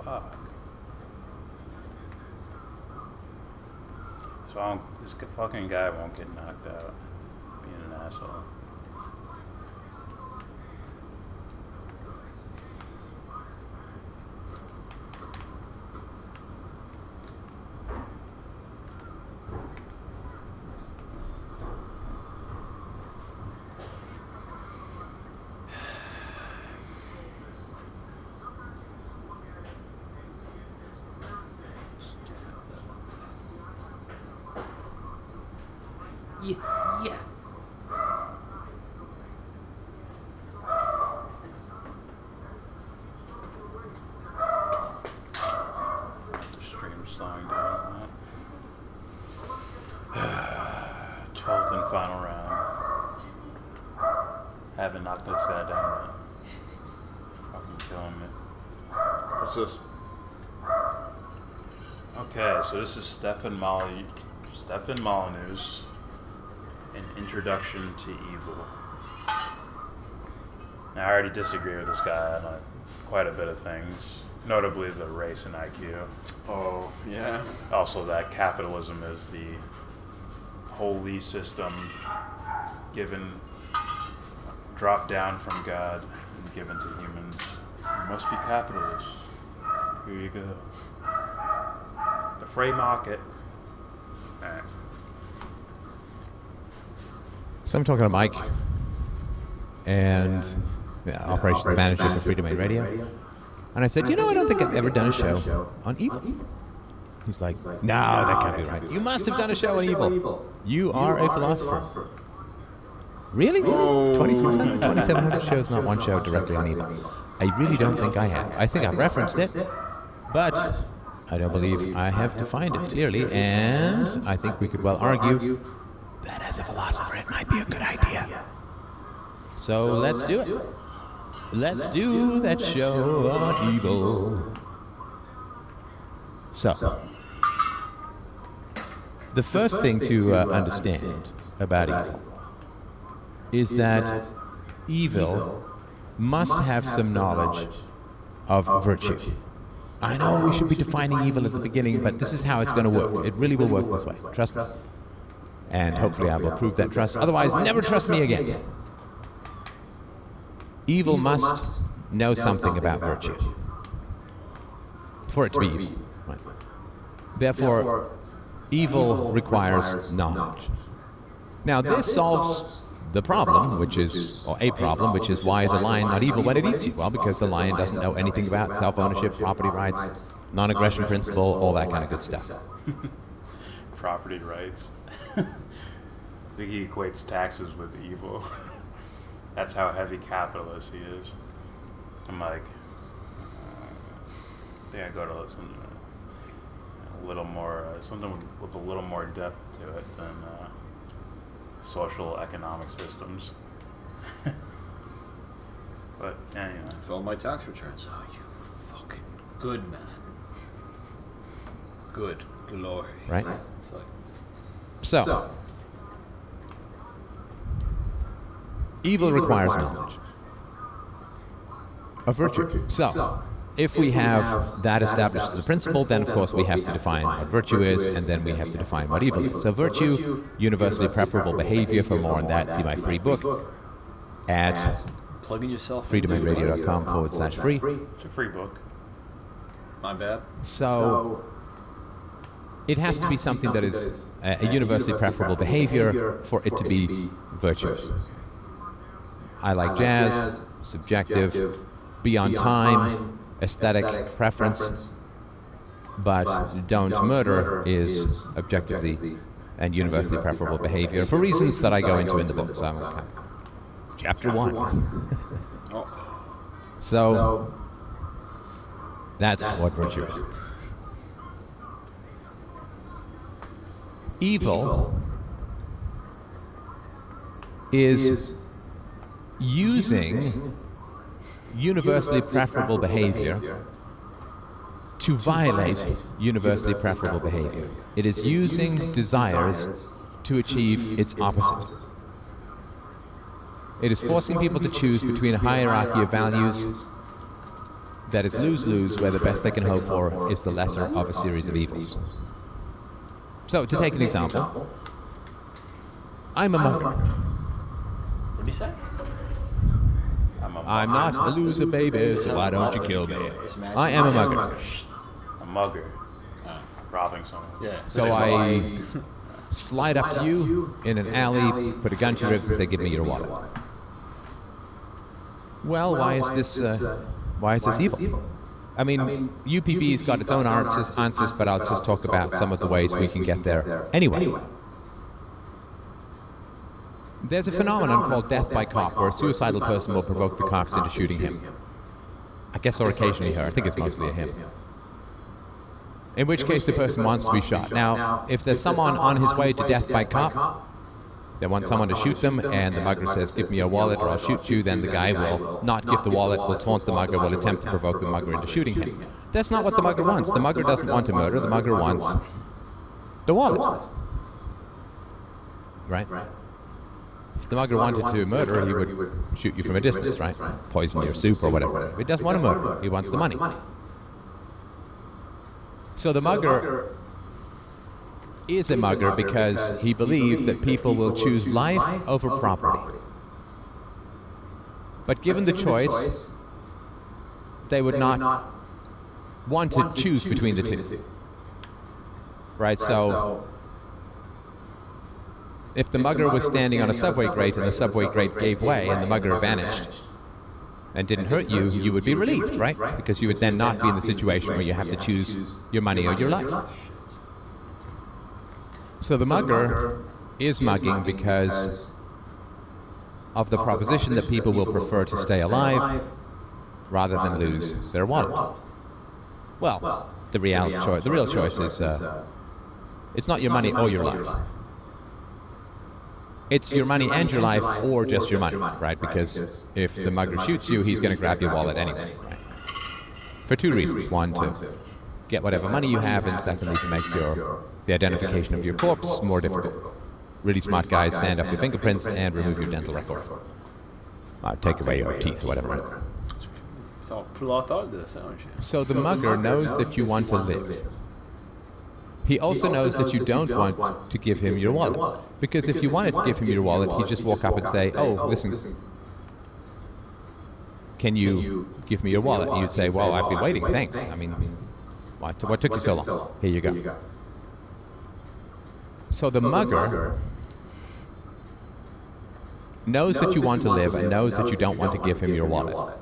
Fuck. So this fucking guy won't get knocked out being an asshole. Yeah. The stream's slowing down on that. 12th and final round. Haven't knocked this guy down yet. Fucking killing me. What's this? Okay, so this is Stefan Molyneux. An Introduction to Evil. Now, I already disagree with this guy on quite a bit of things, notably the race and IQ. Oh, yeah. Also, that capitalism is the holy system dropped down from God and given to humans. You must be capitalists. Here you go. The free market. Alright. So I'm talking to Mike, and operations manager for Free Domain Radio. And I said, you know, I don't think I've ever done a show on evil. He's like, no, that can't be right. You must have done a show on evil. You are a philosopher. Really? 2,700 shows, not one show directly on evil. I really don't think I have. I think I've referenced it, but I don't believe I have defined it clearly, and I think we could well argue that as a philosopher it might be a good idea. So let's do it. Let's do that show on evil. So, the first thing to understand about evil is that evil must have some knowledge of virtue. I know we should be defining evil at the beginning, but this is how it's going to work. It really will work this way. Trust me. And hopefully I will prove that trust. Otherwise, never trust me again. Evil must know something about virtue for it to be evil. Right. Therefore, evil requires knowledge. Now, this solves the problem, which is, or a problem, which is why is a lion not evil when it eats you? Well, because the lion doesn't know anything about self-ownership, property rights, non-aggression principle, all that kind of good stuff. Property rights. I think he equates taxes with evil. That's how heavy capitalist he is. I'm like, I think I go to something a little more, something with a little more depth to it than social economic systems. But anyway. Fill my tax returns. Oh, you fucking good man. Good glory. Right? It's like, So, evil requires knowledge of virtue. So, if we have that established as a principle, then of course we have to define what virtue is, and then we have to define what evil is. So virtue, universally preferable behavior. For more on that, see my free book at plugging yourself freedomainradio.com/free. It's a free book. My bad. So, it has to be something that is a universally preferable behavior for it to be virtuous. I like jazz, subjective, beyond time, aesthetic preference, but don't murder is objectively and universally preferable behavior for reasons that I go into in the book. So I'm okay. Chapter 1. So that's what virtue is. Evil is using universally preferable behavior to violate universally preferable behavior. It is using desires to achieve its opposite. It is forcing people to choose between a hierarchy of values that is lose-lose, where the best they can hope for is the lesser of a series of evils. So, to take an example, I'm a mugger. What did he say? I'm not a loser, baby, so why don't you kill me? I am a mugger. A mugger. Robbing someone. Yeah. So I slide up to you in an alley, put a gun to your ribs and say, give me your wallet. Well, why is this evil? I mean, UPB's got its own answers, but I'll just talk about some of the ways we can get there anyway. There's a phenomenon called death by cop, where a suicidal person will provoke the cops into shooting him. I guess, or occasionally her. I think it's mostly a him. In which case the person wants to be shot. Now, if there's someone on his way to death by cop, they want someone to shoot them, and the mugger says, give me your wallet or I'll shoot you, then the guy will not give the wallet, will taunt the mugger, will attempt to provoke the mugger into shooting him. That's not what the mugger wants. The mugger doesn't want to murder, the mugger wants the wallet. Right? If the mugger wanted to murder, he would shoot you from a distance, right? Poison your soup or whatever. He doesn't want to murder, he wants the money. So the mugger is a mugger because he believes that people will choose life over property. But given the choice, they would not want to choose between the two. Right, so if the mugger was standing on a subway grate and the subway grate gave way and the mugger vanished and didn't hurt you, you would be relieved, right? Because you would then not be in the situation where you have to choose your money or your life. So the mugger is mugging because of the proposition that people will prefer to stay alive rather than lose their wallet. Well, the real choice is it's not your money or your life. It's your money and your life, or just your money, right? Because if the mugger shoots you, he's going to grab your wallet anyway. Right? For two reasons. One, to get whatever money you have, and secondly, to make the identification of your corpse more difficult. Really smart guys sand off your fingerprints and remove your dental records. Take away your teeth or whatever. So the mugger knows that you want to live. He also knows that you don't want to give him your wallet. Because if you wanted to give him your wallet, he'd just walk up and say, oh, listen, can you give me your wallet? And you'd say, well, I've been waiting, thanks. I mean, what took you so long? Here you go. So the mugger knows that you want to live and knows that you don't want to give him your wallet.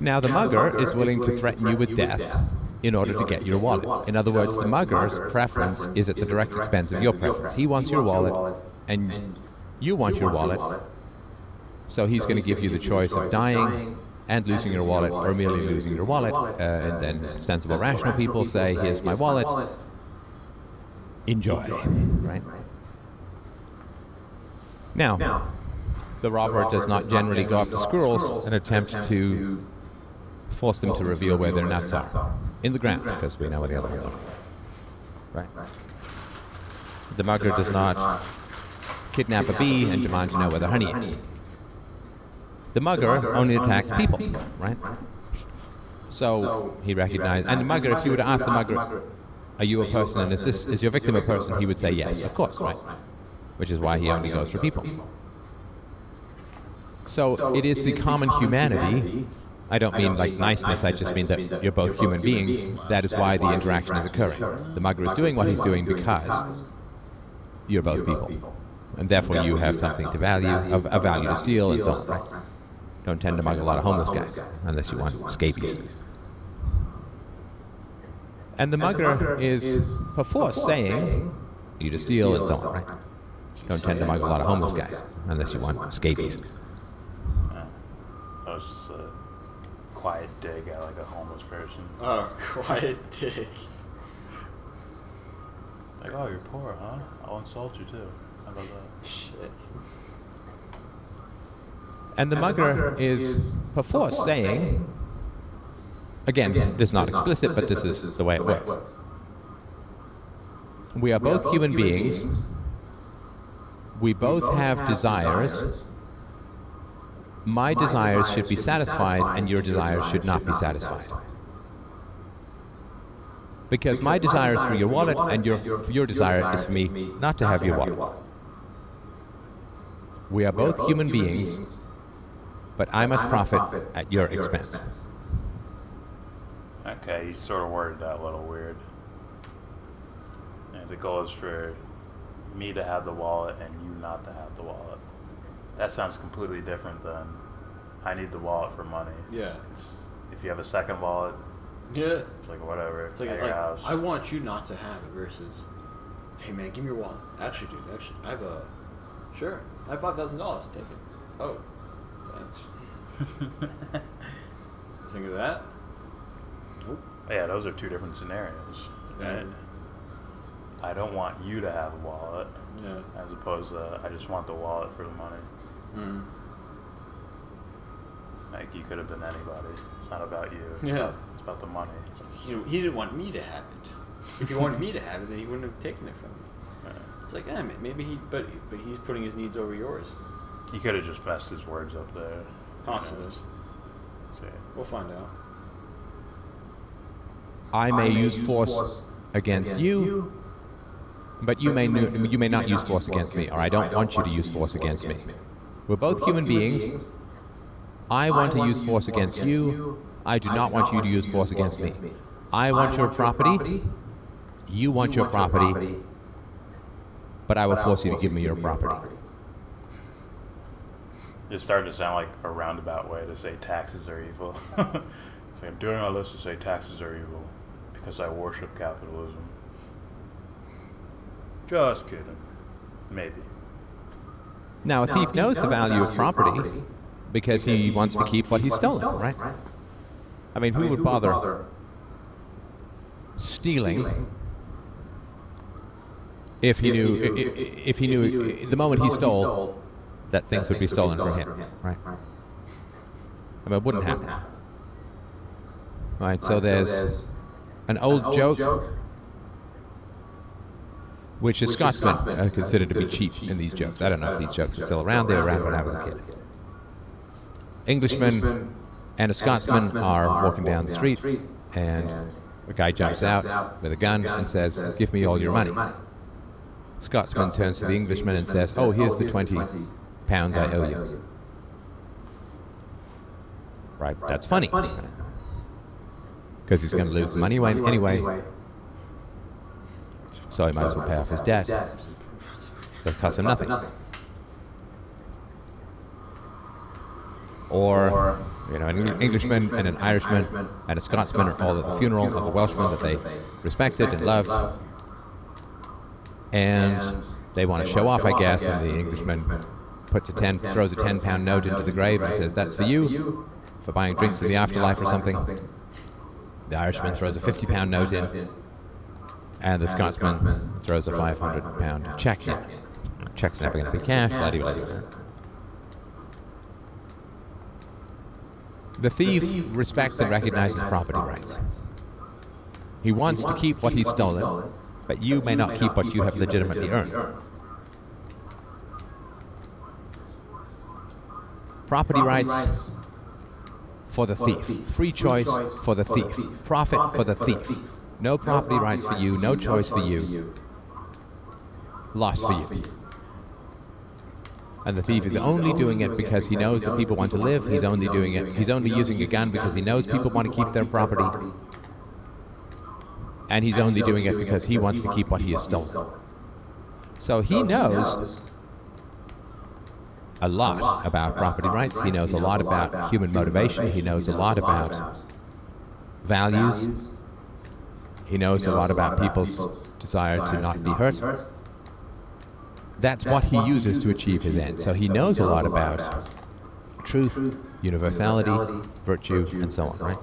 Now the mugger is willing to threaten you with death in order to get your wallet. In other words, the mugger's preference is at the direct expense of your preference. He wants your wallet, and you want your wallet, so he's going to give you the choice of dying and losing your wallet, or merely losing your wallet, and then sensible, rational people say, here's my wallet, enjoy, right? Now, the robber does not generally go up to squirrels and attempt to force them to reveal where their nuts are. In the ground, because we know where the other ones are. Right? The mugger does not kidnap a bee and demand to know where the honey is. The mugger only attacks people, right? So he recognized, and the mugger, if you were to ask the mugger, are you a person and is your victim a person, he would say yes, of course, right? Which is why he only goes for people. So it is the common humanity I don't mean like niceness, I just mean that you're both human beings. That is why the interaction is occurring. The mugger is doing what he's doing because you're both people. And therefore you have something to value, a value to steal and so on, right? Don't tend to mug a lot of homeless guys, unless you want scabies. And the mugger is perforce saying you to steal and so on, right? Don't tend to mug a lot of homeless guys, unless you want scabies. That was just a quiet dig at like a homeless person. Oh, quiet dig. Like, oh, you're poor, huh? I'll insult you too. How about that? Shit. And the mugger is perforce saying, again, this is not explicit, but this is the way it works. We are both human beings. We both have desires. My desires should be satisfied, and your desires should not be satisfied. Because my desire is for your wallet, and your desire is for me not to have your wallet. We are both human beings, but I must profit at your expense. Okay, you sort of worded that a little weird. And the goal is for me to have the wallet and you not to have the wallet. That sounds completely different than I need the wallet for money. Yeah. If you have a second wallet, yeah, it's like whatever. It's like, at your house. I want you not to have it versus, hey man, give me your wallet. Actually, dude, I have a, sure, I have $5,000. Take it. Oh, thanks. Think of that? Nope. Yeah, those are two different scenarios. Yeah. And I don't want you to have a wallet. Yeah. As opposed to I just want the wallet for the money. Mm. Like you could have been anybody. It's not about you. It's about the money. He didn't want me to have it. If he wanted me to have it, then he wouldn't have taken it from me. Yeah. It's like, maybe but he's putting his needs over yours. He could have just messed his words up there. Possibly. So, we'll find out. I may use force against you, but you may not use force against me, or I don't want you to use force against me. We're both human beings. I want to use force against you. I do not want you to use force against me. I want your property. You want your property. But I will force you to give me your property. It started to sound like a roundabout way to say taxes are evil. It's like I'm doing all this to say taxes are evil because I worship capitalism. Just kidding. Maybe. Now, a thief knows the value of property because he wants to keep what he's stolen, right? I mean, who would bother stealing if he knew the moment he stole that things would be stolen from him, right? I mean, it wouldn't happen. Right, so there's an old joke which is Scotsmen considered to be cheap in these jokes. I don't know if these jokes are still around. They were around when I was a kid. Englishman and a Scotsman are walking down the street, and a guy jumps out with a gun and says, "Give me all your money." Scotsman turns to the Englishman and says, "Oh, here's the 20 pounds I owe you." Right, that's funny. Because he's going to lose the money anyway. So he might as well pay off his debt. Doesn't cost him nothing. Or, you know, an Englishman and an Irishman and a Scotsman are all at the funeral of a Welshman that they respected and loved. And they want to show off, I guess, and the Englishman throws a 10-pound note into the grave and says, "That's for you, for buying drinks in the afterlife or something." The Irishman throws a 50-pound note in, and the Scotsman throws a 500-pound check in. Check's never going to be cash, blah-de-blah-de-blah. The thief respects and recognizes property rights. He wants to keep what he's stolen, but you may not keep what you have legitimately earned. Property rights for the thief. Free choice for the thief. Profit for the thief. No property rights for you, no choice for you. Loss for you. And the thief is only doing it because he knows that people want to live. He's only doing it. He's only using a gun because he knows people want to keep their property. And he's only doing it because he wants to keep what he has stolen. So he knows a lot about property rights. He knows a lot about human motivation. He knows a lot about values. He knows a lot about people's desire to not be hurt. That's what he uses to achieve his end. So he knows a lot about truth, universality, virtue, and so on, right?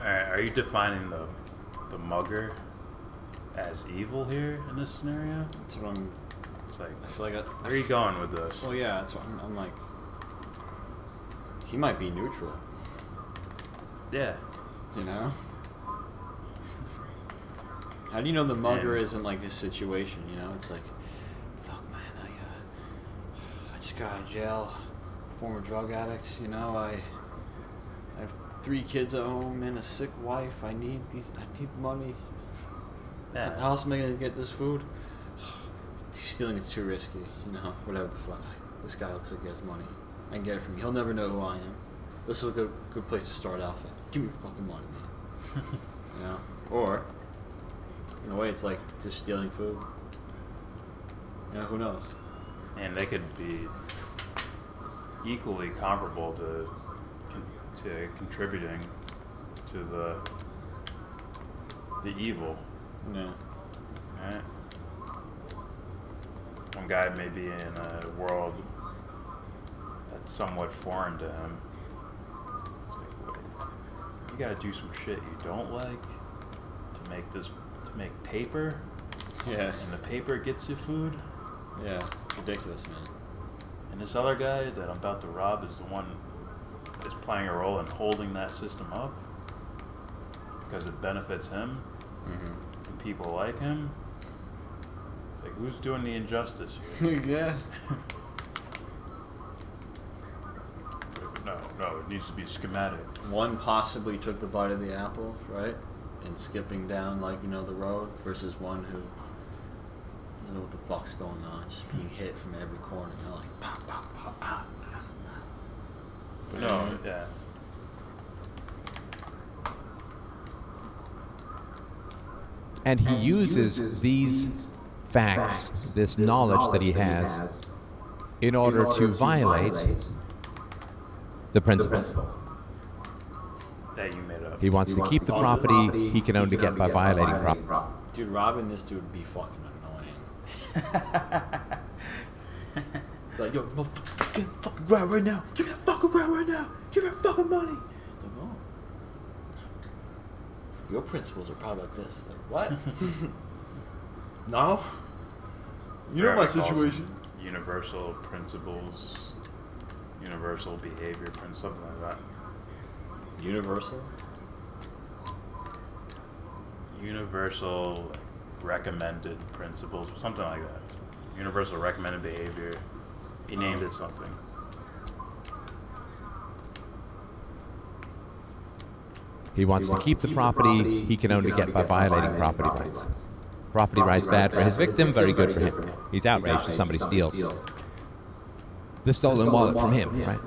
Are you defining the mugger as evil here in this scenario? That's what I'm... It's like, I feel like where are you going with this? Well, yeah, that's what I'm like... He might be neutral. Yeah. You know? How do you know the mugger isn't like this situation, you know? It's like, fuck man, I just got out of jail, former drug addict, you know, I have 3 kids at home and a sick wife, I need money. Yeah. How else am I gonna get this food? Stealing is too risky, you know, whatever the fuck. This guy looks like he has money. I can get it from you. He'll never know who I am. This is a good place to start off at. Give me your fucking money, man. You know? Or in a way, it's like just stealing food. You know, who knows? And they could be equally comparable to contributing to the evil. Yeah. Right? One guy may be in a world that's somewhat foreign to him. It's like, wait, you gotta do some shit you don't like to make paper. Yeah. And the paper gets you food. Yeah, it's ridiculous, man. And this other guy that I'm about to rob is the one that's playing a role in holding that system up because it benefits him and people like him. It's like, who's doing the injustice here? Yeah. No, it needs to be schematic. One possibly took the bite of the apple, right? And skipping down, like, you know, the road versus one who doesn't know what the fuck's going on, just being hit from every corner, you know, like pop, pop, pop, pop. No, yeah. And he uses these facts, this knowledge that he has, in order to violate the principles. That you made up. He wants to keep the property he can only get by violating property. Dude, robbing this dude would be fucking annoying. Like, yo, motherfucker, get the fucking ground right now. Give me that fucking ground right now. Give me that fucking money. Like, oh. Your principles are probably like this. Like, what? No? You know my situation. Universal principles, universal behavior principles, something like that. Universal? Universal recommended principles, something like that. Universal recommended behavior. He named it something. He wants to keep the property he can only get by violating property rights. Property rights bad for his victim, very good for him. He's outraged if somebody steals the stolen wallet from him, right?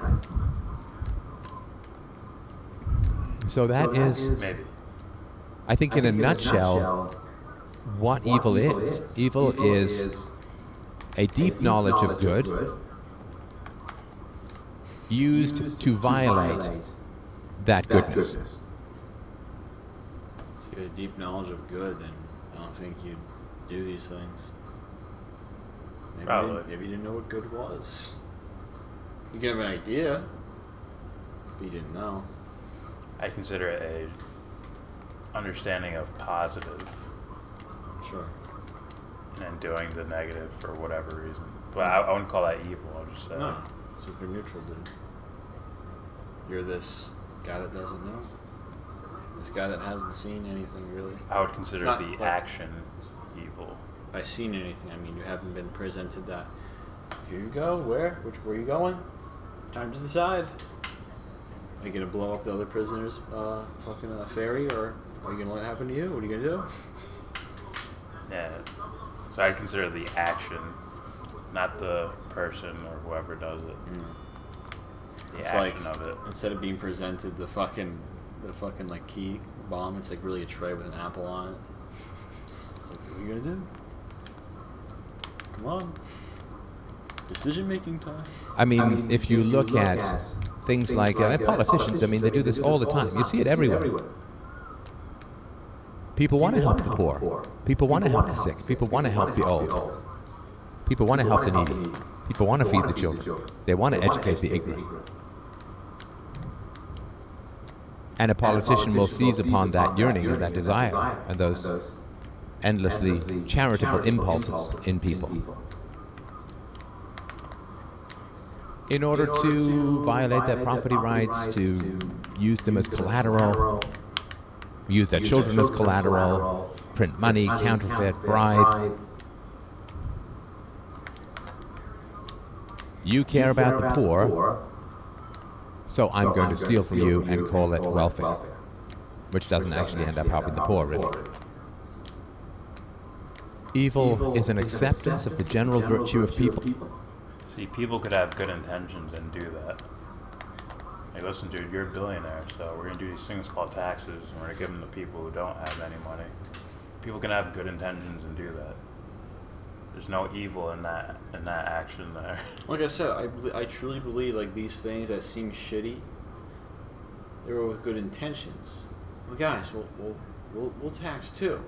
So that is, I think in a nutshell, what evil is. Evil is a deep knowledge of good used to violate that goodness. If you had a deep knowledge of good, then I don't think you'd do these things. Maybe you didn't know what good was. You can have an idea, but you didn't know. I consider it a understanding of positive. Sure. And then doing the negative for whatever reason. But I wouldn't call that evil, I'll just say. No, super neutral, dude. You're this guy that doesn't know. This guy that hasn't seen anything, really. I would consider the action evil. By seen anything, I mean you haven't been presented that. Here you go. Where? Where are you going? Time to decide. Are you gonna blow up the other prisoners' fucking ferry, or are you gonna let it happen to you? What are you gonna do? Yeah. So I'd consider the action not the person or whoever does it. The It's action like, of it. instead of being presented the fucking like key bomb, it's like really a tray with an apple on it. It's like, what are you gonna do? Come on. Decision making time. I mean, if you look at things like politicians, I mean, they do this all the time. You see it everywhere. People want to help the poor. People want to help the sick. People want to help the old. People want to help the needy. People want to feed the children. They want to educate the ignorant. And a politician will seize upon that yearning and that desire and those endlessly charitable impulses in people in order to violate their property rights, to use them as collateral, use their children as collateral, print money, counterfeit, bribe. You care about the poor, so I'm going to steal from you and call it welfare, which doesn't actually end up helping the poor, really. Evil is an acceptance of the general virtue of people. See, people could have good intentions and do that. Hey, listen, dude, you're a billionaire, so we're going to do these things called taxes, and we're going to give them to people who don't have any money. People can have good intentions and do that. There's no evil in that action there. Like I said, I truly believe like these things that seem shitty, they were with good intentions. Well, guys, we'll tax too,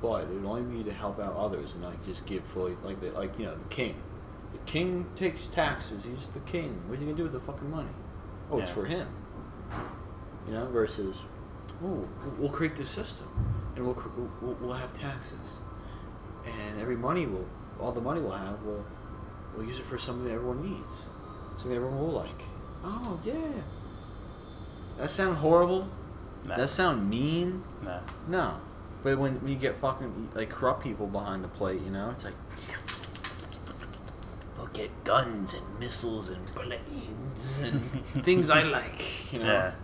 but it would only be to help out others and not just give fully like you know, the king. The king takes taxes. He's the king. What's he gonna do with the fucking money? Oh, it's for him. You know, versus, oh, we'll create this system, and we'll have taxes, and all the money we'll have, we'll use it for something that everyone needs, something everyone will like. Oh yeah. That sound horrible? Nah. That sound mean? Nah. No. But when you get fucking like corrupt people behind the plate, you know, it's like, they'll get guns and missiles and planes and things I like, you know. Yeah.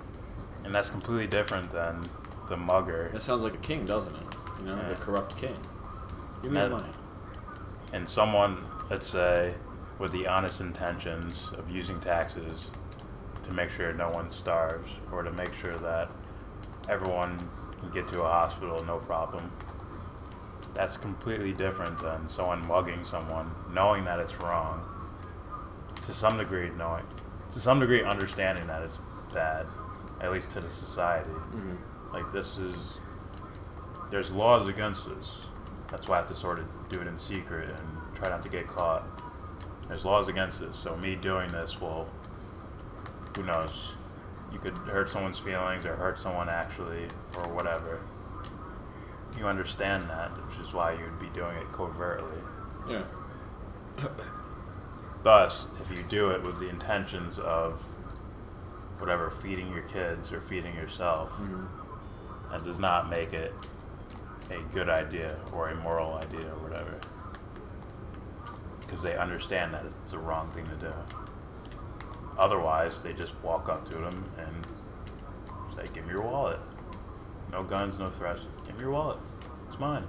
And that's completely different than the mugger. That sounds like a king, doesn't it? You know, the corrupt king. Give me the money. And someone, let's say, with the honest intentions of using taxes to make sure no one starves, or to make sure that everyone can get to a hospital no problem. That's completely different than someone mugging someone, knowing that it's wrong, to some degree understanding that it's bad, at least to the society. Like there's laws against this. That's why I have to sort of do it in secret and try not to get caught. There's laws against this, so me doing this will, who knows, you could hurt someone's feelings or hurt someone actually, or whatever. You understand that, which is why you'd be doing it covertly. Yeah. Thus, if you do it with the intentions of whatever, feeding your kids or feeding yourself, that does not make it a good idea or a moral idea or whatever. Because they understand that it's the wrong thing to do. Otherwise, they just walk up to them and say, give me your wallet. No guns, no threats. Give me your wallet. It's mine.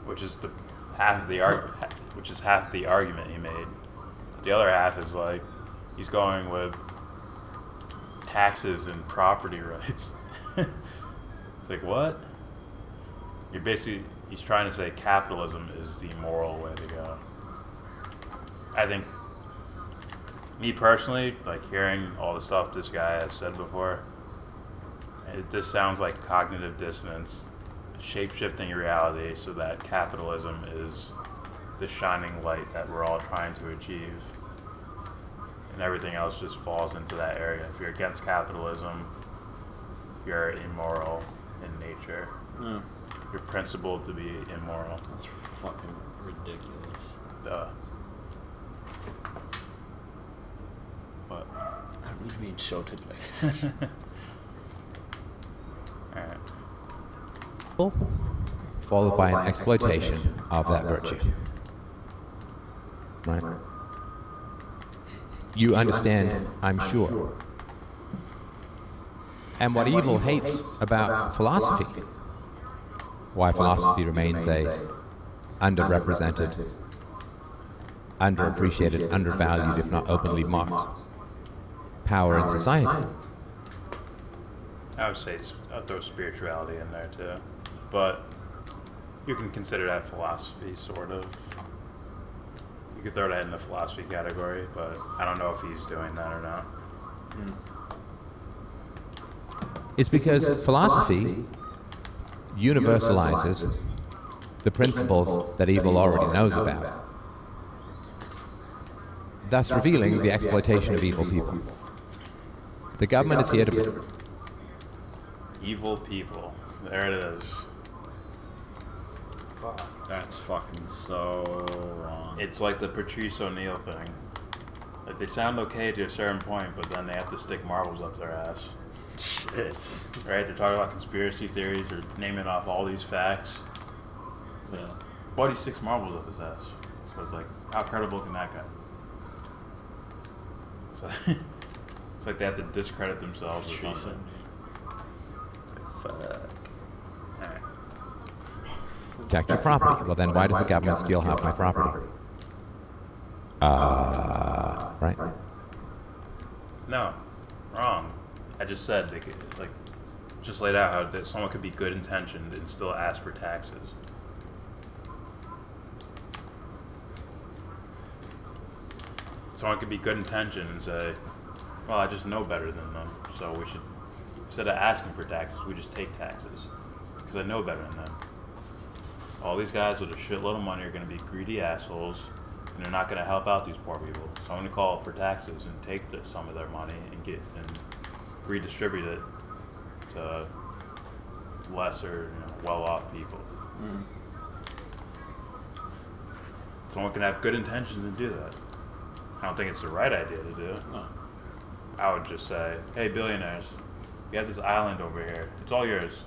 Which is half the argument he made. The other half is like, he's going with taxes and property rights. It's like, what? He's trying to say capitalism is the moral way to go. I think, me personally, like hearing all the stuff this guy has said before, this sounds like cognitive dissonance, shape-shifting reality so that capitalism is the shining light that we're all trying to achieve, and everything else just falls into that area. If you're against capitalism, you're immoral in nature. Yeah. You're principled to be immoral. That's fucking ridiculous. Duh. What? I'm being insulted like this. Alright. Followed by an exploitation of that virtue. Right? You understand, I'm sure. And what evil hates about philosophy, why philosophy remains a underrepresented, underappreciated, undervalued, if not openly mocked power in society. I would say I'll throw spirituality in there too, but you can consider that philosophy, sort of. You could throw that in the philosophy category, but I don't know if he's doing that or not. It's because philosophy universalizes the principles that evil already knows about, thus revealing the exploitation of evil people. The government is here to... Evil people. There it is. Fuck. That's fucking so wrong. It's like the Patrice O'Neill thing. Like, they sound okay to a certain point, but then they have to stick marbles up their ass. Shit. Right? They're talking about conspiracy theories, or naming off all these facts. It's like, why do he sticks marbles up his ass? So it's like, how credible can that guy? So it's like they have to discredit themselves or something. It's like, fuck. Alright. Protect your property. Well, then why does the government steal half my property? Right? No, wrong. I just said they could, like, just laid out how that someone could be good intentioned and still ask for taxes. Someone could be good intentioned and say, well, I just know better than them, so we should, instead of asking for taxes, we just take taxes, because I know better than them. All these guys with a shitload of money are going to be greedy assholes, and they're not going to help out these poor people. So I'm going to call for taxes and take some of their money and redistribute it to lesser, well-off people. Someone can have good intentions and do that. I don't think it's the right idea to do. No. I would just say, hey, billionaires, you have this island over here. It's all yours.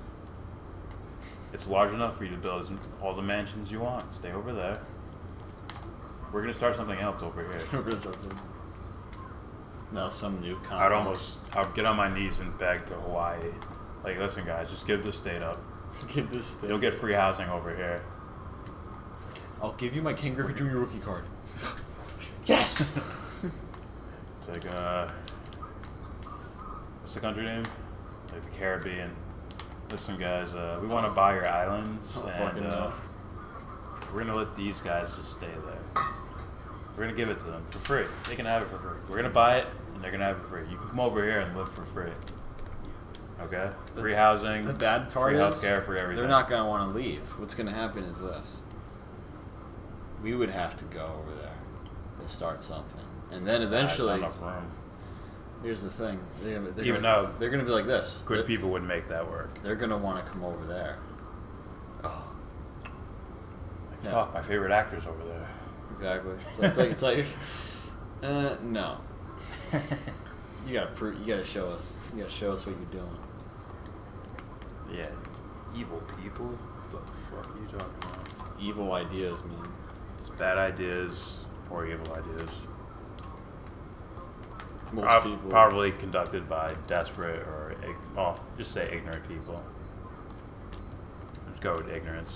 It's large enough for you to build all the mansions you want. Stay over there. We're going to start something else over here. We're going to start something. No, some new content. I'd get on my knees and beg to Hawaii. Like, listen, guys, just give this state up. Give this state. You'll get free housing over here. I'll give you my Ken Griffey Jr. rookie card. Yes! It's like, what's the country name? Like the Caribbean. Listen, guys, we want to buy your islands, and we're going to let these guys just stay there. We're going to give it to them for free. They can have it for free. We're going to buy it, and they're going to have it for free. You can come over here and live for free. Okay? Free housing, the bad part free is healthcare, free everything. They're not going to want to leave. What's going to happen is this. We would have to go over there to start something. And then eventually... Not enough room. Here's the thing. They're Even though they're going to be like this. Good people would make that work. They're going to want to come over there. Oh. Like, fuck, my favorite actor's over there. Exactly. So it's like no. You gotta show us. You gotta show us what you're doing. Yeah. Evil people? What the fuck are you talking about? It's evil ideas, man. It's bad ideas or evil ideas. Most people probably conducted by desperate or, just say ignorant people. Let's go with ignorance.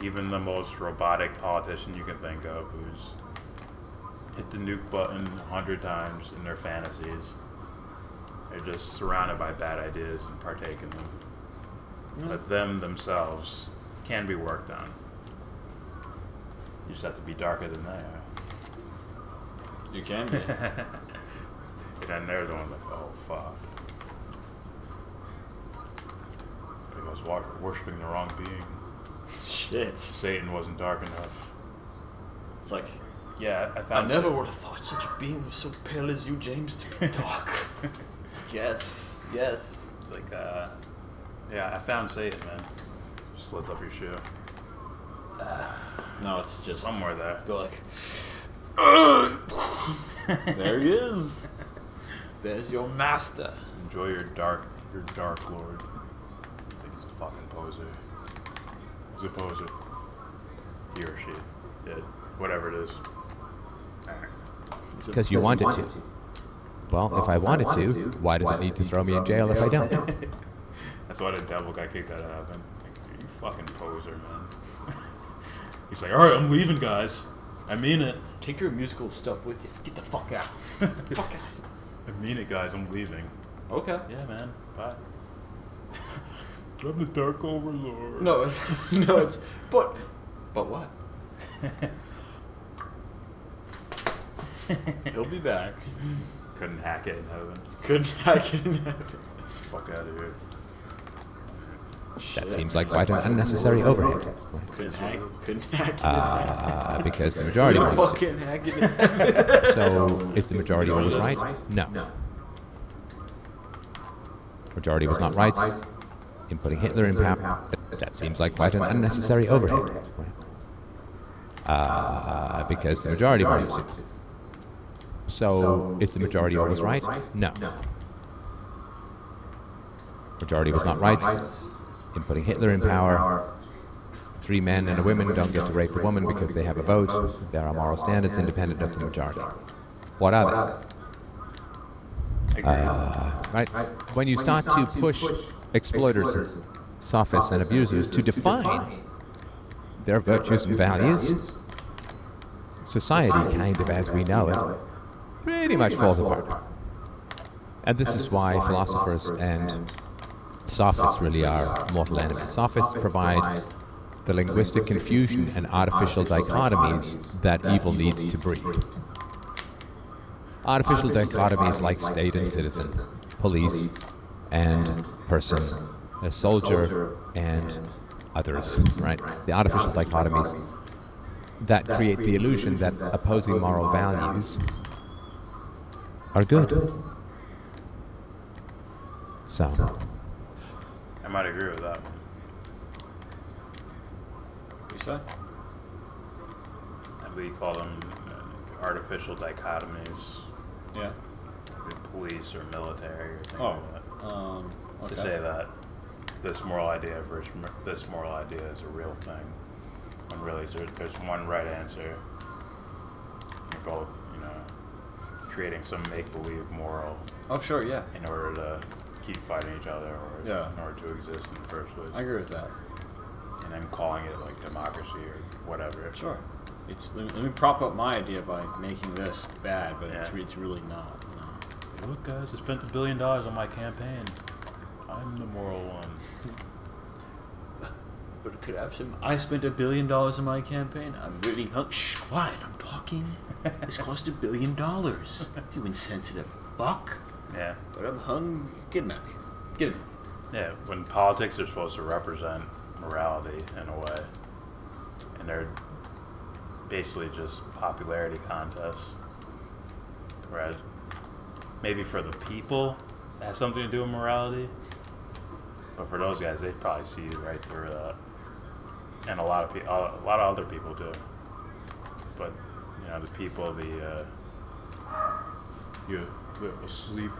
Even the most robotic politician you can think of who's hit the nuke button 100 times in their fantasies. They're just surrounded by bad ideas and partake in them. But them themselves can be worked on. You just have to be darker than they are. You can be. And then they're the one like, oh fuck. Because worshipping the wrong being. Shit. Satan wasn't dark enough. It's like, yeah, I never would have thought such a being was so pale as you, James, to be dark. Yes. It's like, yeah, I found Satan, man. Just lift up your shoe. No, it's just somewhere there. Go like, there he is. There's your master. Enjoy your dark lord. I think he's a fucking poser. He's a poser. He or she. Dead. Whatever it is. Because you wanted to. Well, if I wanted to, why does it need to throw me in jail if I don't? That's why the devil got kicked out of heaven. Like, you fucking poser, man. He's like, all right, I'm leaving, guys. I mean it. Take your musical stuff with you. Get the fuck out. Fuck out. I mean it, guys. I'm leaving. Okay. Yeah, man. Bye. I'm the Dark Overlord. No, no, it's but what? He'll be back. Couldn't hack it in heaven. Couldn't hack it in heaven. Fuck out of here. That seems like quite an unnecessary overhead. Couldn't hack it. Because the majority wanted fucking hack it in heaven. So, is the majority always right? No. Majority was not right in putting Hitler in power. That seems like quite an unnecessary overhead. Because the majority wanted to. So, is the majority always right? No. Majority was not right in putting Hitler in power. 3 men and a woman don't get to rape a woman because they have a vote. There are moral standards independent of the majority. What are they? Right? When you start to push exploiters, sophists, and abusers to define their virtues and values, society, kind of as we know it, pretty much falls apart. And this is why philosophers and sophists really are mortal enemies. Sophists provide the linguistic confusion and artificial dichotomies that evil needs to breed. Artificial dichotomies like state and citizen, police and person, a soldier and others, right? The artificial dichotomies that create the illusion that opposing moral values are good. So, I might agree with that. What you say? And we call them artificial dichotomies. Yeah. Like police or military or things like that. Okay. To say that this moral idea versus this moral idea is a real thing, when really there's one right answer. You're both, you know, creating some make-believe moral. Oh, sure, yeah. In order to keep fighting each other, or in order to exist in the first place. I agree with that. And then calling it like democracy or whatever. Sure. Let me prop up my idea by making this bad, but it's really not. No. Hey, look, guys, I spent $1 billion on my campaign. I'm the moral one. But it could have some. I spent $1 billion on my campaign. I'm really hungry. Shh, quiet. I'm talking. This cost $1 billion. You insensitive fuck. Yeah. But I'm hungry. Get him out of here. Get him. Yeah, when politics are supposed to represent morality in a way, and they're basically just popularity contests, whereas maybe for the people it has something to do with morality, but for those guys, they probably see right through that, and a lot of other people do. But you know, the people, the asleep,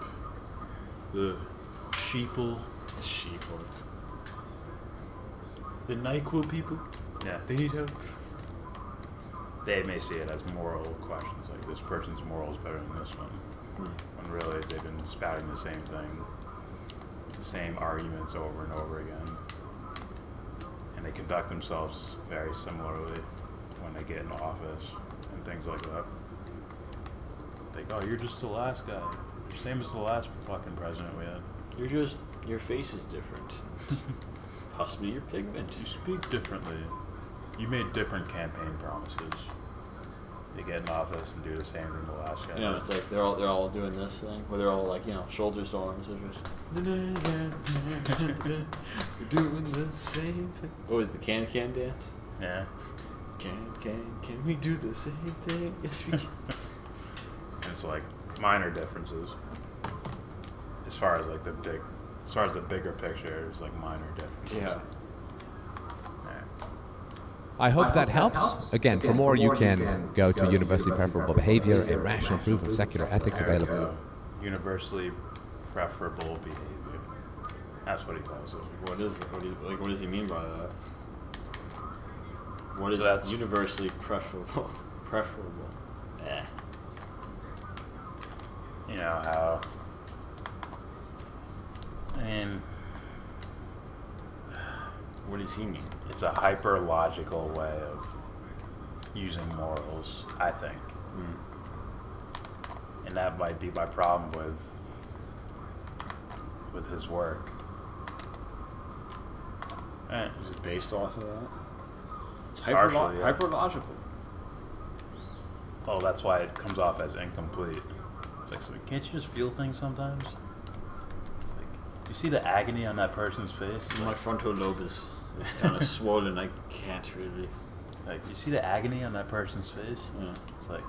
the sheeple, the NyQuil people. Yeah, they need help. They may see it as moral questions, like this person's moral is better than this one, when really they've been spouting the same thing, the same arguments over and over again, and they conduct themselves very similarly when they get in office and things like that. Like, oh, you're just the last guy, you're same as the last fucking president we had. Your face is different. Possibly your pigment. You speak differently. You made different campaign promises. They get in office and do the same thing the last guy. You know, it's like they're all doing this thing where they're all like, you know, shoulders to arms. They're doing the same thing. What was the can dance? Yeah. Can we do the same thing? Yes, we can. It's like minor differences. As far as like the bigger picture, it's like minor differences. Yeah. I hope that helps. Again, for more, you can go to Universally Preferable Behavior, a rational proof of secular ethics available. Universally preferable behavior. That's what he calls it. What is it? What does he mean by that? What is that's universally preferable? You know how. I mean, what does he mean? It's a hyper-logical way of using morals, I think. And that might be my problem with his work. Is it based off of that? It's Partially, yeah. hyperlogical. Oh, that's why it comes off as incomplete. It's like, so can't you just feel things sometimes? It's like, you see the agony on that person's face? My frontal lobe is kind of swollen. I can't really. Like, you see the agony on that person's face? Yeah. It's like,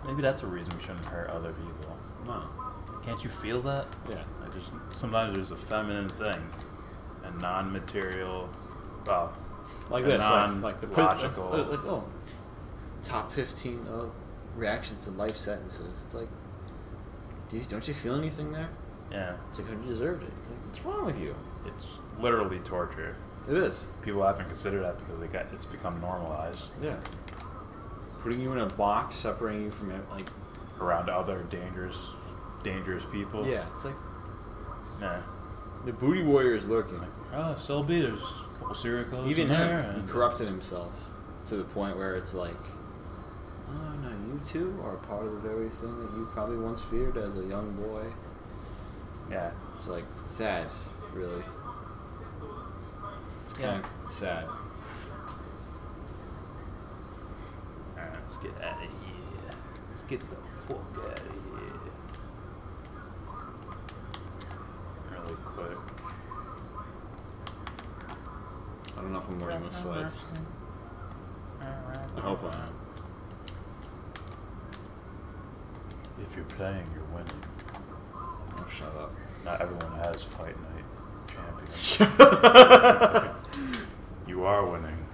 maybe that's a reason we shouldn't hurt other people. No. Can't you feel that? Yeah. Like, just sometimes there's a feminine thing, a non-material, well, like a this, non-logical. Like, oh, top 15 reactions to life sentences. It's like, don't you feel anything there? Yeah. It's like, you deserved it. It's like, what's wrong with you? It's literally torture. It is. People haven't considered that because it's become normalized. Yeah. Putting you in a box, separating you from around other dangerous people. Yeah, it's like, yeah. The booty warrior is lurking. Like, oh, so be there's a couple serial killers. Even in him, there, he corrupted himself to the point where it's like, oh no, you two are part of the very thing that you probably once feared as a young boy. Yeah. It's like sad, really. It's kind of sad. Alright, let's get out of here. Let's get the fuck out of here. Really quick. I don't know if I'm winning this fight. I hope I am. If you're playing, you're winning. Oh, shut up. Not everyone has Fight Night champions. You are winning.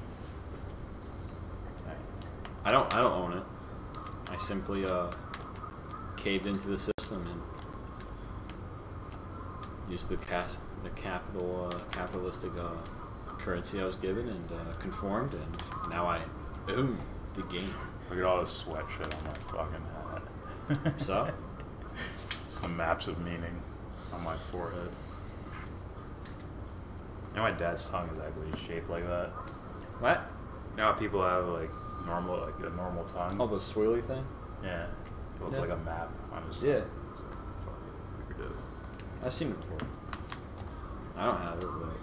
I don't own it. I simply caved into the system and used the capitalistic currency I was given and conformed, and now I own the game. Look at all this sweat shit on my fucking hat. So? It's the maps of meaning on my forehead. You know my dad's tongue is actually shaped like that? What? You know how people have like a normal tongue? Oh, the swirly thing? Yeah. It looks like a map on his tongue. Yeah. It's like, fucking weird. I've seen it before. I don't have it, but...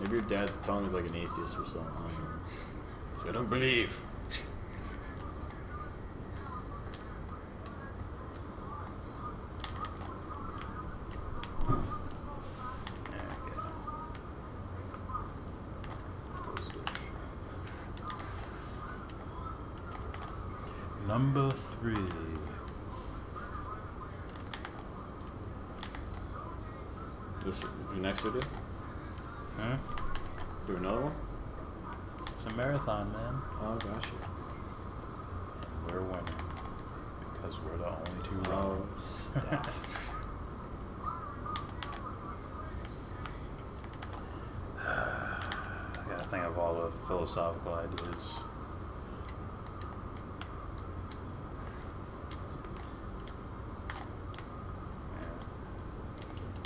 Maybe your dad's tongue is like an atheist or something. I don't believe. Number 3. This your next video? Huh? Do another one? It's a marathon, man. Oh, gosh. And we're winning because we're the only two wrong. Stop. I gotta think of all the philosophical ideas.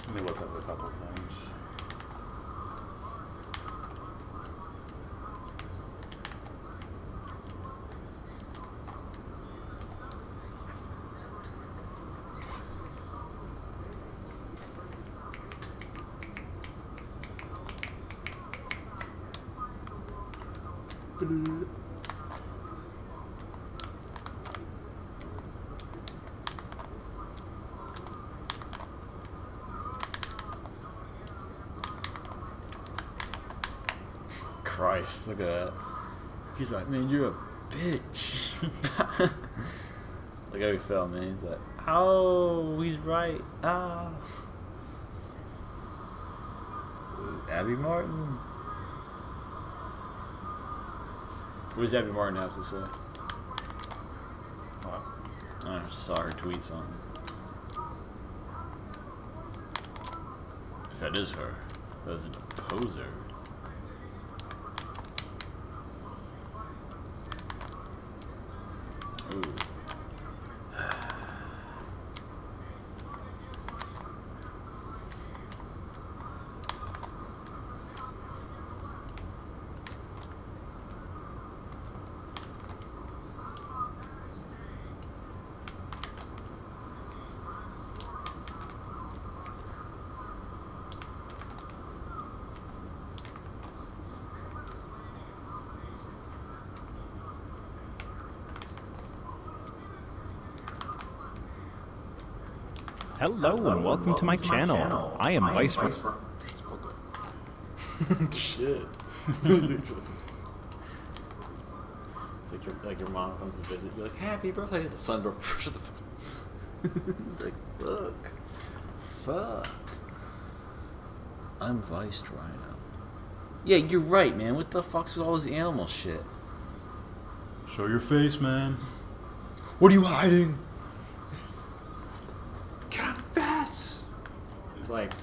Let me look up a couple things. Christ, look at that. He's like, man, you're a bitch. Look how he fell, man. He's like, oh, he's right. Ah. Abby Martin. What does Abby Martin have to say? What? I saw her tweet something. If that is her, that is an opposer. Ooh. Hello and welcome to my channel. I am Vice. Shit. It's like your mom comes to visit. You're like, happy birthday, son, bro. Shut the fuck up. It's like, fuck. I'm Vice Rhino. Yeah, you're right, man. What the fuck's with all this animal shit? Show your face, man. What are you hiding? Confess. It's like,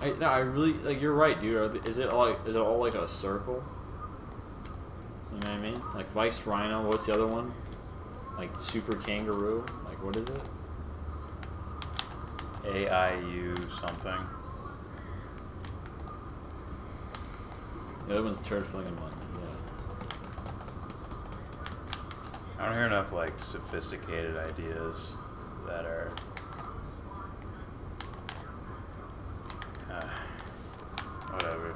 I really like. You're right, dude. Is it all like a circle? You know what I mean? Like Vice Rhino. What's the other one? Like Super Kangaroo. Like what is it? AIU something. The other one's Turd Flinging One. I don't hear enough like sophisticated ideas that are whatever.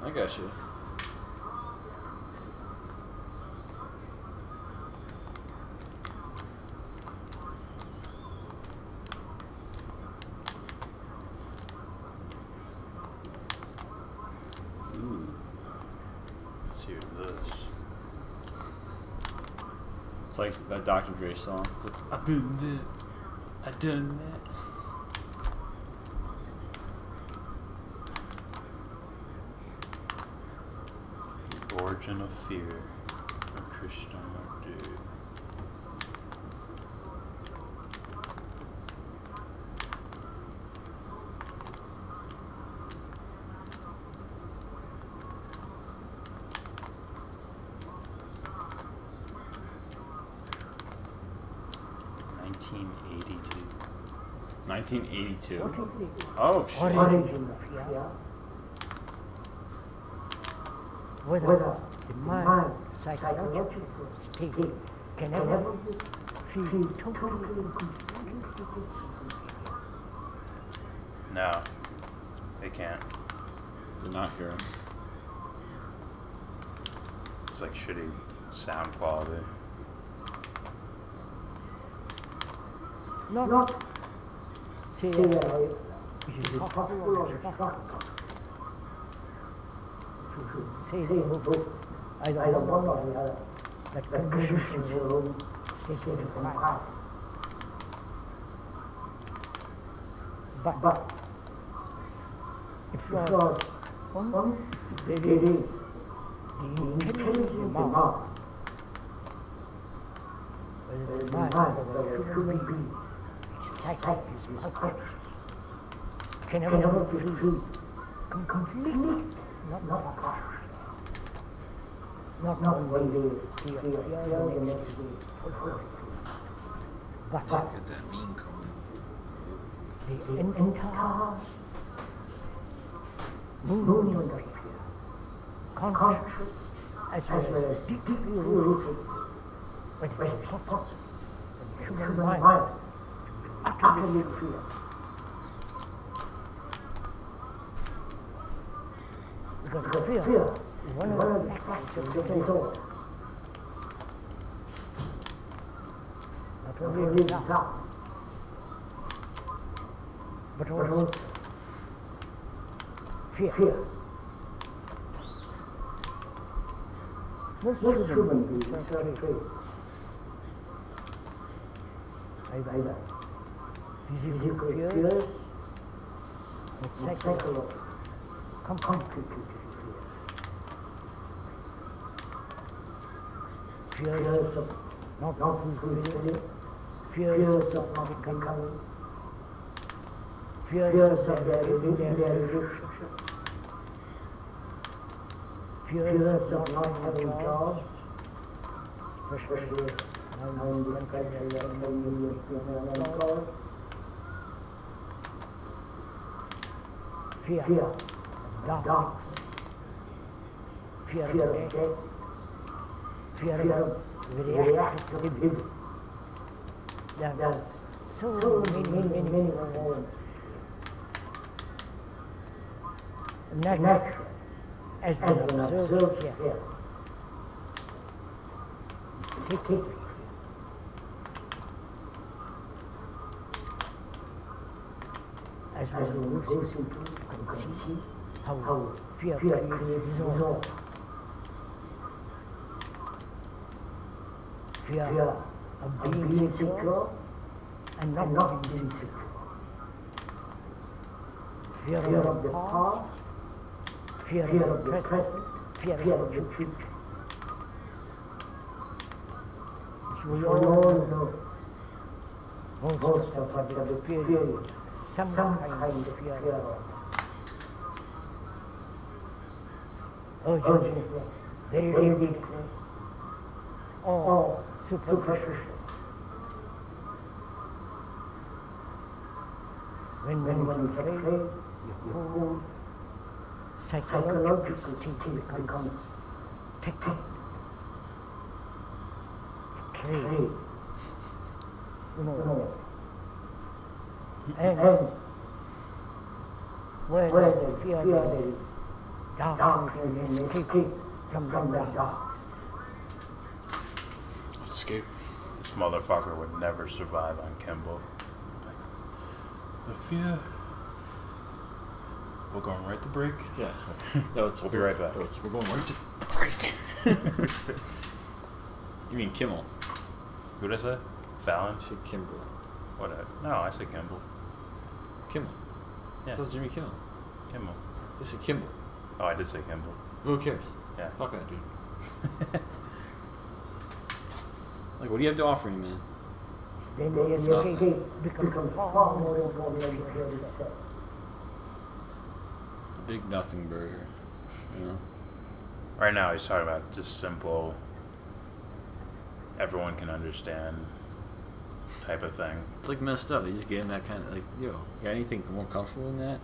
I got you. Ooh. Let's hear this. It's like that Dr. Dre song. It's like, I've been there, I done that. The Origin of Fear from Krishnamurti. $1982. Oh shit. Origin of fear. Whether the mind, psychological state can ever feel totally and completely. No, they can't. Did not hear him. It's like shitty sound quality. Not say which is impossible or impossible to say both either one or the other, that conditions your own state of mind. But if you are unfading the intelligent mind, whether the mind or the human being, psyche is unconscious, can never be free, completely not conscious. Not one day fear, the next day fulfilled. But Look at that mean coming. the entire movement of fear, conscious as well as deeply rooted, with the possible in the human mind, utterly fear. Because fear is one of the factors of disorder. Not only result, but also fear. Most human beings are afraid. Either physical fears, but psychological, complicated fears. Fears of not fulfilling, fears of not becoming, fears of their relationship, fears of not having jobs, especially now in this country there are millions of people unemployed. Fear of darkness, fear of death, fear of reactivity. There are so many moments. Natural, as been observed here. Sticky. as well as those who can see how fear creates disorder. Fear of being secure and not being secure. Fear of the past, fear of the present, fear of the future. As we all know, most of us have experienced some kind of fear of urgency, very deep, or superficial. When one is afraid, the whole psychological state becomes technical, straight, and where the fear there is, darkness can escape from the dark. Escape. This motherfucker would never survive on Kimball. The fear. We're going right to break? Yeah. No, we'll be right back. We're going right to break. You mean Kimmel? Who did I say? Fallon? You said Kimball. What? No, I said Kimball. Kimmel? Yeah. That was Jimmy Kimmel. Kimmel. They said Kimball. Oh, I did say Kimball. Who cares? Yeah. Fuck that dude. Like, what do you have to offer me, man? Then the escape becomes far more important than the fear itself. A big nothing burger, you know? Right now, he's talking about just simple, everyone can understand type of thing. It's like messed up. You just get in that kind of, like, yo, got anything more comfortable than that?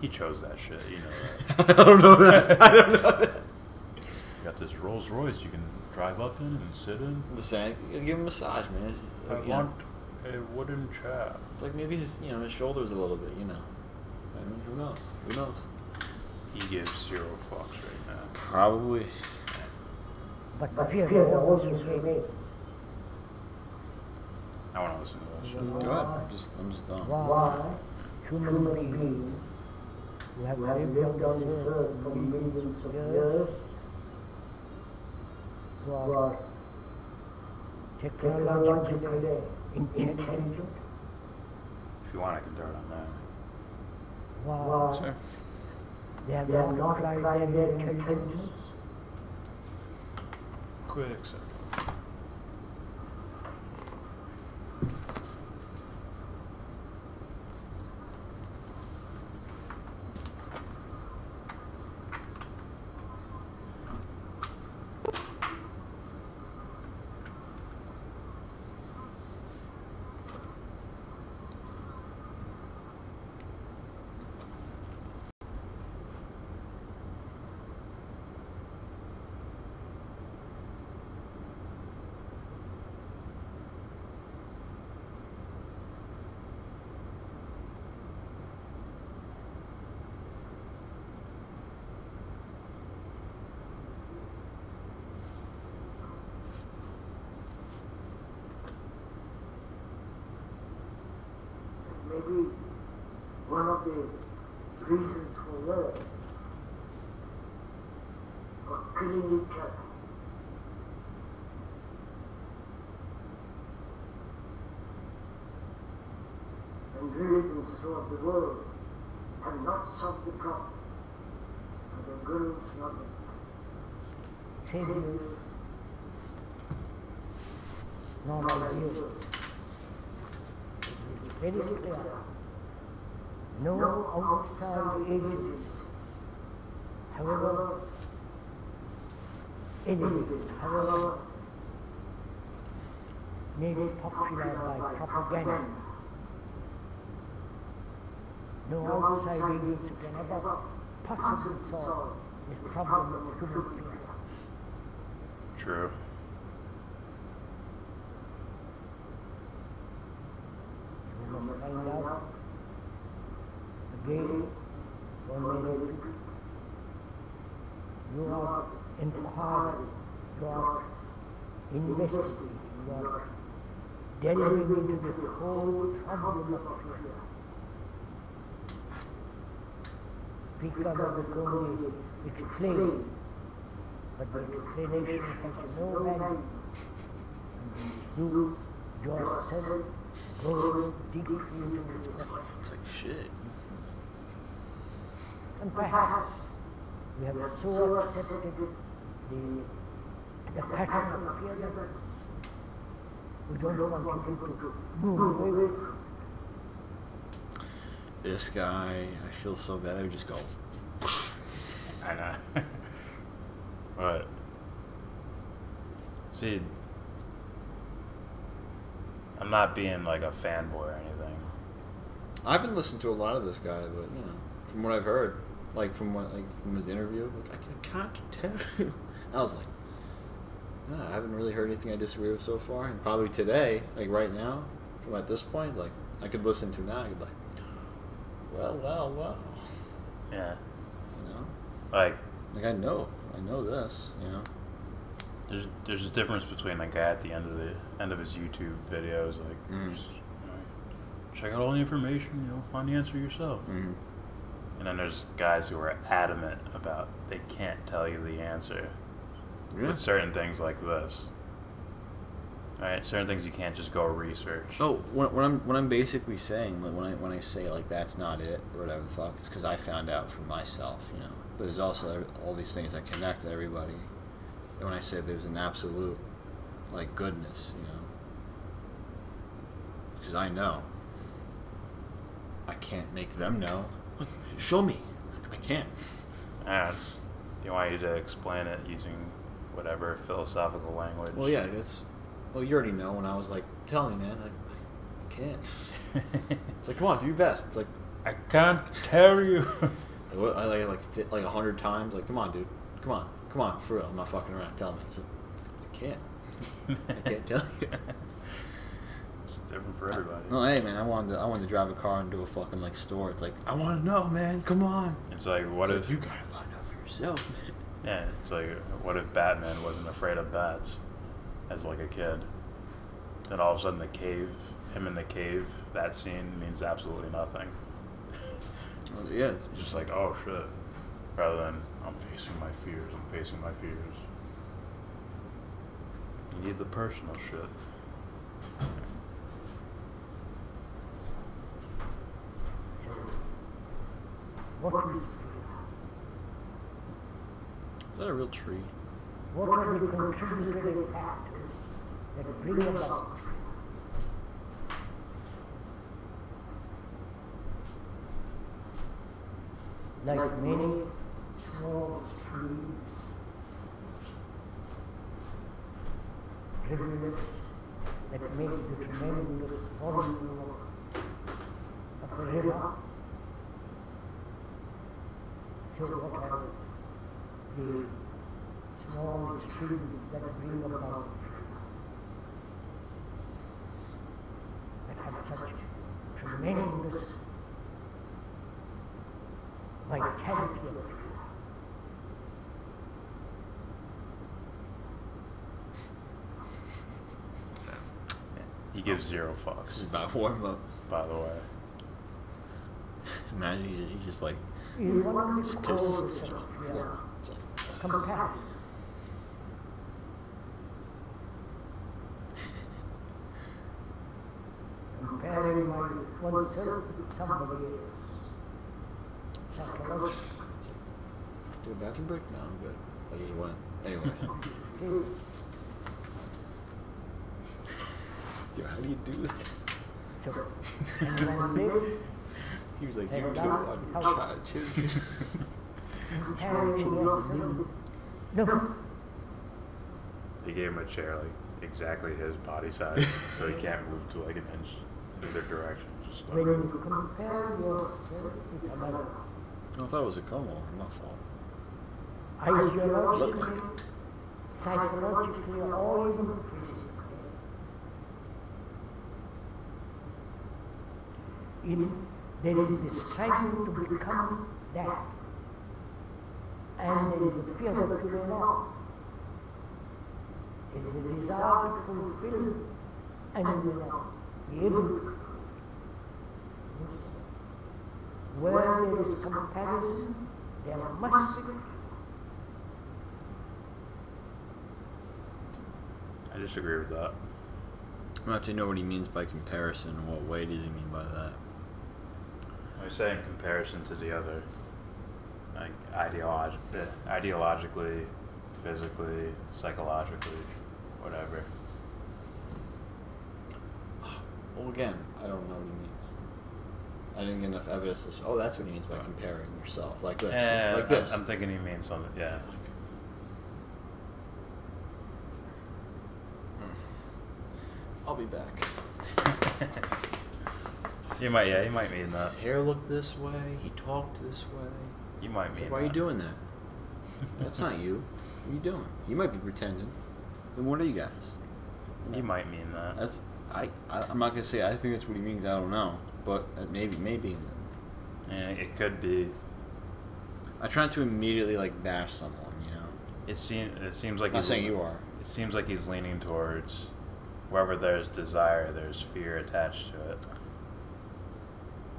He chose that shit, you know that. I don't know that. I don't know that. You got this Rolls Royce you can drive up in and sit in. Listen, give him a massage, man. I want a wooden chair. It's like maybe his, his shoulders a little bit, you know. I mean, who knows? Who knows? He gives 0 fucks right now. Probably. But fear always remains. I want to listen to this shit. Go ahead. I'm just done. Why human beings who have lived on this earth for millions of years, who are technologically intelligent, If you want, I can throw it on that. why Sure. they have not applied their intelligence. Quick second. Maybe one of the reasons for war, for killing each other, and religions throughout the world have not solved the problem, and the gurus not saviors, not ideals. Very clear. No outside agency, however elegant, however made popular by propaganda. No outside agency can ever possibly solve this problem of human fear. True. You must find out again for many people. You are inquiring, you are investigating, you are delving into the whole problem of fear. speaker will only explain, but the explanation has no value. And you yourself go deeply into this question. It's like shit. And perhaps we have so accepted the pattern of fear that we don't want people to move away with. This guy, I feel so bad. I would just go. I know. But see, I'm not being like a fanboy or anything. I've been listening to a lot of this guy, but you know, from what I've heard, from his interview, like I can't tell you. I was like, no, I haven't really heard anything I disagree with so far, and probably today, like right now, from at this point, like I could listen to now, I'd be like, well. Yeah. You know, like I know this. You know, there's a difference between like at the end of his YouTube videos, like just, check out all the information, find the answer yourself. Mm-hmm. And then there's guys who are adamant about they can't tell you the answer with certain things like this. Right, certain things you can't just go research. Oh, what I'm basically saying, like when I say like that's not it or whatever the fuck, it's because I found out for myself, you know. But there's also all these things that connect everybody. And when I say there's an absolute, like goodness, you know, because I know. I can't make them know. Show me. I can't. And they want you to explain it using whatever philosophical language. Well, yeah, well, you already know when I was like, tell me, man. Like, I can't. It's like, come on, do your best. It's like, I can't tell you. I fit like 100 times. Like, come on, dude. Come on, for real. I'm not fucking around. Tell me. It's like, I can't. I can't tell you. It's different for everybody. No, hey, man. I wanted to drive a car into a fucking like store. It's like, I want to know, man. Come on. It's like, what if you gotta find out for yourself, man? Yeah, it's like, what if Batman wasn't afraid of bats as like a kid? Then all of a sudden him in the cave, that scene means absolutely nothing. Well, yeah, it's just like, oh shit. Rather than, I'm facing my fears. You need the personal shit. What is Is that a real tree? What are the contributory factors that bring about like many small streams, rivulets that make the tremendous volume of a river? So what are the small streams that bring about that have such tremendous vitality of flow? He gives zero fucks. This is about warm up, by the way. Imagine he's just like, One just calls pisses itself himself. It's like, comparison. Comparing oneself with somebody else. Psychological. do a bathroom break? No, I'm good. I just went. Anyway. Yo, how do you do that? So, he was like, you too, I'm shot, chill. No. He gave him a chair like exactly his body size, so he can't move to like an inch in either direction. Just like, When you compare yourself with another, I thought it was a come over, my fault. ideologically, psychologically, or even physically, there is the struggle to become that, and there is the fear that you will not. It is a desire to fulfill, and you will not be able to. Where there is comparison, there must be. I disagree with that. I have to know what he means by comparison. In what way does he mean by that? I say in comparison to the other, like ideologically, physically, psychologically, whatever. Well, again, I don't know what he means. I didn't get enough evidence to say, oh, that's what he means by comparing yourself, like this, like this. I'm thinking he means something, yeah. I'll be back. You might mean that. His hair looked this way. He talked this way. You might mean. Why are you doing that? That's not you. What are you doing? You might be pretending. Then what are you guys? You might mean that. That's I'm not gonna say I think that's what he means. I don't know, but maybe. Yeah, it could be. I try to immediately like bash someone, you know. It seems like I'm not saying you are. It seems like he's leaning towards wherever there's desire, there's fear attached to it.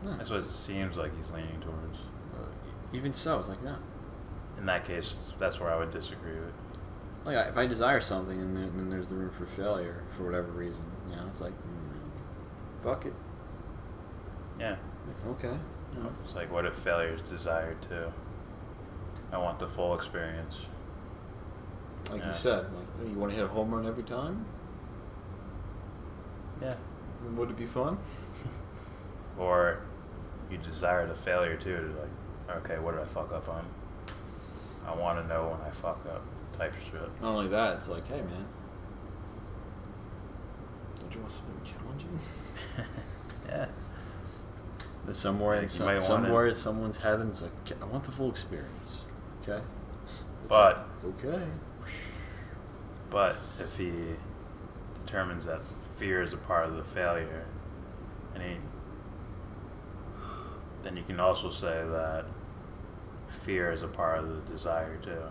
That's what it seems like he's leaning towards. Even so, it's like, no. In that case, that's where I would disagree with. Like, if I desire something and then there's the room for failure for whatever reason, you know, it's like, fuck it. Yeah. Okay. It's like, what if failure is desired too? I want the full experience. Like you said, like, you want to hit a home run every time? Yeah. Would it be fun? Or you desire the failure too, to like, okay, what did I fuck up on? I want to know when I fuck up, type of shit. Not only that, it's like, hey man, don't you want something challenging? Yeah. There's somewhere someone's heaven's like, I want the full experience. Okay. It's but like, okay. But if he determines that fear is a part of the failure, and then you can also say that fear is a part of the desire too.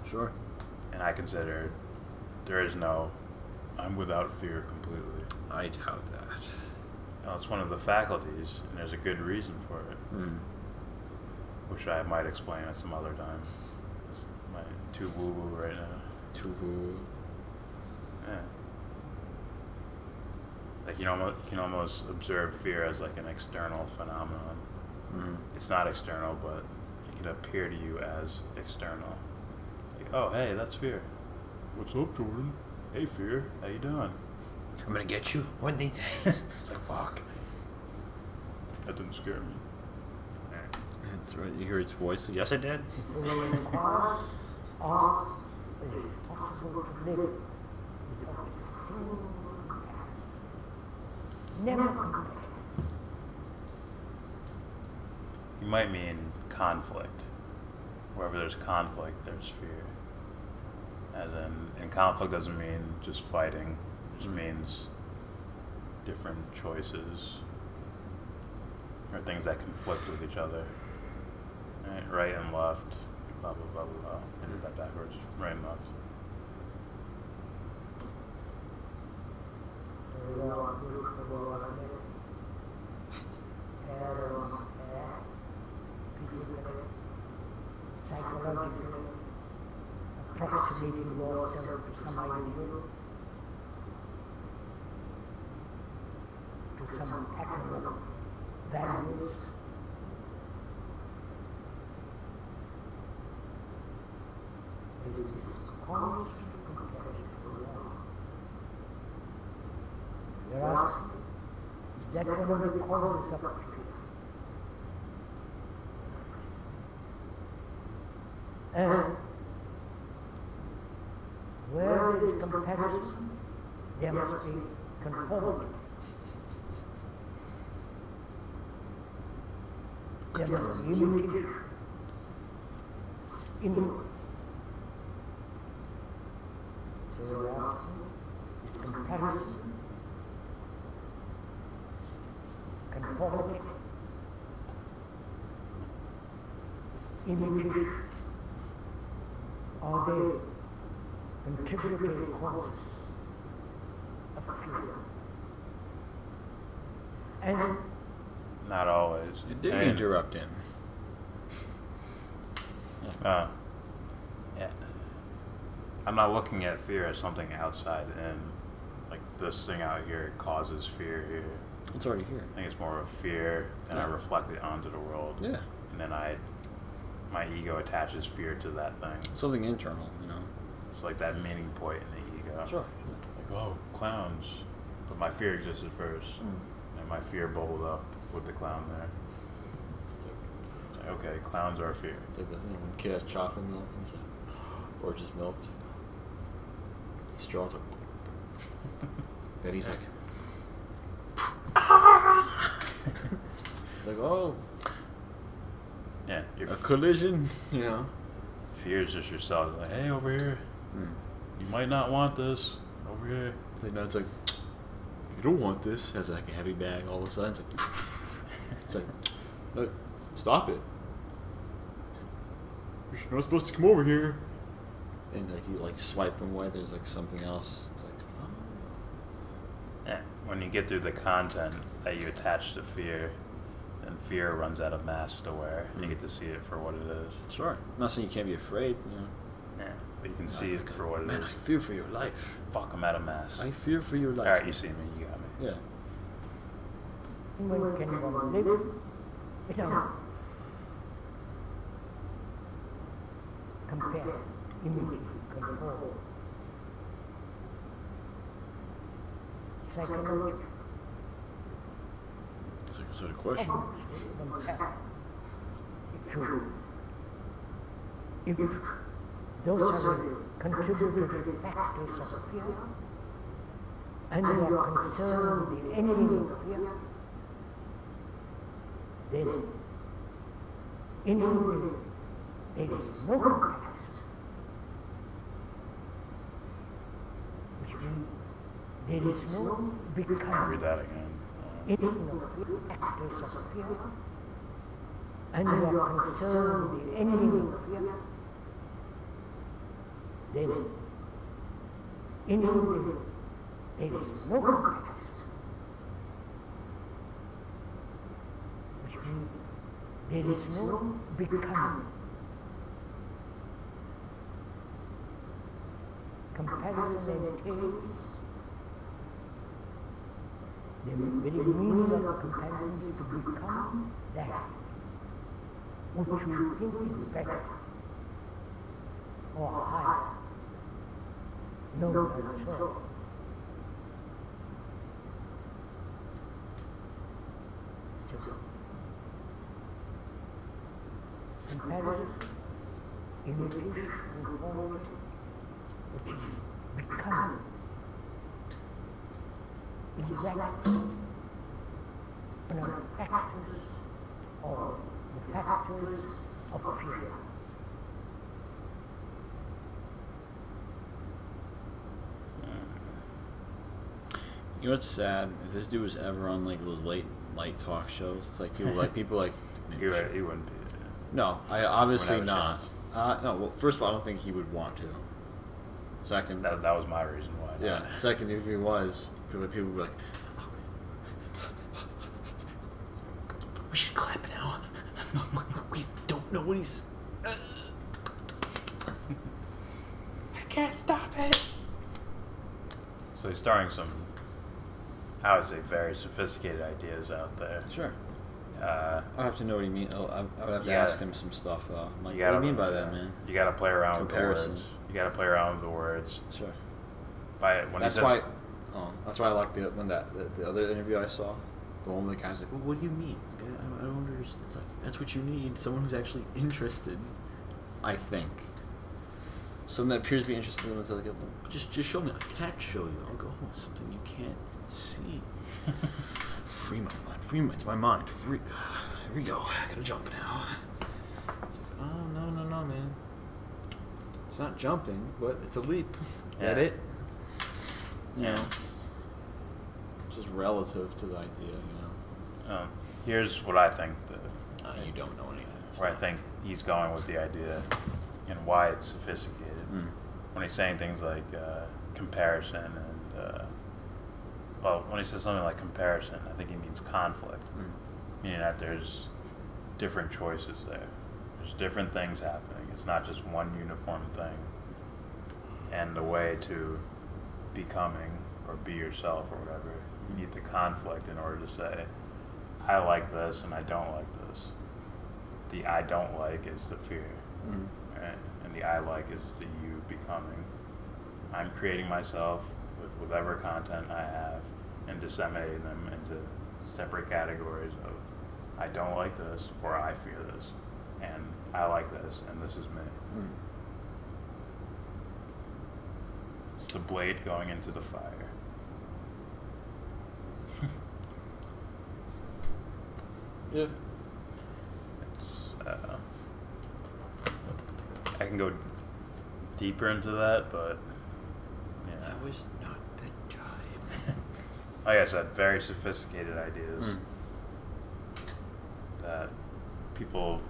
Sure. And I consider there is no, I'm without fear completely. I doubt that. Well, it's one of the faculties, and there's a good reason for it, which I might explain at some other time. It's my too woo-woo right now. Too woo. Yeah. Like you can almost observe fear as like an external phenomenon. It's not external, but it can appear to you as external. Like, oh, hey, that's fear. What's up, Jordan? Hey, fear. How you doing? I'm gonna get you one of these days. It's like, fuck. That didn't scare me. That's right. You hear his voice. Yes, I did. You might mean conflict. Wherever there's conflict, there's fear. As in conflict doesn't mean just fighting. It just means different choices or things that conflict with each other. Right and left, blah, blah, blah, blah, blah. I did that backwards. Right and left. Psychologically approximating yourself to some ideal, to some technical values. There is this constant comparison going on. You're asking, is that one of the causes of fear? And where there is comparison, there must be conformity. There must be imitation. So we're asking, is comparison, conformity, imitation, are they contributory causes of fear? And Not always. You did interrupt him. Yeah. I'm not looking at fear as something outside in. Like, this thing out here causes fear here. It's already here. I think it's more of a fear, and I reflect it onto the world. Yeah. And then my ego attaches fear to that thing. Something internal, you know. It's like that meaning point in the ego. Sure. Like, oh, clowns. But my fear existed first. And my fear bubbled up with the clown there. It's like, okay, clowns are a fear. It's like when a kid has chocolate milk, and he's like, or just milk. Straws like, then he's like, it's like, oh, yeah, a collision, you know. Fear is just yourself. Like, hey, over here, you might not want this. Over here. You know, it's like, you don't want this. Has like a heavy bag. All of a sudden, it's like, look, stop it. You're not supposed to come over here. And like you like swipe them away, there's like something else. It's like, oh. Yeah, when you get through the content that you attach to fear, then fear runs out of masks to wear, and you get to see it for what it is. Sure. I'm not saying you can't be afraid, you know. Yeah, but you can see it for what it is. Man, I fear for your life. Fuck, I'm out of masks. I fear for your life. Alright, you see me, you got me. Yeah. When can one live? It's not. Compare. Immediately control. Psychological. Is that a question? If those are contributory factors of fear, and you are concerned with the ending of fear, then inwardly there is no comparison. Which means there is no becoming. Read that again. Ending of factors of fear, and you are concerned with the ending of fear, then inwardly there is no comparison. Which means there is no becoming. Comparison entails the very meaning of comparison is to become that which you think is better or higher, nobler and so. So, comparison, imitation, conformity, which is becoming exactly one of the factors or the factors of fear. You know what's sad? If this dude was ever on like those late night talk shows, it's like people like He wouldn't be. No, I obviously Wouldn't have a not. No, well, first of all, I don't think he would want to. Second, that was my reason why. Yeah. Second, if he was, people would be like, we should clap now. We don't know what he's. I can't stop it. So he's starting some, I would say, very sophisticated ideas out there. Sure. I have to know what he means. I would have to ask him some stuff. Like, what do you mean by that, man? You got to play around with the Comparison. words. You got to play around with the words. Sure. That's why. That's why I like the other interview I saw. The one where the guy's like, "Well, what do you mean? I don't understand." It's like that's what you need. Someone who's actually interested. I think. Someone that appears to be interested in it's like, well, just show me. I can't show you. I'll go, oh, something you can't see. Free my mind. Free my. It's my mind. Free. Here we go. I gotta jump now. It's like, oh no, man. It's not jumping, but it's a leap. Is that it? You know. It's just relative to the idea, you know. Here's what I think. You don't know anything. Where I think he's going with the idea and why it's sophisticated. When he's saying things like comparison and, well, when he says something like comparison, I think he means conflict. meaning that there's different choices there. There's different things happening. It's not just one uniform thing. And the way to becoming or be yourself or whatever, you need the conflict in order to say, I like this and I don't like this. The I don't like is the fear, right? And the I like is the you becoming. I'm creating myself with whatever content I have and disseminating them into separate categories of I don't like this or I fear this and I like this and this is me. It's the blade going into the fire. Yeah. It's, I can go deeper into that, but yeah. That was not the time. Like I said, very sophisticated ideas that people,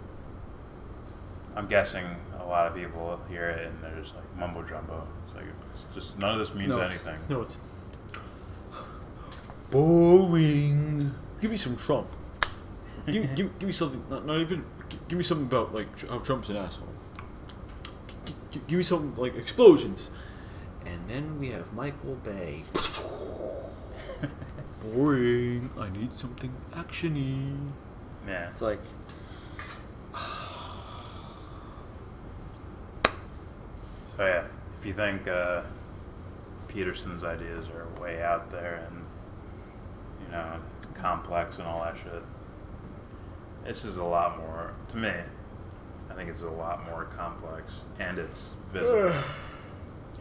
I'm guessing a lot of people hear it and they're just like mumbo jumbo. It's like, it's just, none of this means anything. No, it's boring. Give me some Trump. give me something, not even, give me something about like how Trump's an asshole. Give me something like explosions. And then we have Michael Bay. Boring. I need something action-y. Yeah. It's like... So yeah, if you think Peterson's ideas are way out there and, you know, complex and all that shit, this is a lot more, to me, I think it's a lot more complex, and it's visible.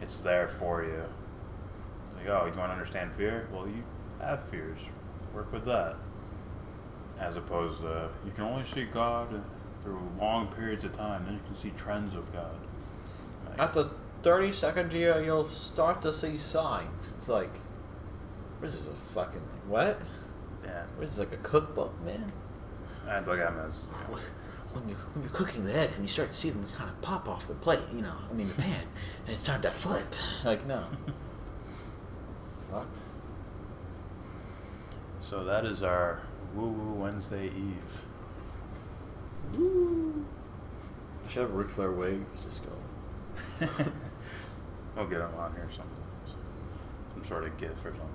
It's there for you. It's like, oh, you want to understand fear? Well, you have fears. Work with that. As opposed to, you can only see God through long periods of time, then you can see trends of God. Like, at the 32nd year, you'll start to see signs. It's like, what is this, a fucking, what? Yeah. What is this, like a cookbook, man? I'd look at them as, you know, When you're cooking the egg and you start to see them kind of pop off the plate, you know, I mean the pan, and it's time to flip. Like, no. Fuck. So that is our Woo Woo Wednesday Eve. Woo! I should have a Ric Flair wig. Just go. We'll get him on here sometime. Some sort of gift or something.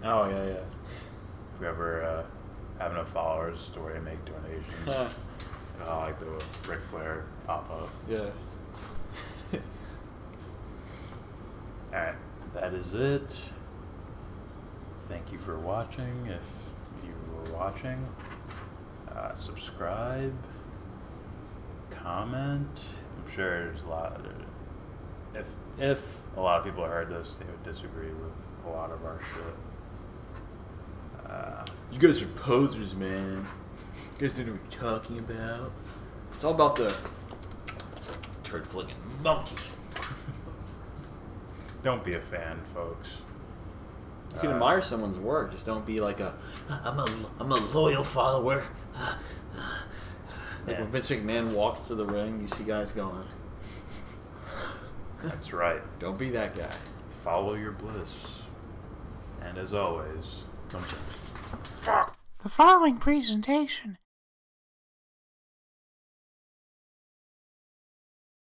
Oh, yeah, yeah. If we ever have enough followers to where they make donations, I like the Ric Flair pop up. Yeah. Alright, that is it. Thank you for watching. If you were watching, subscribe, comment. I'm sure there's a lot of, if a lot of people heard this, they would disagree with a lot of our shit. You guys are posers, man. You guys don't know what you're talking about. It's all about the turd flinging monkey. Don't be a fan, folks. You can admire someone's work, just don't be like I'm a loyal follower. Like when Vince McMahon walks to the ring, you see guys going. That's right. Don't be that guy. Follow your bliss. And as always, don't judge. The following presentation